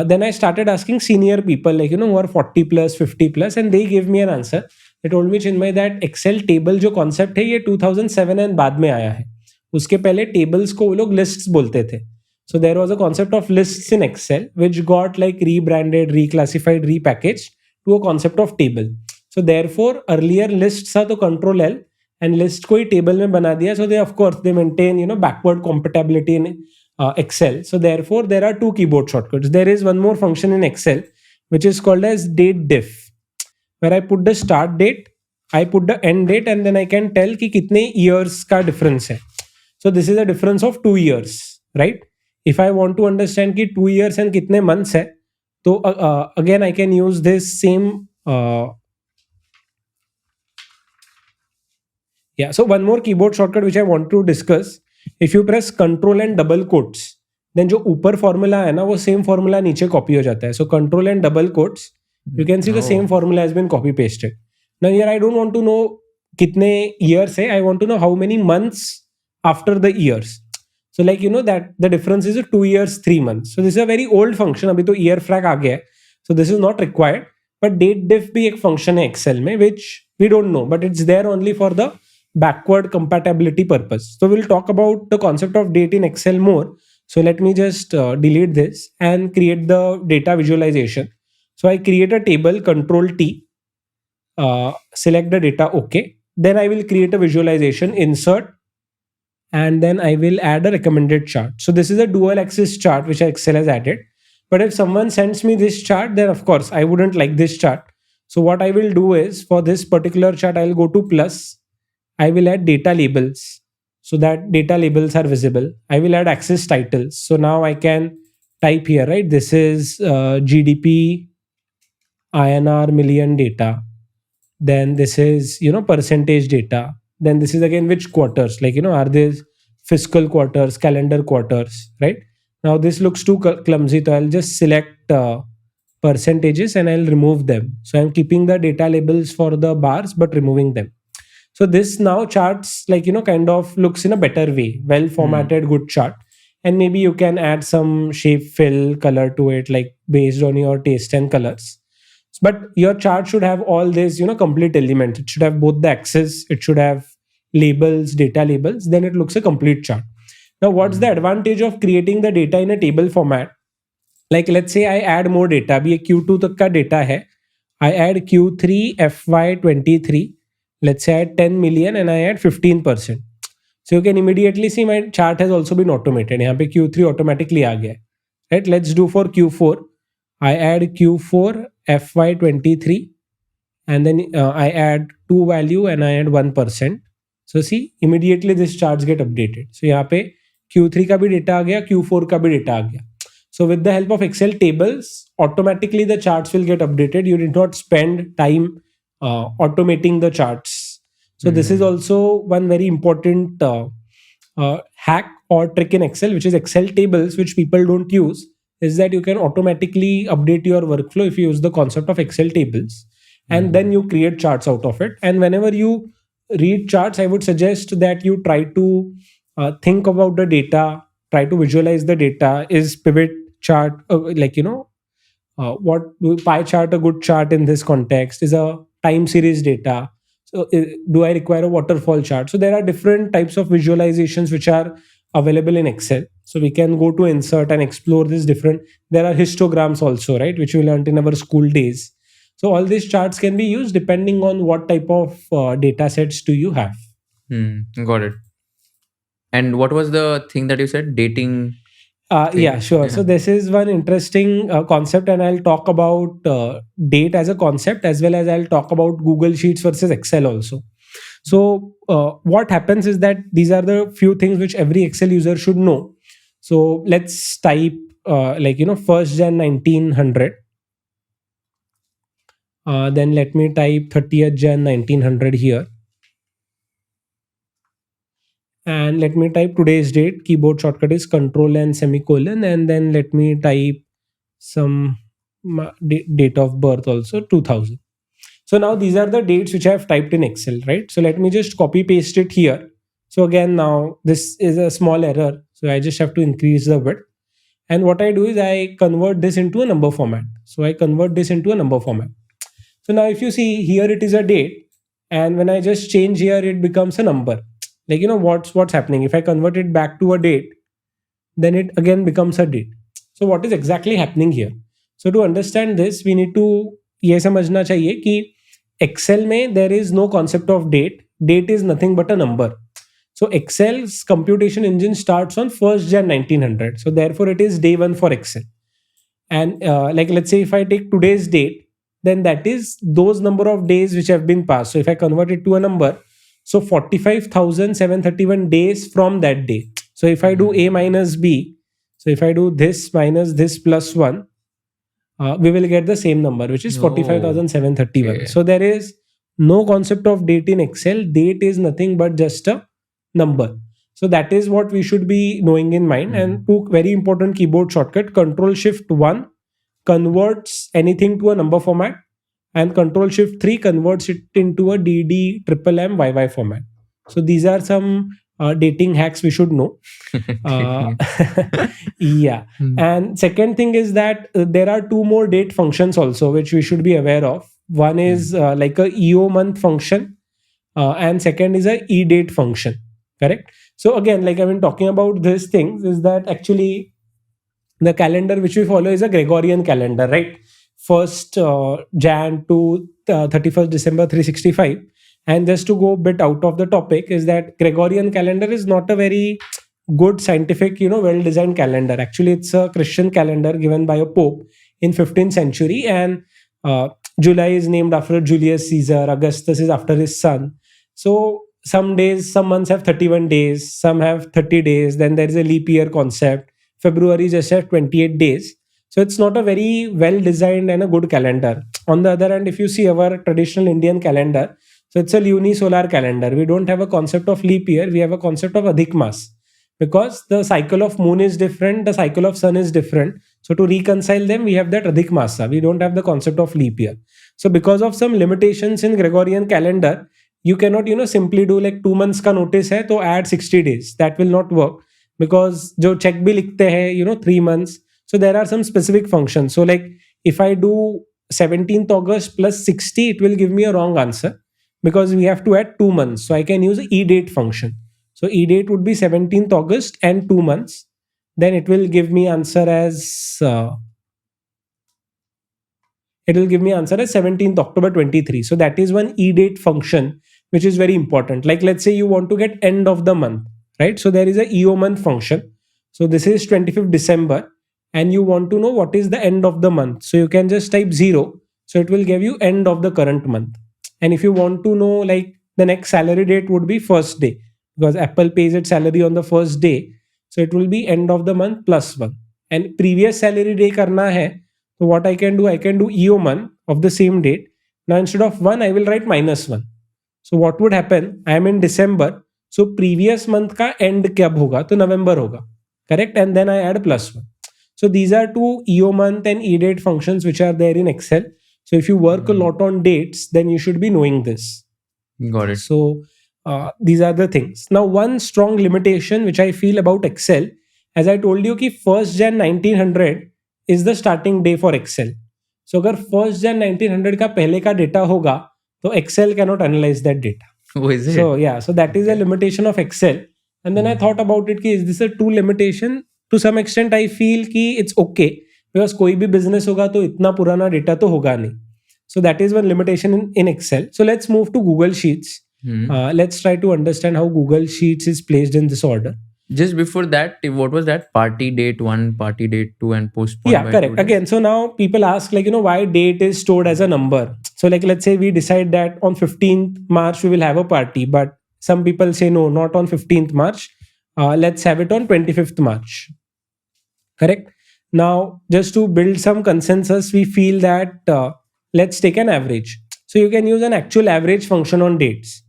Then I started asking senior people like, who are 40 plus, 50 plus, and they gave me an answer. They told me, Chinmay, that Excel table जो concept है ये 2007 and बाद में आया है. उसके पहले tables को वो लोग lists बोलते थे. So there was a concept of lists in Excel which got like rebranded, reclassified, repackaged to a concept of table. So therefore earlier lists था तो Control L and list को ही table में बना दिया. So they of course they maintain backward compatibility in Excel. So therefore there are two keyboard shortcuts. There is one more function in Excel which is called as DATEDIF, where I put the start date, I put the end date, and then I can tell कि कितने years का difference है. So this is a difference of 2 years, right? If I want to understand कि 2 years and कितने months है, So again, I can use this same. Yeah. So one more keyboard shortcut which I want to discuss. If you press Control and double quotes, then जो ऊपर formula है ना वो same formula नीचे copy हो जाता है. So Control and double quotes, you can see the same formula has been copy pasted. Now here I don't want to know कितने years है. I want to know how many months after the years. So like you know that the difference is 2 years 3 months. So this is a very old function. अभी तो year flag आ गया है. So this is not required. But DATEDIF भी एक function है Excel में which we don't know, but it's there only for the backward compatibility purpose. So we'll talk about the concept of date in Excel more. So let me just delete this and create the data visualization. So I create a table, Control T, select the data, OK. Then I will create a visualization, insert, and then I will add a recommended chart. So this is a dual axis chart which Excel has added. But if someone sends me this chart, then of course I wouldn't like this chart. So what I will do is for this particular chart, I'll go to plus. I will add data labels so that data labels are visible. I will add axis titles. So now I can type here, right? This is GDP INR million data. Then this is, percentage data. Then this is again which quarters, like, are these fiscal quarters, calendar quarters, right? Now this looks too clumsy. So I'll just select percentages and I'll remove them. So I'm keeping the data labels for the bars, but removing them. So this now charts kind of looks in a better way, well formatted, good chart. And maybe you can add some shape, fill, color to it, like based on your taste and colors. But your chart should have all these, complete elements. It should have both the axis, it should have labels, data labels, then it looks a complete chart. Now, what's the advantage of creating the data in a table format? Like let's say I add more data, abhi Q2 tak ka data hai. I add Q3 FY23. Let's say I add 10 million and I add 15%. So you can immediately see my chart has also been automated. यहाँ पे Q3 automatically आ गया है. Right? Let's do for Q4. I add Q4 FY23 and then I add 2 value and I add 1%. So see, immediately this charts get updated. So यहाँ पे Q3 का भी data आ गया, Q4 का भी data आ गया. So with the help of Excel tables, automatically the charts will get updated. You did not spend time automating the charts. So this is also one very important hack or trick in Excel, which is Excel tables, which people don't use, is that you can automatically update your workflow if you use the concept of Excel tables. And then you create charts out of it. And whenever you read charts, I would suggest that you try to think about the data, try to visualize the data. Is pivot chart what pie chart a good chart in this context? Is a time series data? So do I require a waterfall chart? So there are different types of visualizations which are available in Excel. So we can go to insert and explore this different. There are histograms also, right, which we learned in our school days. So all these charts can be used depending on what type of data sets do you have. Got it. And what was the thing that you said? Dating? Yeah, sure. Yeah. So this is one interesting concept, and I'll talk about date as a concept, as well as I'll talk about Google Sheets versus Excel also. So what happens is that these are the few things which every Excel user should know. So let's type 1st Jan 1900. Then let me type 30th Jan 1900 here. And let me type today's date. Keyboard shortcut is Control and semicolon. And then let me type some date of birth also, 2000. So now these are the dates which I have typed in Excel, right? So let me just copy paste it here. So again, now this is a small error. So I just have to increase the width. And what I do is I convert this into a number format. So I convert this into a number format. So now if you see here, it is a date. And when I just change here, it becomes a number. Like, what's happening? If I convert it back to a date, then it again becomes a date. So what is exactly happening here? So to understand this, we need to ये समझना चाहिए कि Excel में there is no concept of date. Date is nothing but a number. So Excel's computation engine starts on 1st Jan 1900. So therefore it is day one for Excel. And let's say if I take today's date, then that is those number of days which have been passed. So if I convert it to a number, so 45,731 days from that day. So if I do A minus B, so if I do this minus this plus 1, we will get the same number, which is 45,731. okay. So there is no concept of date in Excel. Date is nothing but just a number. So that is what we should be knowing in mind. And two very important keyboard shortcut: Control Shift 1 converts anything to a number format, and Control Shift 3 converts it into a DD triple M YY format. So these are some dating hacks we should know. Yeah. And second thing is that there are two more date functions also which we should be aware of. One is like a EO month function, and second is a EDate function. Correct. So again, like I've been talking about these things, is that actually the calendar which we follow is a Gregorian calendar, right? 1st Jan to 31st December 365. And just to go a bit out of the topic, is that Gregorian calendar is not a very good scientific, well-designed calendar. Actually, it's a Christian calendar given by a pope in 15th century. And July is named after Julius Caesar. Augustus is after his son. So some months have 31 days, some have 30 days. Then there is a leap year concept. February just have 28 days. So it's not a very well-designed and a good calendar. On the other hand, if you see our traditional Indian calendar, so it's a lunisolar calendar. We don't have a concept of leap year. We have a concept of Adhik Mas, because the cycle of moon is different, the cycle of sun is different. So to reconcile them, we have that Adhik Masa. We don't have the concept of leap year. So because of some limitations in Gregorian calendar, you cannot, simply do like 2 months ka notice hai, to add 60 days. That will not work, because jo check bhi likhte hai, 3 months. So there are some specific functions. So like if I do 17th August plus 60, it will give me a wrong answer, because we have to add 2 months. So I can use EDate function. So EDate would be 17th August and 2 months. Then it will give me answer as 17th October 23. So that is one EDate function which is very important. Like let's say you want to get end of the month, right? So there is a EO month function. So this is 25th December, and you want to know what is the end of the month. So you can just type 0. So it will give you end of the current month. And if you want to know, like, the next salary date would be first day, because Apple pays its salary on the first day. So it will be end of the month plus 1. And previous salary day karna hai. So what I can do EO month of the same date. Now instead of 1, I will write -1. So what would happen? I am in December. So previous month ka end kab hoga? To November hoga. Correct? And then I add +1. So these are two EO month and EDate functions which are there in Excel. So if you work a lot on dates, then you should be knowing this. Got it. So these are the things. Now, one strong limitation which I feel about Excel, as I told you, ki 1st Jan 1900 is the starting day for Excel. So agar 1st Jan 1900 ka pehle ka data hoga, so Excel cannot analyze that data. Oh, is it? So yeah, so that is a limitation of Excel. And then I thought about it, ki is this a true limitation? To some extent, I feel ki it's okay, because koi bhi business hoga to itna purana data to hoga nahi. So that is one limitation in Excel. So let's move to Google Sheets. Let's try to understand how Google Sheets is placed in this order. Just before that, what was that? Party date 1, party date 2, and postponed. Yeah, correct. Again, so now people ask, like, why date is stored as a number. So like, let's say we decide that on 15th March we will have a party, but some people say no, not on 15th March. Let's have it on 25th March. Correct. Now, just to build some consensus, we feel that let's take an average. So you can use an actual average function on dates.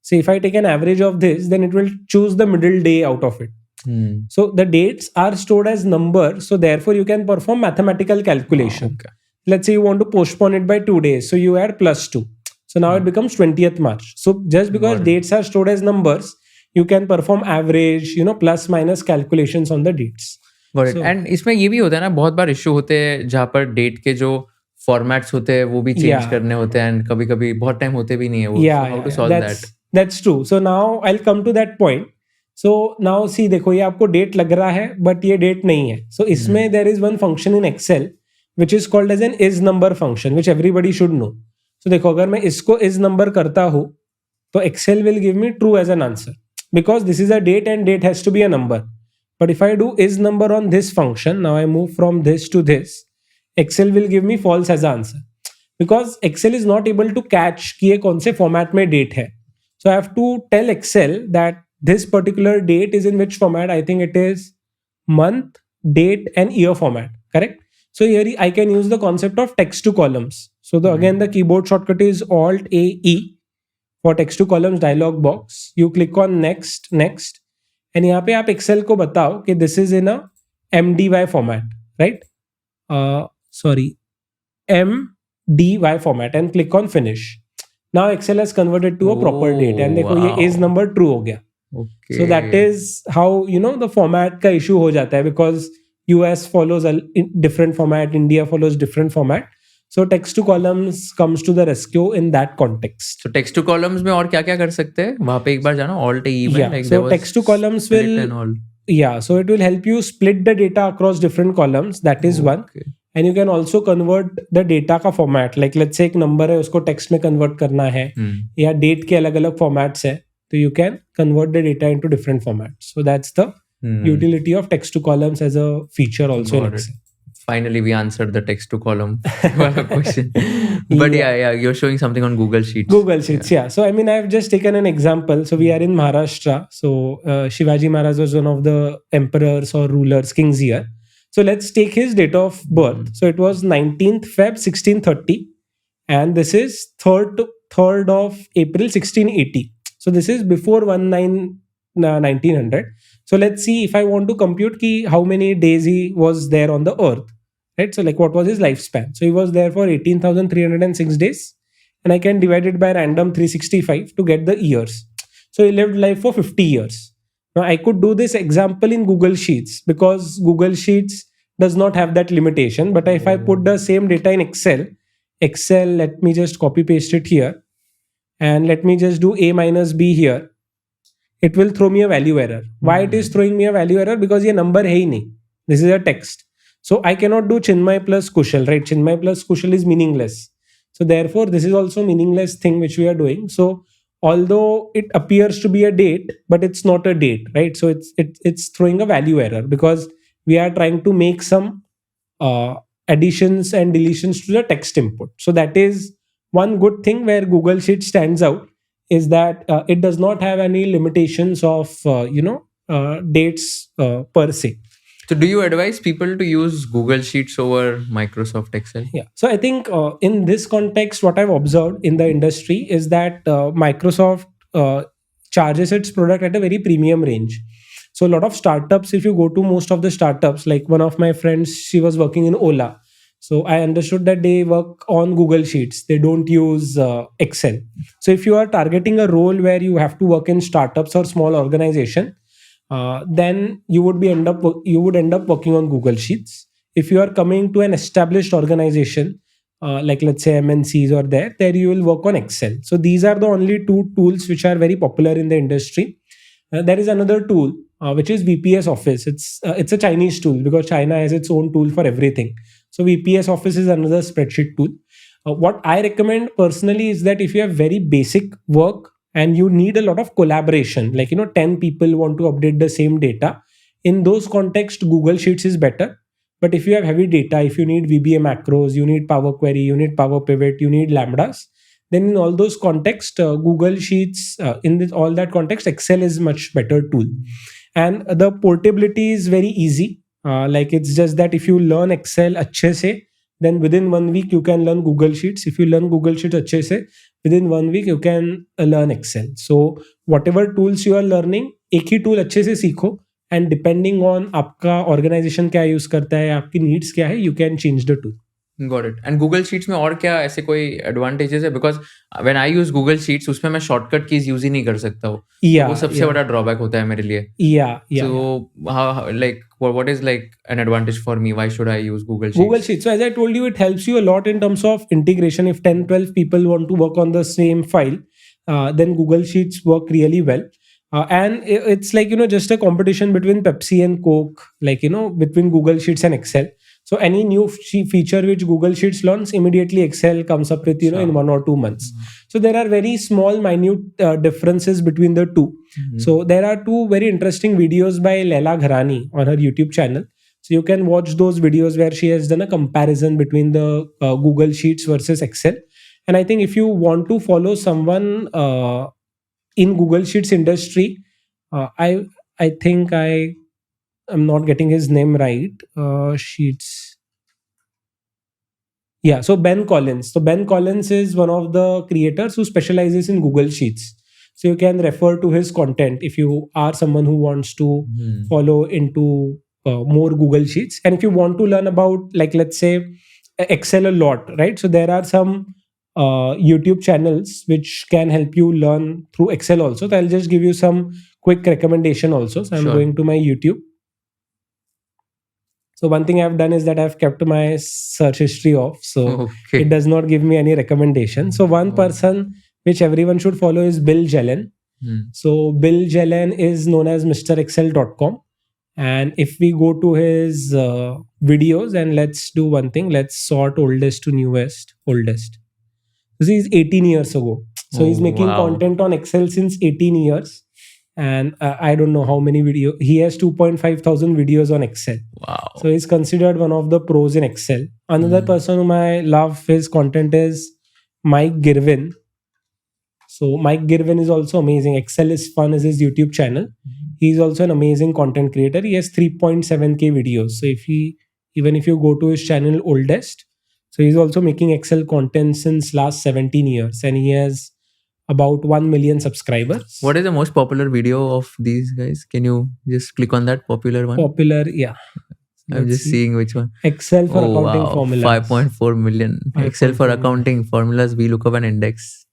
So if I take an average of this, then it will choose the middle day out of it. So the dates are stored as numbers. So therefore you can perform mathematical calculation. Okay. Let's say you want to postpone it by 2 days. So you add +2. So now it becomes 20th March. So just because dates are stored as numbers, you can perform average, plus minus calculations on the dates. Got it. And इसमें ये भी होता है ना, बहुत बार issue होते हैं जहाँ पर डेट के जो फॉर्मेट्स होते हैं वो भी चेंज करने होते हैं, एंड कभी-कभी बहुत टाइम होते भी नहीं है वो. So how to solve that? That's true. So now I'll come to that point. So now see, देखो ये आपको डेट लग रहा है, बट ये डेट नहीं है. So इसमें there is one function in Excel which is called as an is number function, which everybody should know. So देखो, अगर मैं इसको is number करता हूँ, तो Excel will give me true as an answer, because this is a date and date has to be a number. But if I do is number on this function, now I move from this to this, Excel will give me false as an answer, because Excel is not able to catch कि ये कौन से format में date है. So I have to tell Excel that this particular date is in which format. I think it is month, date and year format. Correct? So here I can use the concept of text to columns. So again, the keyboard shortcut is Alt A E for text to columns dialog box. You click on next, next, and यहाँ पे आप Excel को बताओ कि this is in a MDY format, right? Sorry, MDY format, and click on finish. Now Excel has converted to a proper date, and देखो ये is number true हो गया. Okay. So that is how the format का issue हो जाता है, because US follows a different format, India follows different format. So text to columns comes to the rescue in that context. So text to columns में और क्या-क्या कर सकते हैं? वहाँ पे एक बार जाना Alt E में. Yeah. Like So text to columns will so it will help you split the data across different columns. That is one. And you can also convert the data का format. Like let's say एक number है, उसको text में convert करना है, या date के अलग-अलग formats है, तो you can convert the data into different formats. So that's the utility of text to columns as a feature also in Excel. Finally, we answered the text to column question. But yeah, you're showing something on Google Sheets. Google Sheets, yeah. So I mean, I've just taken an example. So we are in Maharashtra. So Shivaji Maharaj was one of the emperors or rulers, kings here. So let's take his date of birth. So it was 19th Feb 1630, and this is 3rd of April 1680. So this is before 1900. So let's see if I want to compute how many days he was there on the earth, right? So like what was his lifespan? So he was there for 18,306 days, and I can divide it by random 365 to get the years. So he lived life for 50 years. Now I could do this example in Google Sheets because Google Sheets does not have that limitation. But if I put the same data in Excel, let me just copy paste it here, and let me just do A minus B here. It will throw me a value error. Why it is throwing me a value error? Because ये number है ही नहीं. This is a text. So I cannot do Chinmay plus Kushal, right? Chinmay plus Kushal is meaningless. So therefore, this is also meaningless thing which we are doing. So although it appears to be a date, but it's not a date, right? So it's throwing a value error because we are trying to make some additions and deletions to the text input. So that is one good thing where Google Sheets stands out, is that it does not have any limitations of dates per se. So do you advise people to use Google Sheets over Microsoft Excel? Yeah. So I think in this context, what I've observed in the industry is that Microsoft charges its product at a very premium range. So a lot of startups, if you go to most of the startups, like one of my friends, she was working in Ola. So I understood that they work on Google Sheets. They don't use Excel. So if you are targeting a role where you have to work in startups or small organization, then you would end up working on Google Sheets. If you are coming to an established organization, like let's say MNCs or there you will work on Excel. So these are the only two tools which are very popular in the industry. There is another tool which is VPS Office. It's a Chinese tool because China has its own tool for everything. So VPS Office is another spreadsheet tool. What I recommend personally is that if you have very basic work and you need a lot of collaboration, like 10 people want to update the same data, in those contexts Google Sheets is better. But if you have heavy data, if you need VBA macros, you need Power Query, you need Power Pivot, you need Lambdas, then in all those contexts, Google Sheets, all that context, Excel is much better tool. And the portability is very easy. Like it's just that if you learn Excel अच्छे से, then within 1 week you can learn Google Sheets. If you learn Google Sheets अच्छे से, within 1 week you can learn Excel. So whatever tools you are learning, एक ही tool अच्छे से सीखो, and depending on आपका organization क्या use करता है, आपकी needs क्या है, you can change the tool. Got it. And Google Sheets में और क्या ऐसे कोई advantages है? Because when I use Google Sheets, उसमें मैं shortcut keys use ही नहीं कर सकता हूँ. Yeah, वो सबसे बड़ा drawback होता है मेरे लिए. Yeah. So how like what is like an advantage for me? Why should I use Google Sheets? Google Sheets. So as I told you, it helps you a lot in terms of integration. If 10, 12 people want to work on the same file, then Google Sheets work really well. And it's like, just a competition between Pepsi and Coke, like, between Google Sheets and Excel. So any new feature which Google Sheets launches, immediately Excel comes up with, in 1 or 2 months. So there are very small, minute differences between the two. So there are 2 very interesting videos by Leila Gharani on her YouTube channel. So you can watch those videos where she has done a comparison between the Google Sheets versus Excel. And I think if you want to follow someone in Google Sheets industry, I think I'm not getting his name right. Sheets. Yeah, so Ben Collins. So Ben Collins is one of the creators who specializes in Google Sheets. So you can refer to his content if you are someone who wants to follow into more Google Sheets. And if you want to learn about, like, let's say, Excel a lot, right? So there are some YouTube channels which can help you learn through Excel also. So I'll just give you some quick recommendation also. So I'm Sure. going to my YouTube. So one thing I've done is that I've kept my search history off. So Okay. it does not give me any recommendation. So one person which everyone should follow is Bill Jelen. So Bill Jelen is known as MrExcel.com. And if we go to his videos, and let's do one thing, let's sort oldest to newest, oldest. This is 18 years ago. So he's making content on Excel since 18 years. And I don't know how many videos. He has 2.5 thousand videos on Excel. Wow. So he's considered one of the pros in Excel. Another person whom I love his content is Mike Girvin. So Mike Girvin is also amazing. Excel is Fun is his YouTube channel. He's also an amazing content creator. He has 3.7k videos. So even if you go to his channel oldest, so he's also making Excel content since last 17 years, and he has about 1 million subscribers. What is the most popular video of these guys? Can you just click on that popular one? Popular, yeah. I'm just seeing which one. Excel for accounting formulas. 5.4 million. Excel for accounting formulas, VLookup and index.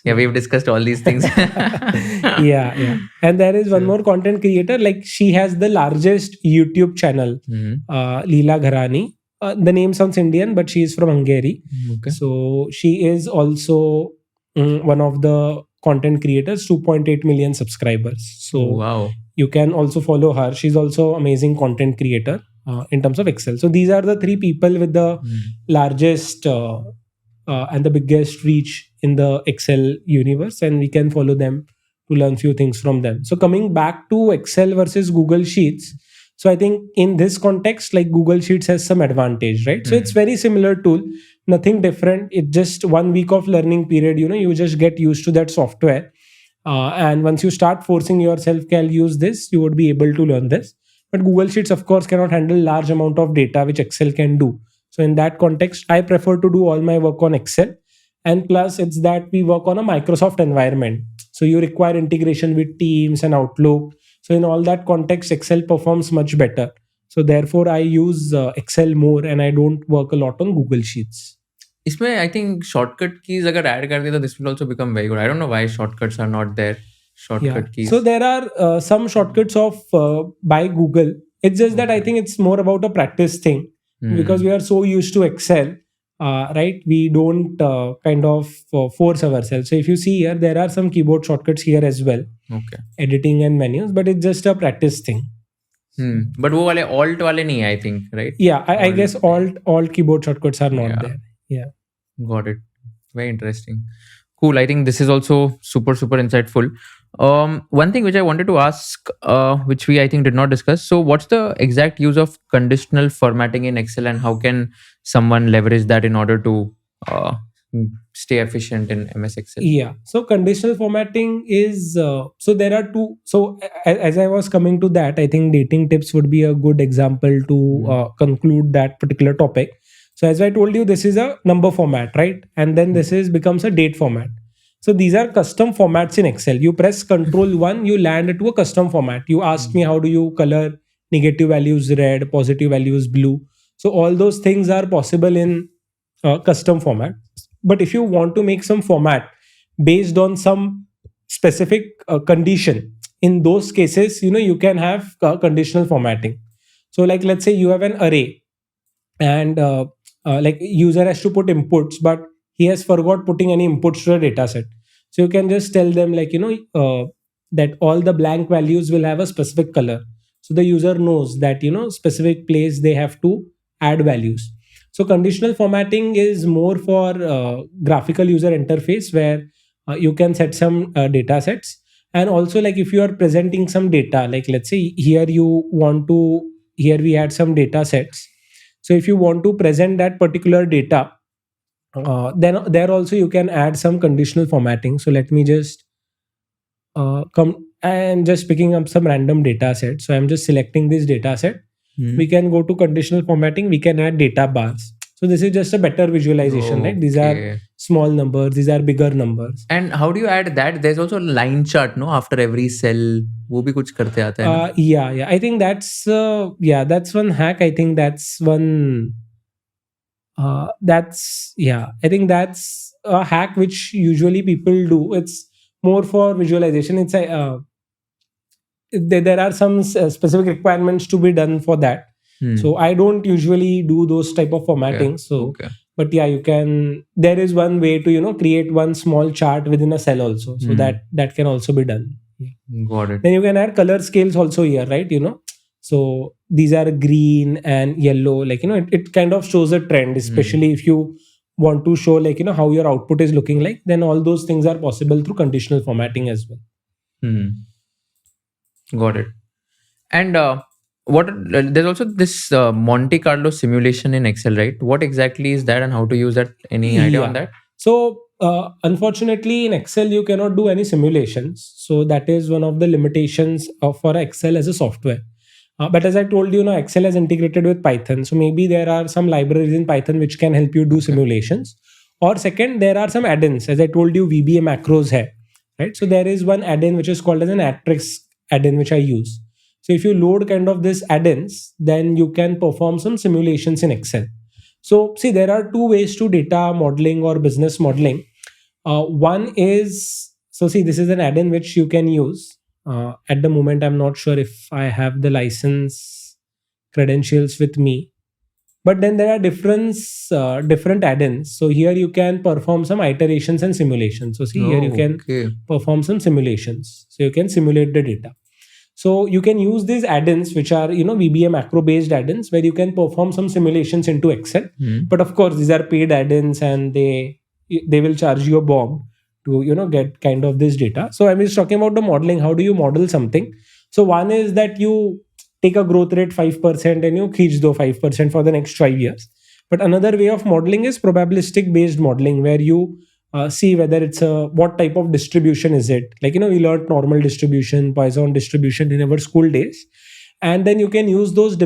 Yeah, we've discussed all these things. yeah. And there is one more content creator. Like, she has the largest YouTube channel, Leela Gharani. The name sounds Indian, but she is from Hungary. Okay. So she is also one of the content creators, 2.8 million subscribers. So you can also follow her. She's also amazing content creator in terms of Excel. So these are the three people with the largest and the biggest reach in the Excel universe, and we can follow them to learn few things from them. So coming back to Excel versus Google Sheets, so I think in this context, like, Google Sheets has some advantage, right? So it's very similar tool, nothing different. It's just 1 week of learning period. You just get used to that software, and once you start forcing yourself, I'll use this, you would be able to learn this. But Google Sheets, of course, cannot handle large amount of data, which Excel can do. So in that context, I prefer to do all my work on Excel. And plus, it's that we work on a Microsoft environment. So you require integration with Teams and Outlook. So in all that context, Excel performs much better. So therefore, I use Excel more, and I don't work a lot on Google Sheets. इसमें I think shortcut keys अगर add कर दे तो this will also become very good. I don't know why shortcuts are not there. Shortcut keys. So there are some shortcuts of by Google. It's just that I think it's more about a practice thing. Because we are so used to Excel, right? We don't kind of force ourselves. So if you see here, there are some keyboard shortcuts here as well. Okay. Editing and menus, but it's just a practice thing. But वो वाले alt वाले नहीं, I think, right? Yeah, I guess all keyboard shortcuts are not there. Yeah. Got it. Very interesting. Cool. I think this is also super insightful. One thing which I wanted to ask, which we I think did not discuss. So what's the exact use of conditional formatting in Excel, and how can someone leverage that in order to stay efficient in MS Excel? Yeah. So conditional formatting is, so there are two. So as I was coming to that, I think dating tips would be a good example to conclude that particular topic. So as I told you, this is a number format, right? And then this becomes a date format. So these are custom formats in Excel. You press Control 1, you land to a custom format. You asked me how do you color negative values red, positive values blue. So all those things are possible in custom format. But if you want to make some format based on some specific condition, in those cases, you can have conditional formatting. So like, let's say you have an array, and like, user has to put inputs, but he has forgot putting any inputs to the data set. So you can just tell them, like, that all the blank values will have a specific color. So the user knows that, specific place they have to add values. So conditional formatting is more for graphical user interface, where you can set some data sets. And also, like, if you are presenting some data, like, let's say here we had some data sets. So if you want to present that particular data, then there also you can add some conditional formatting. So let me just come and just picking up some random data set. So I'm just selecting this data set. We can go to conditional formatting. We can add data bars. So this is just a better visualization, right? These are Okay. small numbers, these are bigger numbers. And how do you add that? There's also a line chart, no? After every cell, वो भी कुछ करते आता है ना? Yeah. I think that's one hack. I think that's one. I think that's a hack which usually people do. It's more for visualization. It's there are some specific requirements to be done for that. So I don't usually do those type of formatting. But yeah, you can. There is one way to create one small chart within a cell also. So that can also be done. Got it. Then you can add color scales also here, right? So these are green and yellow. It kind of shows a trend, especially if you want to show how your output is looking like. Then all those things are possible through conditional formatting as well. Got it. And there's also this Monte Carlo simulation in Excel, right? What exactly is that and how to use that? Any idea on that? So unfortunately, in Excel, you cannot do any simulations. So that is one of the limitations for Excel as a software. But as I told you, Excel is integrated with Python. So maybe there are some libraries in Python which can help you do simulations. Or second, there are some add-ins. As I told you, VBA Macros hai, right? So there is one add-in which is called as an Atrix add-in which I use. So if you load kind of this add-ins, then you can perform some simulations in Excel. So see, there are two ways to data modeling or business modeling. One is, this is an add-in which you can use. At the moment, I'm not sure if I have the license credentials with me. But then there are different add-ins. So here you can perform some iterations and simulations. So here you can perform some simulations. So you can simulate the data. So you can use these add-ins, which are VBA macro based add-ins, where you can perform some simulations into Excel. But of course, these are paid add-ins, and they will charge you a bomb to get kind of this data. So I was talking about the modeling. How do you model something? So one is that you take a growth rate 5% and you खींच दो 5% for the next 5 years. But another way of modeling is probabilistic based modeling, where you see whether it's what type of distribution is it. We learned normal distribution, Poisson distribution in our school days. And then you can use those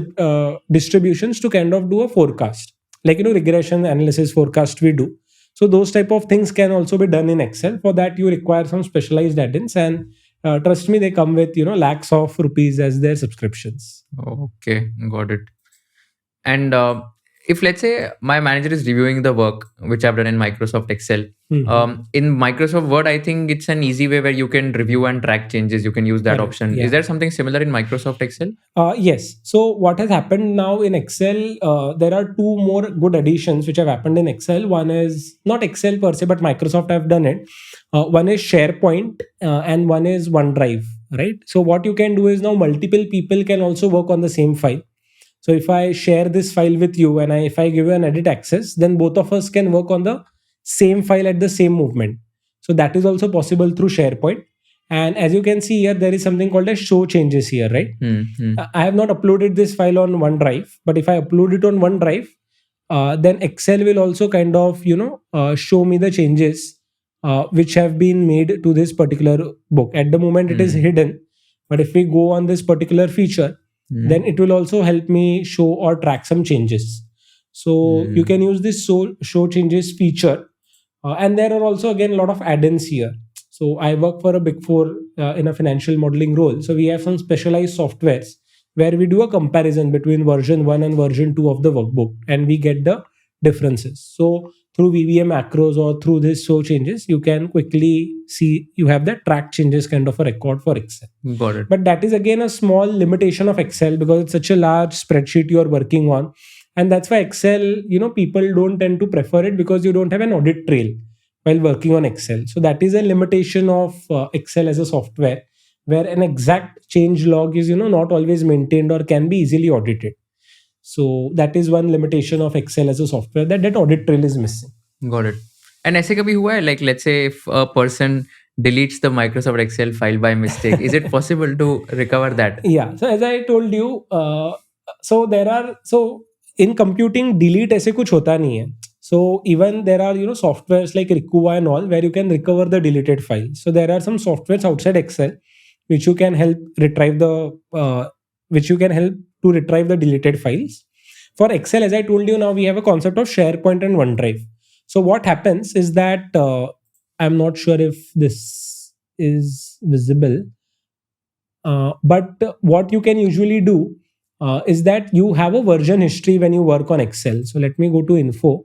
distributions to kind of do a forecast. Regression analysis forecast we do. So those type of things can also be done in Excel. For that, you require some specialized add-ins, and trust me, they come with lakhs of rupees as their subscriptions. Okay, got it. And if let's say my manager is reviewing the work which I've done in Microsoft Excel, in Microsoft Word, I think it's an easy way where you can review and track changes. You can use that option. Yeah. Is there something similar in Microsoft Excel? Yes. So what has happened now in Excel, there are two more good additions which have happened in Excel. One is not Excel per se, but Microsoft have done it. One is SharePoint and one is OneDrive, right? So what you can do is now multiple people can also work on the same file. So if I share this file with you and if I give you an edit access, then both of us can work on the same file at the same movement. So that is also possible through SharePoint. And as you can see here, there is something called as show changes here, right? I have not uploaded this file on OneDrive, but if I upload it on OneDrive, then Excel will also kind of, show me the changes which have been made to this particular book. At the moment, it is hidden. But if we go on this particular feature, then it will also help me show or track some changes. So you can use this show changes feature. And there are also, again, a lot of add-ins here. So I work for a Big Four in a financial modeling role. So we have some specialized softwares where we do a comparison between version 1 and version 2 of the workbook, and we get the differences. So through VBA macros or through this show changes, you can quickly see you have that track changes kind of a record for Excel. Got it. But that is again a small limitation of Excel because it's such a large spreadsheet you are working on. And that's why Excel, people don't tend to prefer it because you don't have an audit trail while working on Excel. So that is a limitation of Excel as a software, where an exact change log is, not always maintained or can be easily audited. So that is one limitation of Excel as a software, that audit trail is missing. Got it. And ऐसे कभी हुआ है, like let's say if a person deletes the Microsoft Excel file by mistake, is it possible to recover that? Yeah. So as I told you, so in computing, delete ऐसे कुछ होता नहीं है. So even there are softwares like Rikuva and all where you can recover the deleted file. So there are some softwares outside Excel which you can help retrieve to retrieve the deleted files. for Excel, as I told you, now we have a concept of SharePoint and OneDrive. So what happens is that I'm not sure if this is visible, but what you can usually do is that you have a version history when you work on Excel. So let me go to info.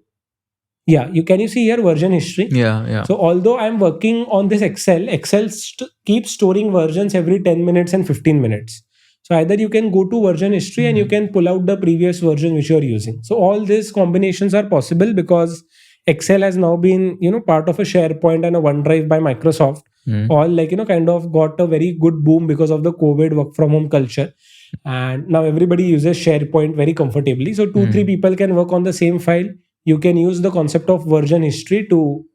Yeah, can you see here version history? Yeah. So although I'm working on this Excel keeps storing versions every 10 minutes and 15 minutes. So either you can go to version history and you can pull out the previous version which you're using. So all these combinations are possible because Excel has now been, part of a SharePoint and a OneDrive by Microsoft. All kind of got a very good boom because of the COVID work from home culture. And now everybody uses SharePoint very comfortably. So 2-3 people can work on the same file. You can use the concept of version history to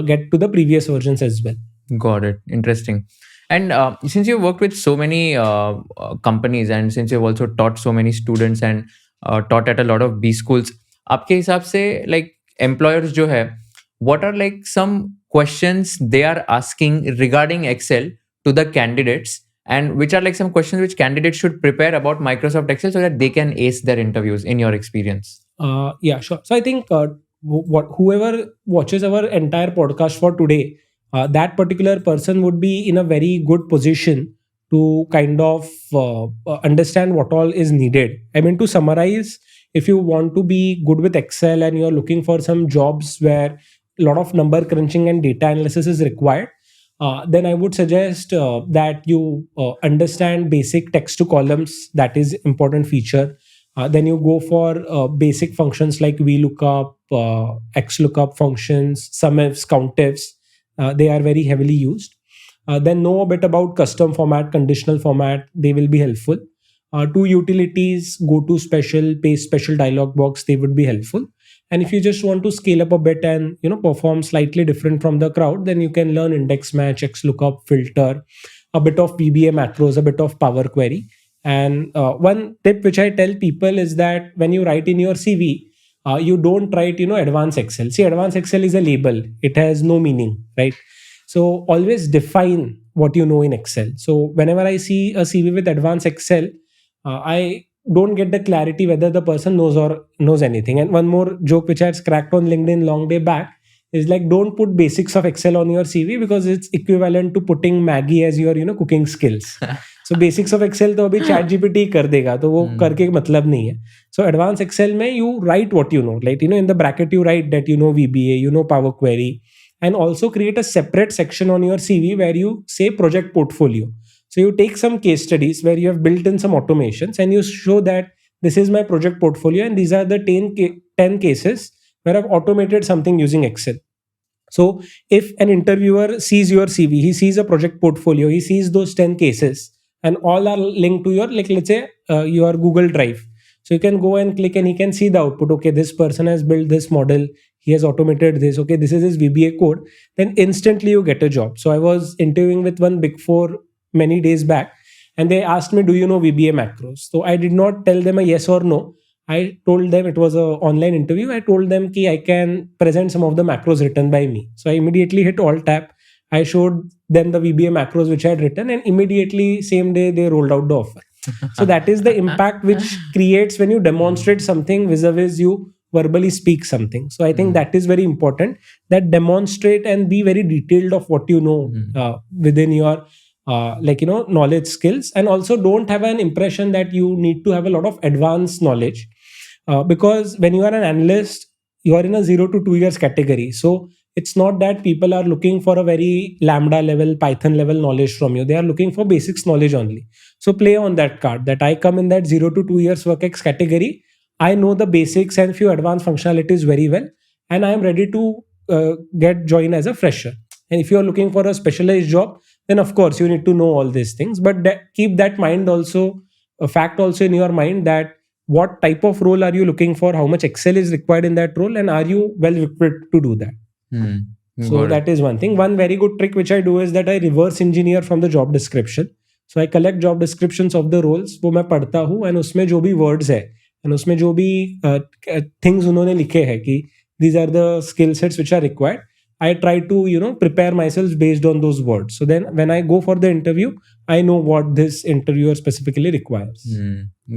get to the previous versions as well. Got it. Interesting. And since you've worked with so many companies and since you've also taught so many students and taught at a lot of B schools, आपके हिसाब से like employers जो है, what are like some questions they are asking regarding Excel to the candidates, and which are like some questions which candidates should prepare about Microsoft Excel so that they can ace their interviews in your experience? Yeah, sure. So I think whoever watches our entire podcast for today, that particular person would be in a very good position to kind of understand what all is needed. I mean, to summarize, if you want to be good with Excel and you're looking for some jobs where a lot of number crunching and data analysis is required, then I would suggest that you understand basic text to columns. That is important feature. Then you go for basic functions like VLookup, XLookup functions, SUMIFs, COUNTIFs. They are very heavily used. Then know a bit about custom format, conditional format. They will be helpful. To utilities, go to special, paste special dialog box. They would be helpful. And if you just want to scale up a bit and perform slightly different from the crowd, then you can learn index match, XLookup, filter, a bit of VBA macros, a bit of Power Query. And one tip which I tell people is that when you write in your CV, you don't write advanced Excel. See, advanced Excel is a label. It has no meaning, right? So always define what you know in Excel. So whenever I see a CV with advanced Excel, I don't get the clarity whether the person knows anything. And one more joke which I had cracked on LinkedIn long day back is like, don't put basics of Excel on your CV because it's equivalent to putting Maggie as your cooking skills. So basics of Excel तो अभी ChatGPT कर देगा, तो वो करके मतलब नहीं है. So advanced Excel में you write what you know, like in the bracket you write that VBA, Power Query, and also create a separate section on your CV where you say project portfolio. So you take some case studies where you have built in some automations and you show that this is my project portfolio and these are the 10 cases where I've automated something using Excel. So if an interviewer sees your CV, he sees a project portfolio, he sees those 10 cases and all are linked to your, like let's say your Google Drive. So you can go and click and he can see the output. Okay, this person has built this model. He has automated this. Okay, this is his VBA code. Then instantly you get a job. So I was interviewing with one Big Four many days back and they asked me, do you know VBA macros? So I did not tell them a yes or no. I told them, it was an online interview. I told them that I can present some of the macros written by me. So I immediately hit Alt Tab. I showed them the VBA macros which I had written and immediately same day they rolled out the offer. So that is the impact which creates when you demonstrate something vis-a-vis you verbally speak something. So I think that is very important, that demonstrate and be very detailed of what you know within your knowledge skills, and also don't have an impression that you need to have a lot of advanced knowledge because when you are an analyst, you are in a 0 to 2 years category. So it's not that people are looking for a very Lambda level, Python level knowledge from you. They are looking for basics knowledge only. So play on that card that I come in that 0 to 2 years work X category. I know the basics and few advanced functionalities very well, and I am ready to get joined as a fresher. And if you are looking for a specialized job, then of course you need to know all these things. But keep that mind also, a fact also in your mind that what type of role are you looking for, how much Excel is required in that role, and are you well equipped to do that? So that is one thing. One very good trick which I do is that I reverse engineer from the job description. So I collect job descriptions of the roles, वो मैं पढ़ता हूँ, and उसमें जो भी words है and उसमें जो भी things उन्होंने लिखे हैं कि these are the skill sets which are required, I try to prepare myself based on those words. So then when I go for the interview, I know what this interviewer specifically requires.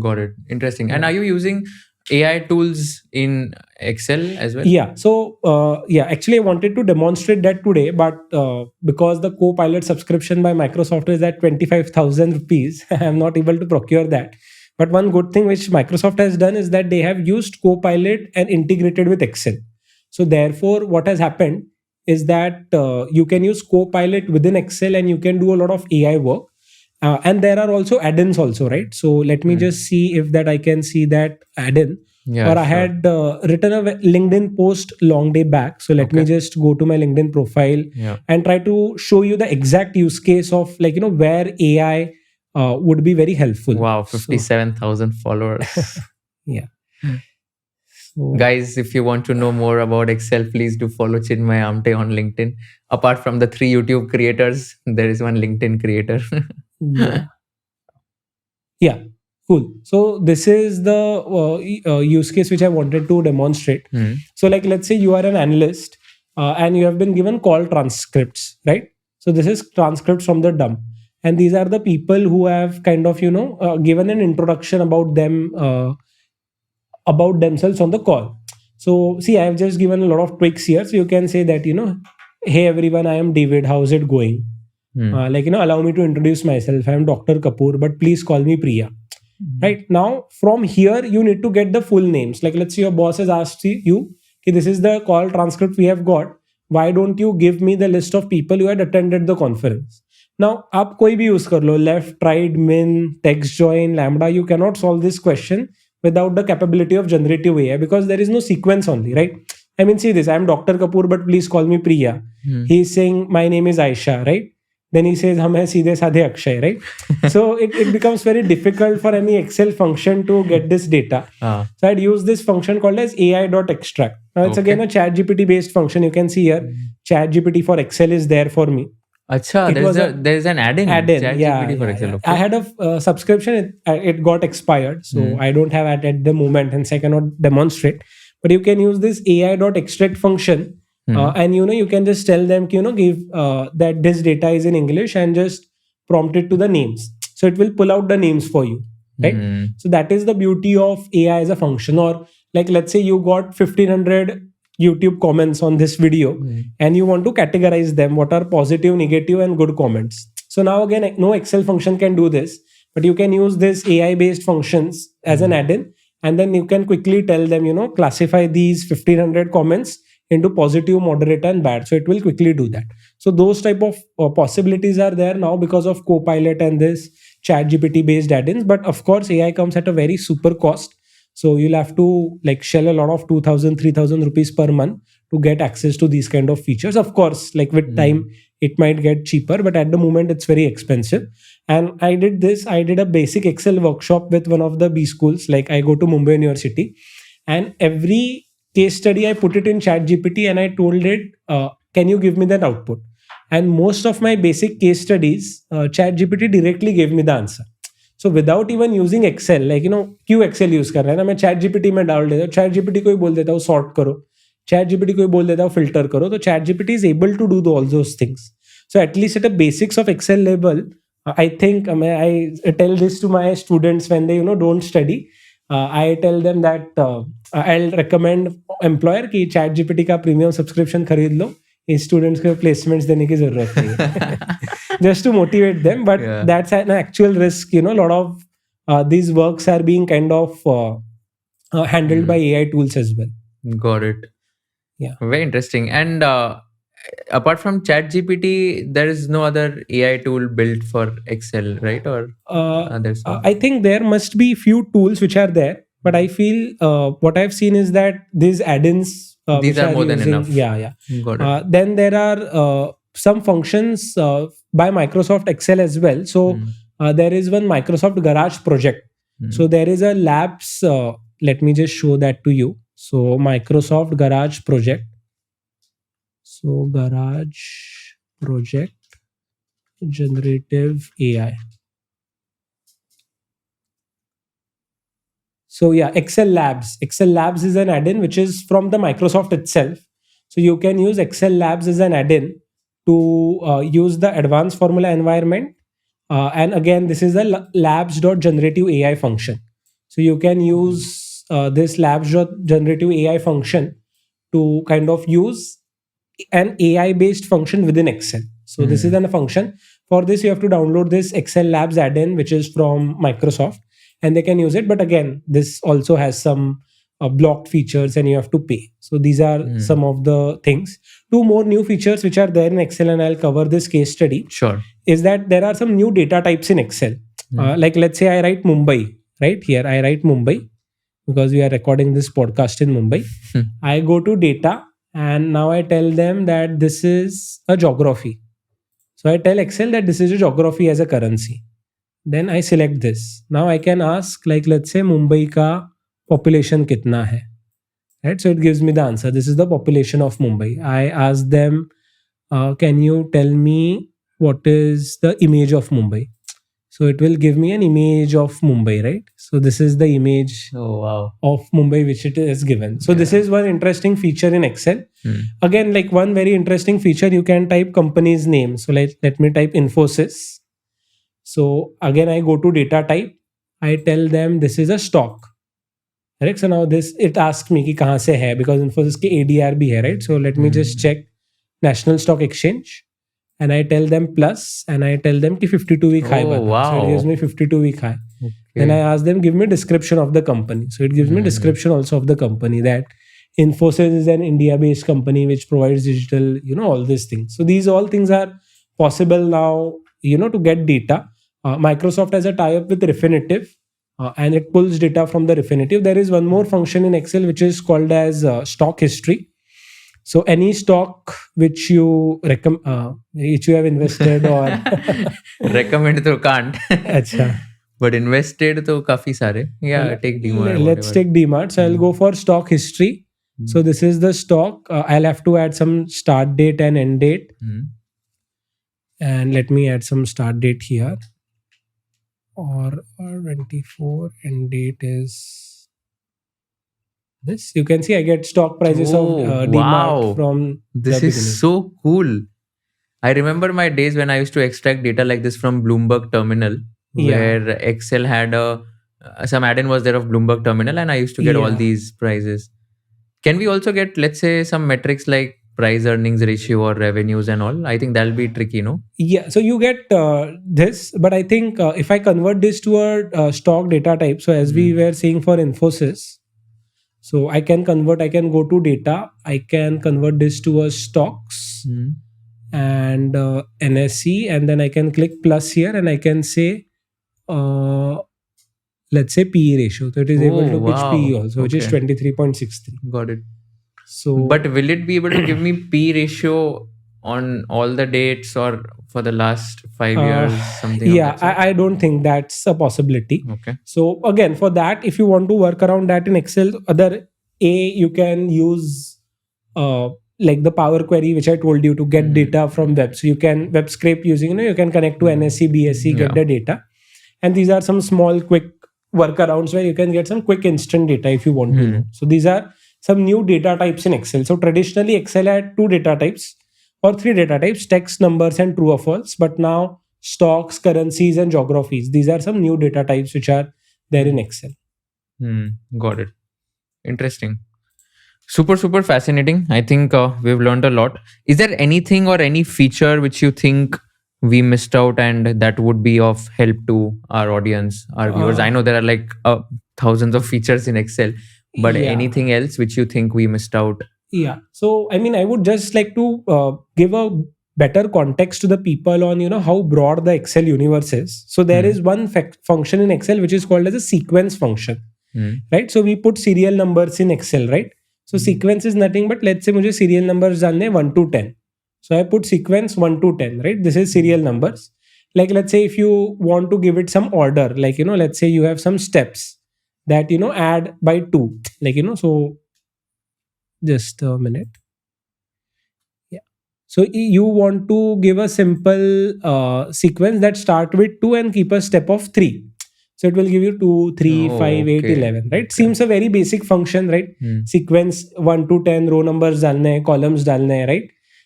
Got it. Interesting. And are you using AI tools in Excel as well? Yeah. So, actually, I wanted to demonstrate that today, but because the Copilot subscription by Microsoft is at 25,000 rupees, I'm not able to procure that. But one good thing which Microsoft has done is that they have used Copilot and integrated with Excel. So, therefore, what has happened is that you can use Copilot within Excel and you can do a lot of AI work. And there are also add-ins also, right? So let me just see if that I can see that add-in. Yeah, or I had written a LinkedIn post long day back. So let me just go to my LinkedIn profile and try to show you the exact use case of where AI would be very helpful. Wow, 57,000 followers. Yeah. Guys, if you want to know more about Excel, please do follow Chinmay Amte on LinkedIn. Apart from the 3 YouTube creators, there is one LinkedIn creator. Yeah, cool. So this is the use case which I wanted to demonstrate. So like, let's say you are an analyst and you have been given call transcripts, right? So this is transcripts from the dump. And these are the people who have kind of, given an introduction about them, about themselves on the call. So see, I have just given a lot of tweaks here. So you can say that, hey everyone, I am David. How's it going? Allow me to introduce myself. I am Dr. Kapoor, but please call me Priya. Right now, from here, you need to get the full names. Like, let's say your boss has asked you, okay, this is the call transcript we have got. Why don't you give me the list of people who had attended the conference? Now, आप कोई भी use कर लो, left, right, min, text join, lambda. You cannot solve this question without the capability of generative AI because there is no sequence only, right? I mean, see this. I am Dr. Kapoor, but please call me Priya. He is saying my name is Aisha, right? Then he says, hum hai seedhe saadhe Akshay, right? So it becomes very difficult for any Excel function to get this data. So I'd use this function called as AI.extract. Now it's again a ChatGPT based function. You can see here, ChatGPT for Excel is there for me. Acha, there's an add-in. ChatGPT for Excel. I had a subscription. It got expired. So I don't have it at the moment. Hence I cannot demonstrate. But you can use this AI.extract function. And you can just tell them give that this data is in English and just prompt it to the names, so it will pull out the names for you, right? So that is the beauty of AI as a function. Or like, let's say you got 1500 YouTube comments on this video and you want to categorize them, what are positive, negative and good comments. So now again, no Excel function can do this, but you can use this AI based functions as an add-in, and then you can quickly tell them classify these 1500 comments into positive, moderate and bad. So it will quickly do that. So those type of possibilities are there now because of Copilot and this ChatGPT based add-ins. But of course, AI comes at a very super cost. So you'll have to like shell a lot of 2,000, 3,000 rupees per month to get access to these kind of features. Of course, like with time, it might get cheaper, but at the moment it's very expensive. And I did a basic Excel workshop with one of the B schools. Like I go to Mumbai University, and every case study I put it in ChatGPT and I told it, can you give me that output? And most of my basic case studies, ChatGPT directly gave me the answer. So without even using Excel, like क्यों Excel use कर रहा है ना, मैं ChatGPT में डाल देता हूँ, ChatGPT को ही बोल देता हूँ sort करो, ChatGPT को ही बोल देता हूँ filter करो, तो ChatGPT is able to do all those things. So at least at the basics of Excel level, I think I tell this to my students when they don't study. I tell them that I'll recommend employer कि ChatGPT का premium subscription खरीद लो, इस students को placements देने की जरूरत नहीं है. Just to motivate them, but that's an actual risk. A lot of these works are being kind of handled by AI tools as well. Got it. Yeah. Very interesting. And apart from ChatGPT, there is no other AI tool built for Excel, right? Or others? I think there must be few tools which are there, but I feel what I've seen is that these add-ins these are more than enough. Yeah. Got it. Then there are some functions by Microsoft Excel as well. So there is one Microsoft Garage project. So there is a labs. Let me just show that to you. So Microsoft Garage project. So Garage project generative AI. So yeah, Excel Labs. Excel Labs is an add-in which is from the Microsoft itself. So you can use Excel Labs as an add-in to use the advanced formula environment And again, this is the labs.generative AI function. So you can use this labs.generative AI function to kind of use an AI based function within Excel. So this is a function. For this, you have to download this Excel Labs add-in, which is from Microsoft, and they can use it. But again, this also has some blocked features and you have to pay. So these are some of the things. Two more new features which are there in Excel, and I'll cover this case study. Sure. Is that there are some new data types in Excel. Like let's say I write Mumbai, right? Here I write Mumbai because we are recording this podcast in Mumbai. I go to data and now I tell them that this is a geography. So I tell Excel that this is a geography as a currency. Then I select this. Now I can ask, like let's say Mumbai ka population kitna hai, right? So it gives me the answer. This is the population of Mumbai. I ask them, can you tell me what is the image of Mumbai? So it will give me an image of Mumbai, right? So this is the image of Mumbai which it is given. So this is one interesting feature in Excel. Again, like one very interesting feature, you can type company's name. So let me type Infosys. So again, I go to data type. I tell them this is a stock. Right? So now this, it asks me ki kahan se hai, because Infosys ke ADR bhi hai, right? So let me just check National Stock Exchange. And I tell them plus, and I tell them ki 52-week high. So it gives me 52-week high. Okay. Then I ask them, give me description of the company. So it gives me description also of the company, that Infosys is an India-based company which provides digital, all these things. So these all things are possible now, to get data. Microsoft has a tie-up with Refinitiv, and it pulls data from the Refinitiv. There is one more function in Excel which is called as stock history. So any stock which you have invested or recommend to can't. Achha. But invested to काफी सारे. Yeah, take DMart. Let's take DMart. So I'll go for stock history. So this is the stock. I'll have to add some start date and end date. And let me add some start date here. Or 24, end date is this. You can see I get stock prices of DMart from this is so cool. I remember my days when I used to extract data like this from Bloomberg Terminal, where Excel had some add-in was there of Bloomberg Terminal, and I used to get all these prices. Can we also get, let's say, some metrics like price earnings ratio or revenues and all? I think that'll be tricky, no? Yeah, so you get this, but I think if I convert this to a stock data type, so as we were saying for Infosys, so I can go to data, I can convert this to a stocks and NSE, and then I can click plus here and I can say, let's say PE ratio. So it is able to pitch PE also, which is 23.63. Got it. So, but will it be able to give me P ratio on all the dates or for the last 5 years? Something. Yeah, I don't think that's a possibility. Okay. So again, for that, if you want to work around that in Excel, you can use like the Power Query, which I told you, to get data from web. So you can web scrape using, you can connect to NSE, BSE, get the data. And these are some small quick workarounds where you can get some quick instant data if you want to know. So these are some new data types in Excel. So traditionally Excel had 2 data types or 3 data types: text, numbers, and true or false. But now stocks, currencies, and geographies, these are some new data types which are there in Excel. Got it. Interesting. Super fascinating. I think we've learned a lot. Is there anything or any feature which you think we missed out and that would be of help to our audience, our viewers? I know there are like thousands of features in Excel, but anything else which you think we missed out? Yeah. So, I mean, I would just like to give a better context to the people on, how broad the Excel universe is. So there is one function in Excel which is called as a sequence function, right? So we put serial numbers in Excel, right? So sequence is nothing but, let's say mujhe serial numbers dalne 1 to 10. So I put sequence 1 to 10, right? This is serial numbers. Like, let's say if you want to give it some order, like, let's say you have some steps that, add by 2, like, so just a minute. Yeah. So you want to give a simple sequence that start with 2 and keep a step of 3. So it will give you 2, 3, 5, 8, 11, right? Okay. Seems a very basic function, right? Sequence 1 to 10, row numbers dalne hai, columns dalne hai, right?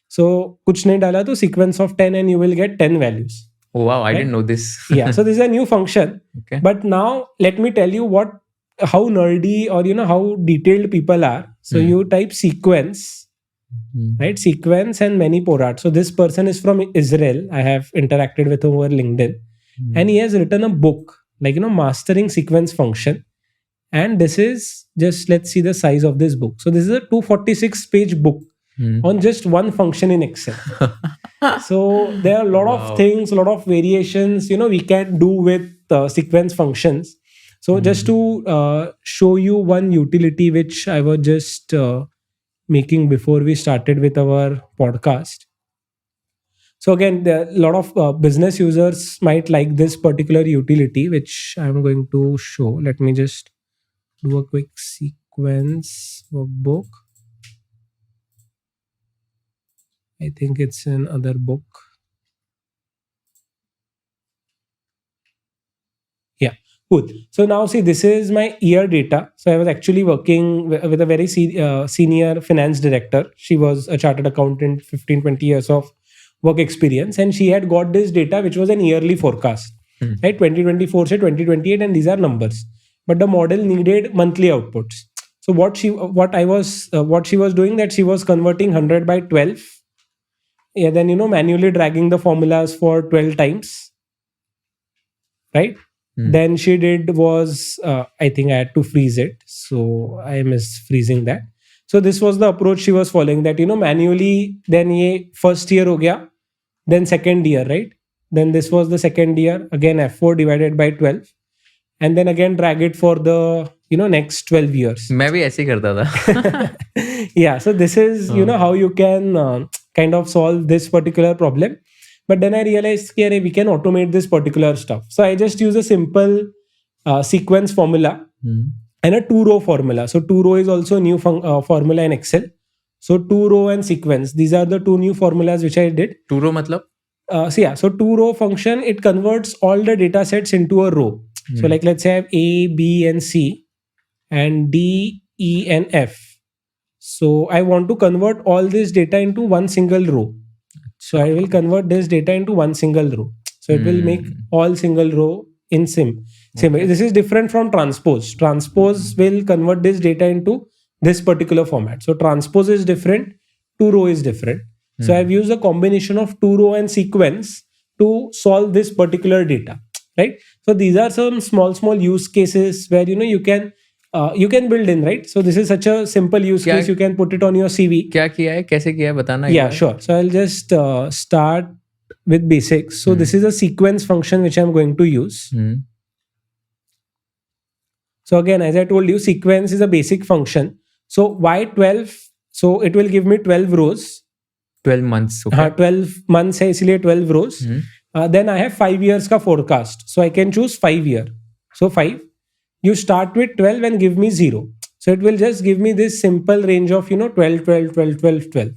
So kuch nahi dala to sequence of 10 and you will get 10 values. Oh wow, I Right? didn't know this. Yeah, so this is a new function. Okay. But now let me tell you how nerdy or how detailed people are. So you type sequence, right? Sequence and many porat. So this person is from Israel. I have interacted with him over LinkedIn, and he has written a book like mastering sequence function. And this is just, let's see the size of this book. So this is a 246 page book on just one function in Excel. So there are a lot of things, a lot of variations we can do with sequence functions. So just to show you one utility which I was just making before we started with our podcast. So again, a lot of business users might like this particular utility, which I'm going to show. Let me just do a quick sequence workbook. I think it's in other book. Yeah, good. So now see, this is my year data. So I was actually working with a very senior finance director. She was a chartered accountant, 15, 20 years of work experience. And she had got this data, which was an yearly forecast, right? 2024 to 2028, and these are numbers. But the model needed monthly outputs. So what she was doing, that she was converting 100 by 12. Yeah, then manually dragging the formulas for 12 times, right? Then she did was I think I had to freeze it, so I miss freezing that. So this was the approach she was following, that manually, then ye first year ho gaya, then second year, right? Then this was the second year, again F4 divided by 12, and then again drag it for the next 12 years. मैं भी ऐसे ही करता था. Yeah, so this is how you can kind of solve this particular problem. But then I realized we can automate this particular stuff. So I just use a simple sequence formula and a 2-row formula. So 2-row is also a new formula in Excel. So 2-row and sequence, these are the two new formulas which I did. 2-row matlab? So 2-row function, it converts all the data sets into a row. So like let's say I have A, B and C and D, E and F. So I want to convert all this data into one single row. So I will convert this data into one single row. So it will make all single row in sim. Okay. This is different from transpose. Transpose will convert this data into this particular format. So transpose is different, 2-row is different. So I've used a combination of 2-row and sequence to solve this particular data, right? So these are some small use cases where you can build in, right? So this is such a simple use case. You can put it on your CV. क्या किया है, कैसे किया है, बताना. Yeah, sure. So I'll just start with basics. So this is a sequence function which I'm going to use. So again, as I told you, sequence is a basic function. So why 12? So it will give me 12 rows. 12 months. Okay. 12 months है इसलिए 12 rows. Then I have 5 years का forecast. So I can choose 5 year. So 5. You start with 12 and give me 0. So it will just give me this simple range of 12, 12, 12, 12, 12.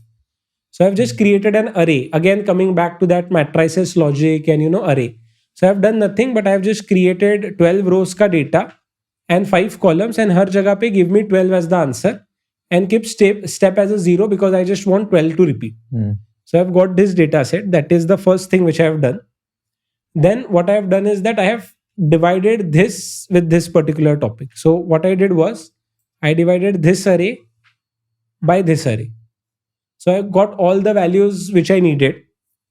So I've just created an array. Again, coming back to that matrices logic and array. So I've done nothing, but I've just created 12 rows ka data and 5 columns, and har jagah pe give me 12 as the answer and keep step as a 0 because I just want 12 to repeat. So I've got this data set. That is the first thing which I have done. Then what I have done is that I have divided this with this particular topic. So what I did was I divided this array by this array. So I got all the values which I needed,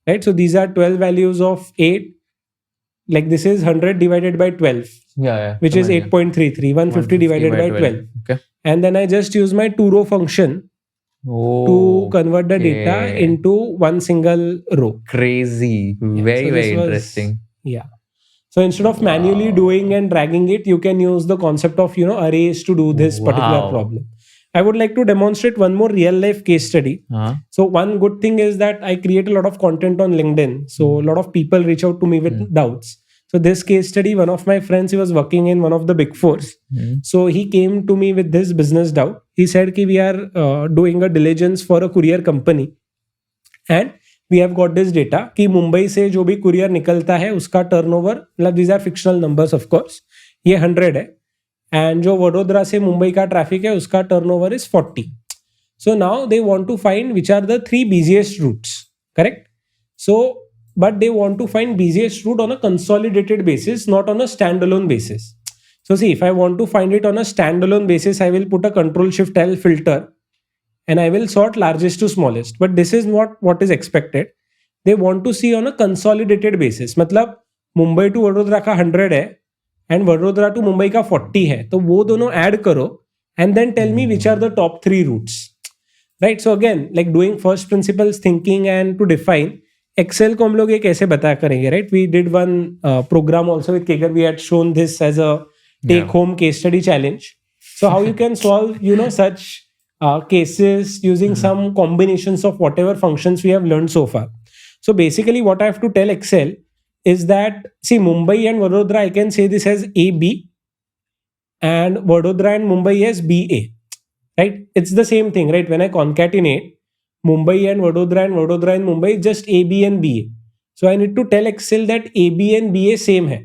right? So these are 12 values of 8. Like this is 100 divided by 12, which is 8.33, 150 divided by 12. Okay. And then I just use my 2-row function to convert the data into one single row. Crazy. Very interesting. So instead of manually doing and dragging it, you can use the concept of arrays to do this particular problem. I would like to demonstrate one more real life case study. So one good thing is that I create a lot of content on LinkedIn. So a lot of people reach out to me with doubts. So this case study, one of my friends, he was working in one of the big fours. So he came to me with this business doubt. He said ki we are doing a diligence for a courier company. And we have got this data कि मुंबई से जो भी courier निकलता है उसका turnover, मतलब these are fictional numbers of course, ये 100 है, and जो वडोदरा से मुंबई का ट्रैफिक है उसका turnover is 40. So now they want to find which are the 3 busiest routes, correct? So but they want to find busiest route on a consolidated basis, not on a standalone basis. So see, if I want to find it on a standalone basis, I will put a Control-Shift-L filter and I will sort largest to smallest. But this is not what is expected. They want to see on a consolidated basis. मतलब Mumbai to Vadodara का 100 है and Vadodara to Mumbai का 40 है, तो वो दोनों add करो and then tell me which are the top 3 routes, right. So again like doing first principles thinking and to define Excel को हम लोग ये कैसे बता करेंगे, right. We did one program also with केकर, we had shown this as a take home case study challenge. So how you can solve, such cases using some combinations of whatever functions we have learned so far. So basically what I have to tell Excel is that, see, Mumbai and Vadodara, I can say this as AB and Vadodara and Mumbai as BA, right? It's the same thing, right? When I concatenate Mumbai and Vadodara and Mumbai, just AB and BA. So I need to tell Excel that AB and BA same hai,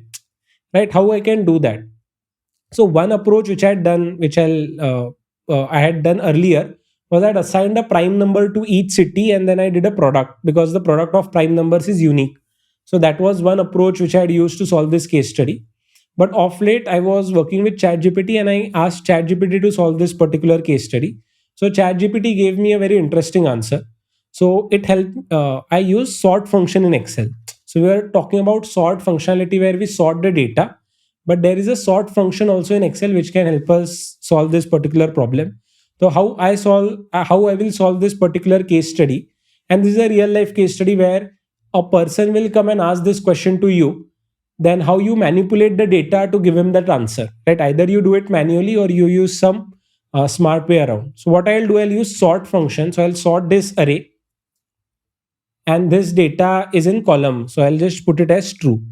right? How I can do that? So one approach which I had done, I had done earlier, was I'd assigned a prime number to each city and then I did a product, because the product of prime numbers is unique. So that was one approach which I had used to solve this case study. But of late, I was working with ChatGPT and I asked ChatGPT to solve this particular case study. So ChatGPT gave me a very interesting answer. So it helped. I used sort function in Excel. So we are talking about sort functionality where we sort the data. But there is a sort function also in Excel which can help us solve this particular problem. So how I will solve this particular case study, and this is a real life case study where a person will come and ask this question to you, then how you manipulate the data to give him that answer, right? Either you do it manually or you use some smart way around. So what I'll do, I'll use sort function. So I'll sort this array and this data is in column. So I'll just put it as true,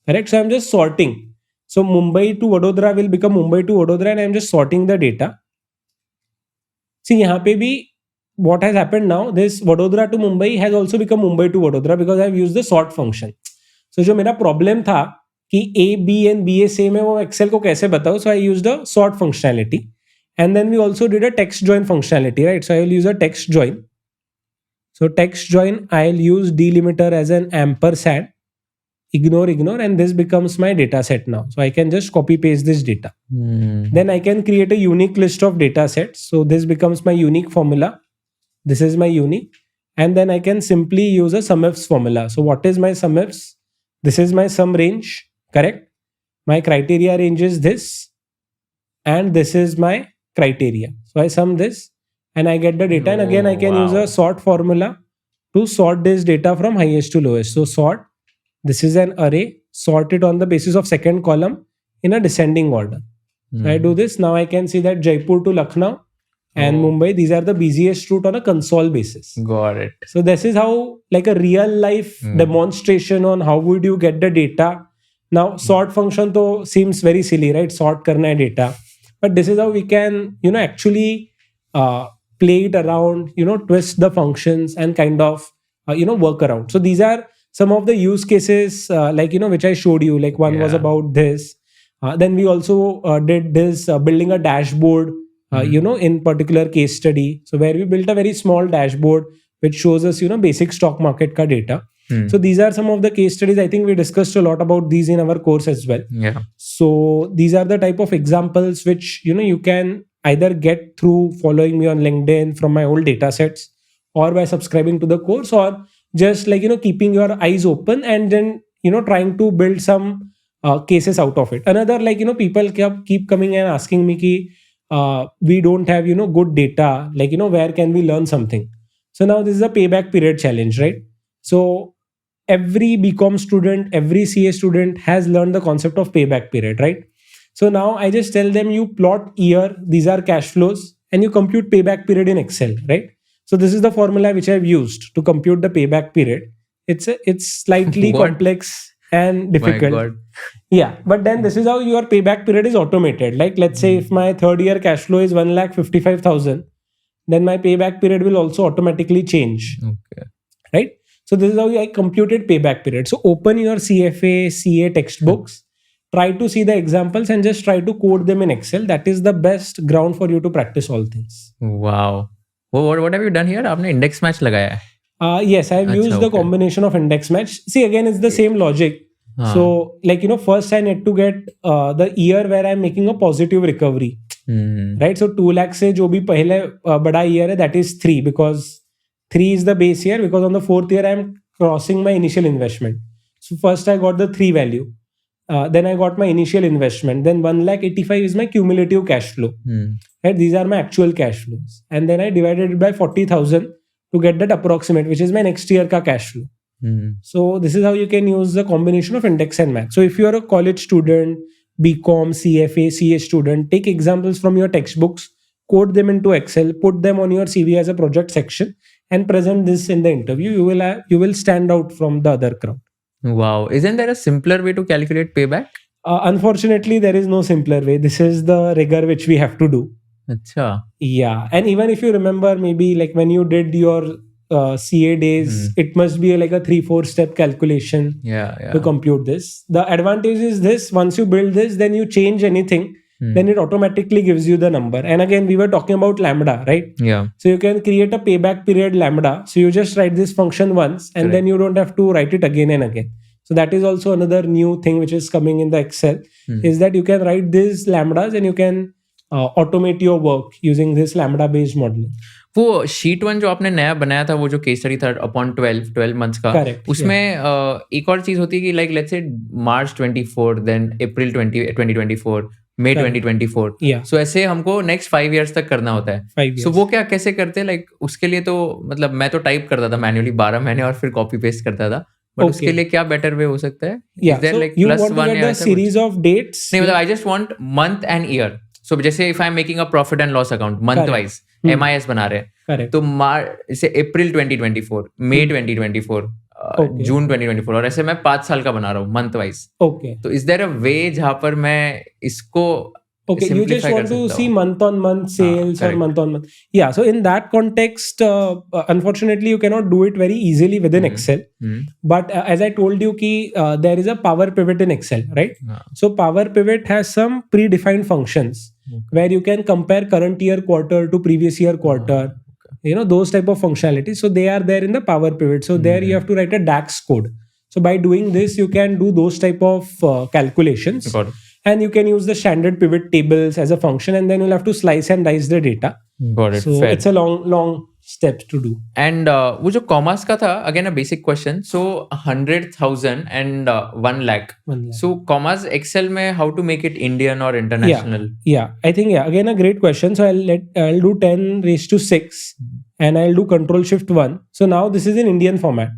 correct? So I'm just sorting. So Mumbai to Vadodara will become Mumbai to Vadodara and I'm just sorting the data. See, यहाँ पे भी what has happened now, this Vadodara to Mumbai has also become Mumbai to Vadodara because I have used the sort function. So जो मेरा problem था कि A, B and BA same है, वो Excel को कैसे बताऊँ? So I used a sort functionality. And then we also did a text join functionality, right? So I will use a text join. So text join, I'll use delimiter as an ampersand. Ignore, and this becomes my data set now. So I can just copy paste this data. Then I can create a unique list of data sets. So this becomes my unique formula. This is my unique. And then I can simply use a SUMIFS formula. So what is my SUMIFS? This is my sum range, correct? My criteria range is this. And this is my criteria. So I sum this and I get the data. And again, I can use a sort formula to sort this data from highest to lowest. So sort. This is an array, sort it on the basis of second column in a descending order. So I do this. Now I can see that Jaipur to Lucknow and Mumbai, these are the busiest route on a console basis. Got it. So this is how, like a real life demonstration on how would you get the data. Now sort function though seems very silly, right? Sort karna hai data. But this is how we can, actually play it around, twist the functions and kind of, work around. So these are some of the use cases which I showed you, like one was about this. Then we also did this building a dashboard, in particular case study. So where we built a very small dashboard which shows us, basic stock market ka data. So these are some of the case studies. I think we discussed a lot about these in our course as well. Yeah. So these are the type of examples which, you can either get through following me on LinkedIn from my old data sets or by subscribing to the course, or just keeping your eyes open and then trying to build some cases out of it. Another, people keep coming and asking me ki we don't have good data, where can we learn something? So now this is a payback period challenge, right? So every BCom student, every CA student has learned the concept of payback period, right? So now I just tell them, you plot year, these are cash flows, and you compute payback period in Excel, right? So this is the formula which I've used to compute the payback period. It's slightly complex and difficult. My God. Yeah, but then this is how your payback period is automated. Like let's say if my third year cash flow is 1,55,000, then my payback period will also automatically change. Okay. Right? So this is how I computed payback period. So open your CFA, CA textbooks, try to see the examples and just try to code them in Excel. That is the best ground for you to practice all things. Wow. What have you done here? आपने index match लगाया है? Yes, I've used the okay. combination of index match. See, again, it's the same logic. So, like, first I need to get the year where I'm making a positive recovery. Right? So 2 lakh से जो भी पहले बड़ा year है, that is 3, because 3 is the base year, because on the 4th year I'm crossing my initial investment. So first I got the 3 value. Then I got my initial investment. Then 1,85,000 is my cumulative cash flow. Right? These are my actual cash flows. And then I divided it by 40,000 to get that approximate, which is my next year ka cash flow. So this is how you can use the combination of index and match. So if you are a college student, BCom, CFA, CA student, take examples from your textbooks, code them into Excel, put them on your CV as a project section, and present this in the interview. You will stand out from the other crowd. Wow. Isn't there a simpler way to calculate payback? Unfortunately, there is no simpler way. This is the rigor which we have to do. Achha. Yeah. And even if you remember, maybe like when you did your CA days, it must be like a 3-4 step calculation to compute this. The advantage is this: once you build this, then you change anything, then it automatically gives you the number. And again, we were talking about Lambda, right? Yeah. So you can create a payback period Lambda. So you just write this function once, and then you don't have to write it again and again. So that is also another new thing which is coming in the Excel, is that you can write these Lambdas and you can automate your work using this Lambda based modeling. वो sheet 1 जो आपने नया बनाया था, वो जो case study था upon 12 months का, उसमें एक और चीज होती है कि like let's say March 24, then अप्रैल 2024, मई 2024, सो ऐसे हमको नेक्स्ट 5 इयर्स तक करना होता है. सो वो क्या कैसे करते हैं? लाइक उसके लिए तो मतलब मैं तो टाइप करता था मैन्युअली 12 महीने और फिर कॉपी पेस्ट करता था, बट उसके लिए क्या बेटर वे हो सकता है? Is there like +1 series of dates? नहीं, मतलब I just want month and year. So जैसे if I am making a profit and loss account month wise, MIS बना रहे हैं, तो से अप्रैल 2024, मई 2024, जून 2024, और ऐसे मैं 5 साल का बना रहा हूँ मंथ वाइज. तो इज देयर अ वे जहां पर मैं इसको you just want to see month on month sales or month on month. Yeah, so in that context, unfortunately you cannot do it very easily within Excel. But as I told you, there is a power pivot in Excel, right? So power pivot has some predefined functions where you can compare current year quarter to previous year quarter. Those type of functionalities. So they are there in the power pivot. So there you have to write a DAX code. So by doing this, you can do those type of calculations. And you can use the standard pivot tables as a function, and then you'll have to slice and dice the data. Got it. So it's a long steps to do. And वो जो commas का था, again a basic question. So 100,000 and 1 lakh. So commas Excel में how to make it Indian or international? Yeah. I think again a great question. So I'll do 10⁶, and I'll do Control-Shift-1. So now this is in Indian format.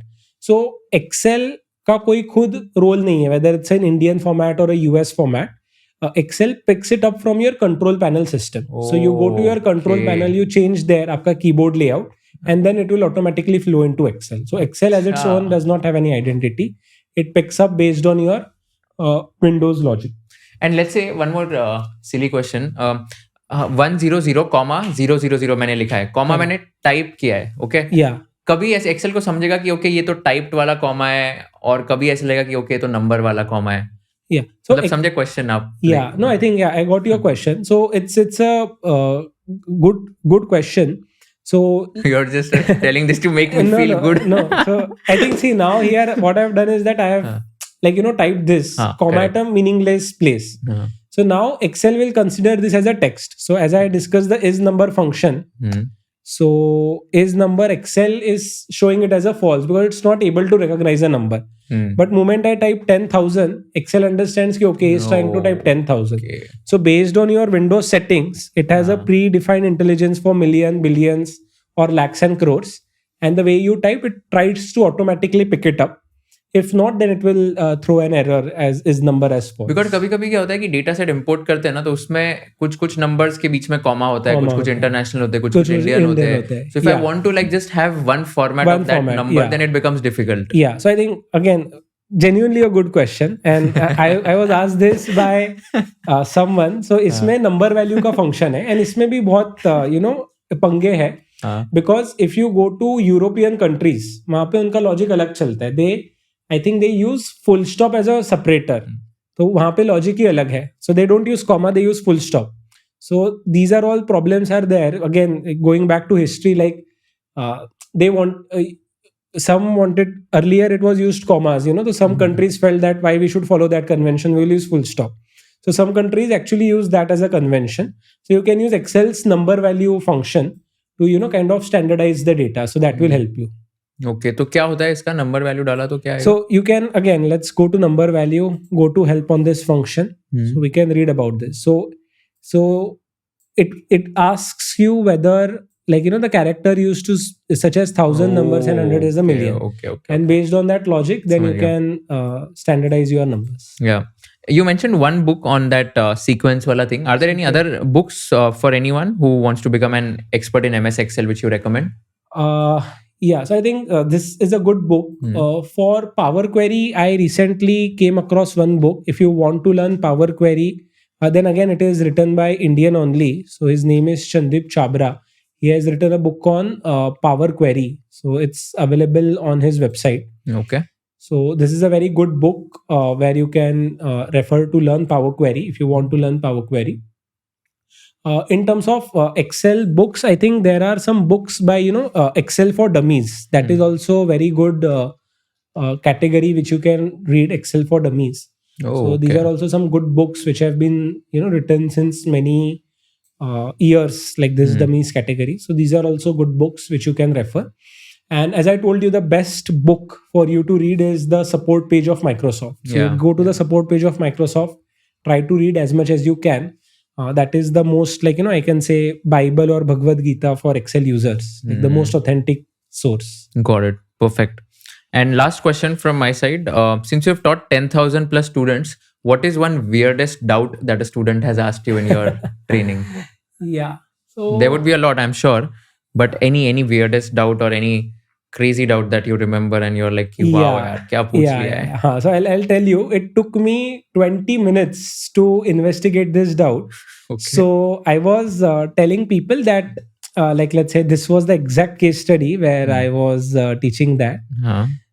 So Excel का कोई खुद role नहीं है whether it's an Indian format or a US format. Excel picks it up from your control panel system. So you go to your control panel, you change there आपका keyboard layout, and then it will automatically flow into Excel. So Excel as its own does not have any identity. It picks up based on your Windows logic. And let's say one more silly question. 100, 000 मैंने लिखा है, comma मैंने type किया है, okay? कभी ऐसे Excel को समझेगा कि ओके ये तो टाइप्ड वाला कॉमा है, और कभी ऐसे लगेगा कि ओके तो नंबर वाला कॉमा है. So मतलब समझे क्वेश्चन आप? No, I think I got your question. So it's a good question. So you're just telling this to make me feel good. No. So I think now here what I've done is that I have typed this comma at a meaningless place. So now Excel will consider this as a text. So as I discussed the isNumber function. So is number, Excel is showing it as a false because it's not able to recognize a number. But moment I type 10,000, Excel understands कि okay, it's trying to type 10,000. So based on your Windows settings, it has a predefined intelligence for million, billions, or lakhs and crores. And the way you type, it tries to automatically pick it up. If not, then it will throw an error as is number as false. Because कभी-कभी क्या होता है कि data set import करते हैं ना, तो उसमें कुछ नंबर्स के बीच में कॉमा होता है, कुछ इंटरनेशनल होते हैं, कुछ इंडियन होते हैं. So if I want to like just have one format of that number, then it becomes difficult. Yeah. So I think again, genuinely a good question, and I was asked this by someone. So इसमें number value का function है, and इसमें भी बहुत पंगे है. Because if you go to European countries, वहाँ पे उनका लॉजिक अलग चलता है. I think they use full stop as a separator. तो वहाँ पे लॉजिक ही अलग है. So they don't use comma, they use full stop. So these are all problems are there. Again, going back to history, like they want some wanted, earlier it was used commas, so some countries felt that why we should follow that convention, we'll use full stop. So some countries actually use that as a convention. So you can use Excel's number value function to kind of standardize the data. So that will help you. Okay, तो क्या होता है इसका number value डाला तो क्या है? So you can, again, let's go to number value, go to help on this function. So we can read about this. So it asks you whether, like, the character used to, such as 1,000 numbers and 100 is a million. Okay. And based on that logic, then you can standardize your numbers. Yeah. You mentioned one book on that sequence wala thing. Are there any other books for anyone who wants to become an expert in MS Excel which you recommend? Yeah, so I think this is a good book. For Power Query, I recently came across one book. If you want to learn Power Query, then again, it is written by Indian only. So his name is Chandip Chabra. He has written a book on Power Query. So it's available on his website. Okay. So this is a very good book where you can refer to learn Power Query if you want to learn Power Query. In terms of Excel books, I think there are some books by Excel for Dummies. That is also a very good category which you can read, Excel for Dummies. So these are also some good books which have been written since many years, like this Dummies category. So these are also good books which you can refer. And as I told you, the best book for you to read is the support page of Microsoft. So go to the support page of Microsoft, try to read as much as you can. That is the most, I can say, Bible or Bhagavad Gita for Excel users, like the most authentic source. Got it. Perfect. And last question from my side. Since you've taught 10,000 plus students, what is one weirdest doubt that a student has asked you in your training? Yeah. So there would be a lot, I'm sure. But any weirdest doubt or any crazy doubt that you remember and you're like, wow, yaar, kya pooch liya hai? So I'll tell you, it took me 20 minutes to investigate this doubt. Okay. So I was telling people that, let's say this was the exact case study where I was teaching that.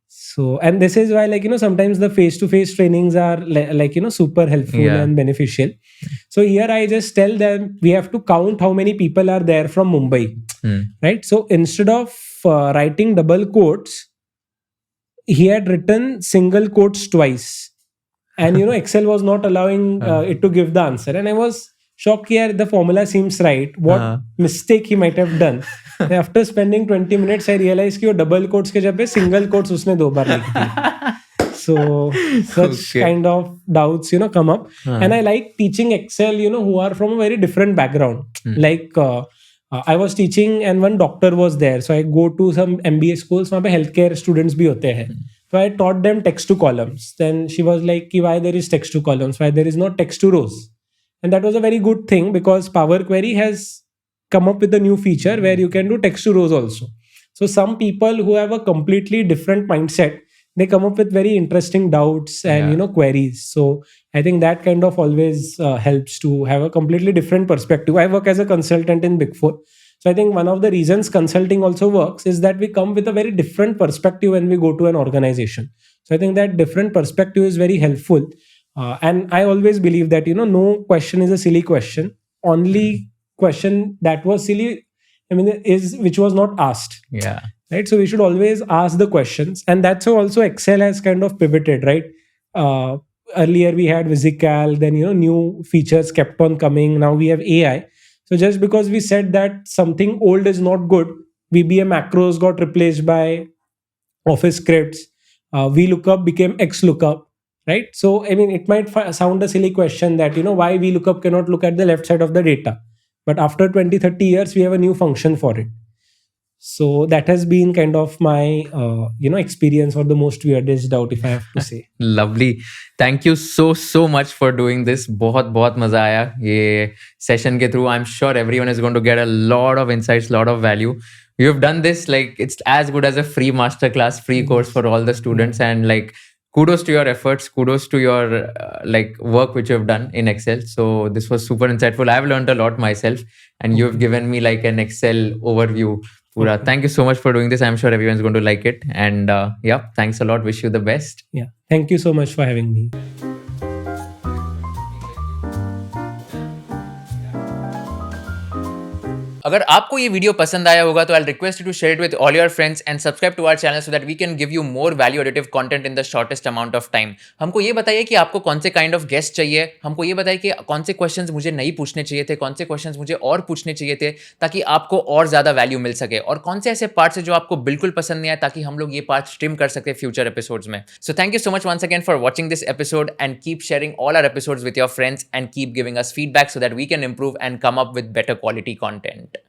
So, and this is why, sometimes the face-to-face trainings are super helpful and beneficial. So here I just tell them we have to count how many people are there from Mumbai, right? So instead of writing double quotes, he had written single quotes twice. And, Excel was not allowing it to give the answer. And I was shocked here, the formula seems right. What mistake he might have done. After spending 20 minutes, I realized that double quotes ke jagah single quotes usne 2 baar likh di. So such kind of doubts, come up. And I like teaching Excel, who are from a very different background. Like I was teaching and one doctor was there. So I go to some MBA schools, वहाँ पे healthcare students भी होते हैं. So I taught them text to columns. Then she was like, why there is text to columns? Why there is not text to rows? And that was a very good thing because Power Query has come up with a new feature where you can do text to rows also. So some people who have a completely different mindset, they come up with very interesting doubts and queries. So I think that kind of always helps to have a completely different perspective. I work as a consultant in Big Four. So I think one of the reasons consulting also works is that we come with a very different perspective when we go to an organization. So I think that different perspective is very helpful. And I always believe that, no question is a silly question. Only question that was silly, is which was not asked. Yeah. Right. So we should always ask the questions. And that's how also Excel has kind of pivoted, right? Earlier we had VisiCal, then, new features kept on coming. Now we have AI. So just because we said that something old is not good, VBA Macros got replaced by Office scripts. VLookup became XLookup. Right. So, it might sound a silly question that, why VLookup cannot look at the left side of the data. But after 20-30 years, we have a new function for it. So that has been kind of my, experience or the most weirdest doubt, if I have to say. Lovely. Thank you so much for doing this. बहुत मजा आया ये session के through. I'm sure everyone is going to get a lot of insights, lot of value. You've done this like it's as good as a free masterclass, free course for all the students, and like kudos to your efforts, kudos to your work which you've done in Excel. So this was super insightful. I've learned a lot myself, and you've given me like an Excel overview. Pura. Thank you so much for doing this. I'm sure everyone's going to like it. And thanks a lot. Wish you the best. Yeah. Thank you so much for having me. अगर आपको ये video पसंद आया होगा तो I request you to share it with all your friends and subscribe to our channel so that we can give you more value additive content in the shortest amount of time. हमको ये बताइए कि आपको कौन से kind of guest चाहिए, हमको ये बताइए कि कौन से क्वेश्चंस मुझे नहीं पूछने चाहिए थे, कौन से क्वेश्चंस मुझे और पूछने चाहिए थे ताकि आपको और ज्यादा वैल्यू मिल सके, और कौन से ऐसे पार्ट्स हैं जो आपको बिल्कुल पसंद नहीं आए ताकि हम लोग ये पार्ट्स ट्रिम कर सके फ्यूचर एपिसोड्स में। So thank you so much once again for watching this episode and keep sharing all our episodes with your friends and keep giving us feedback so that we can improve and come up with better quality content.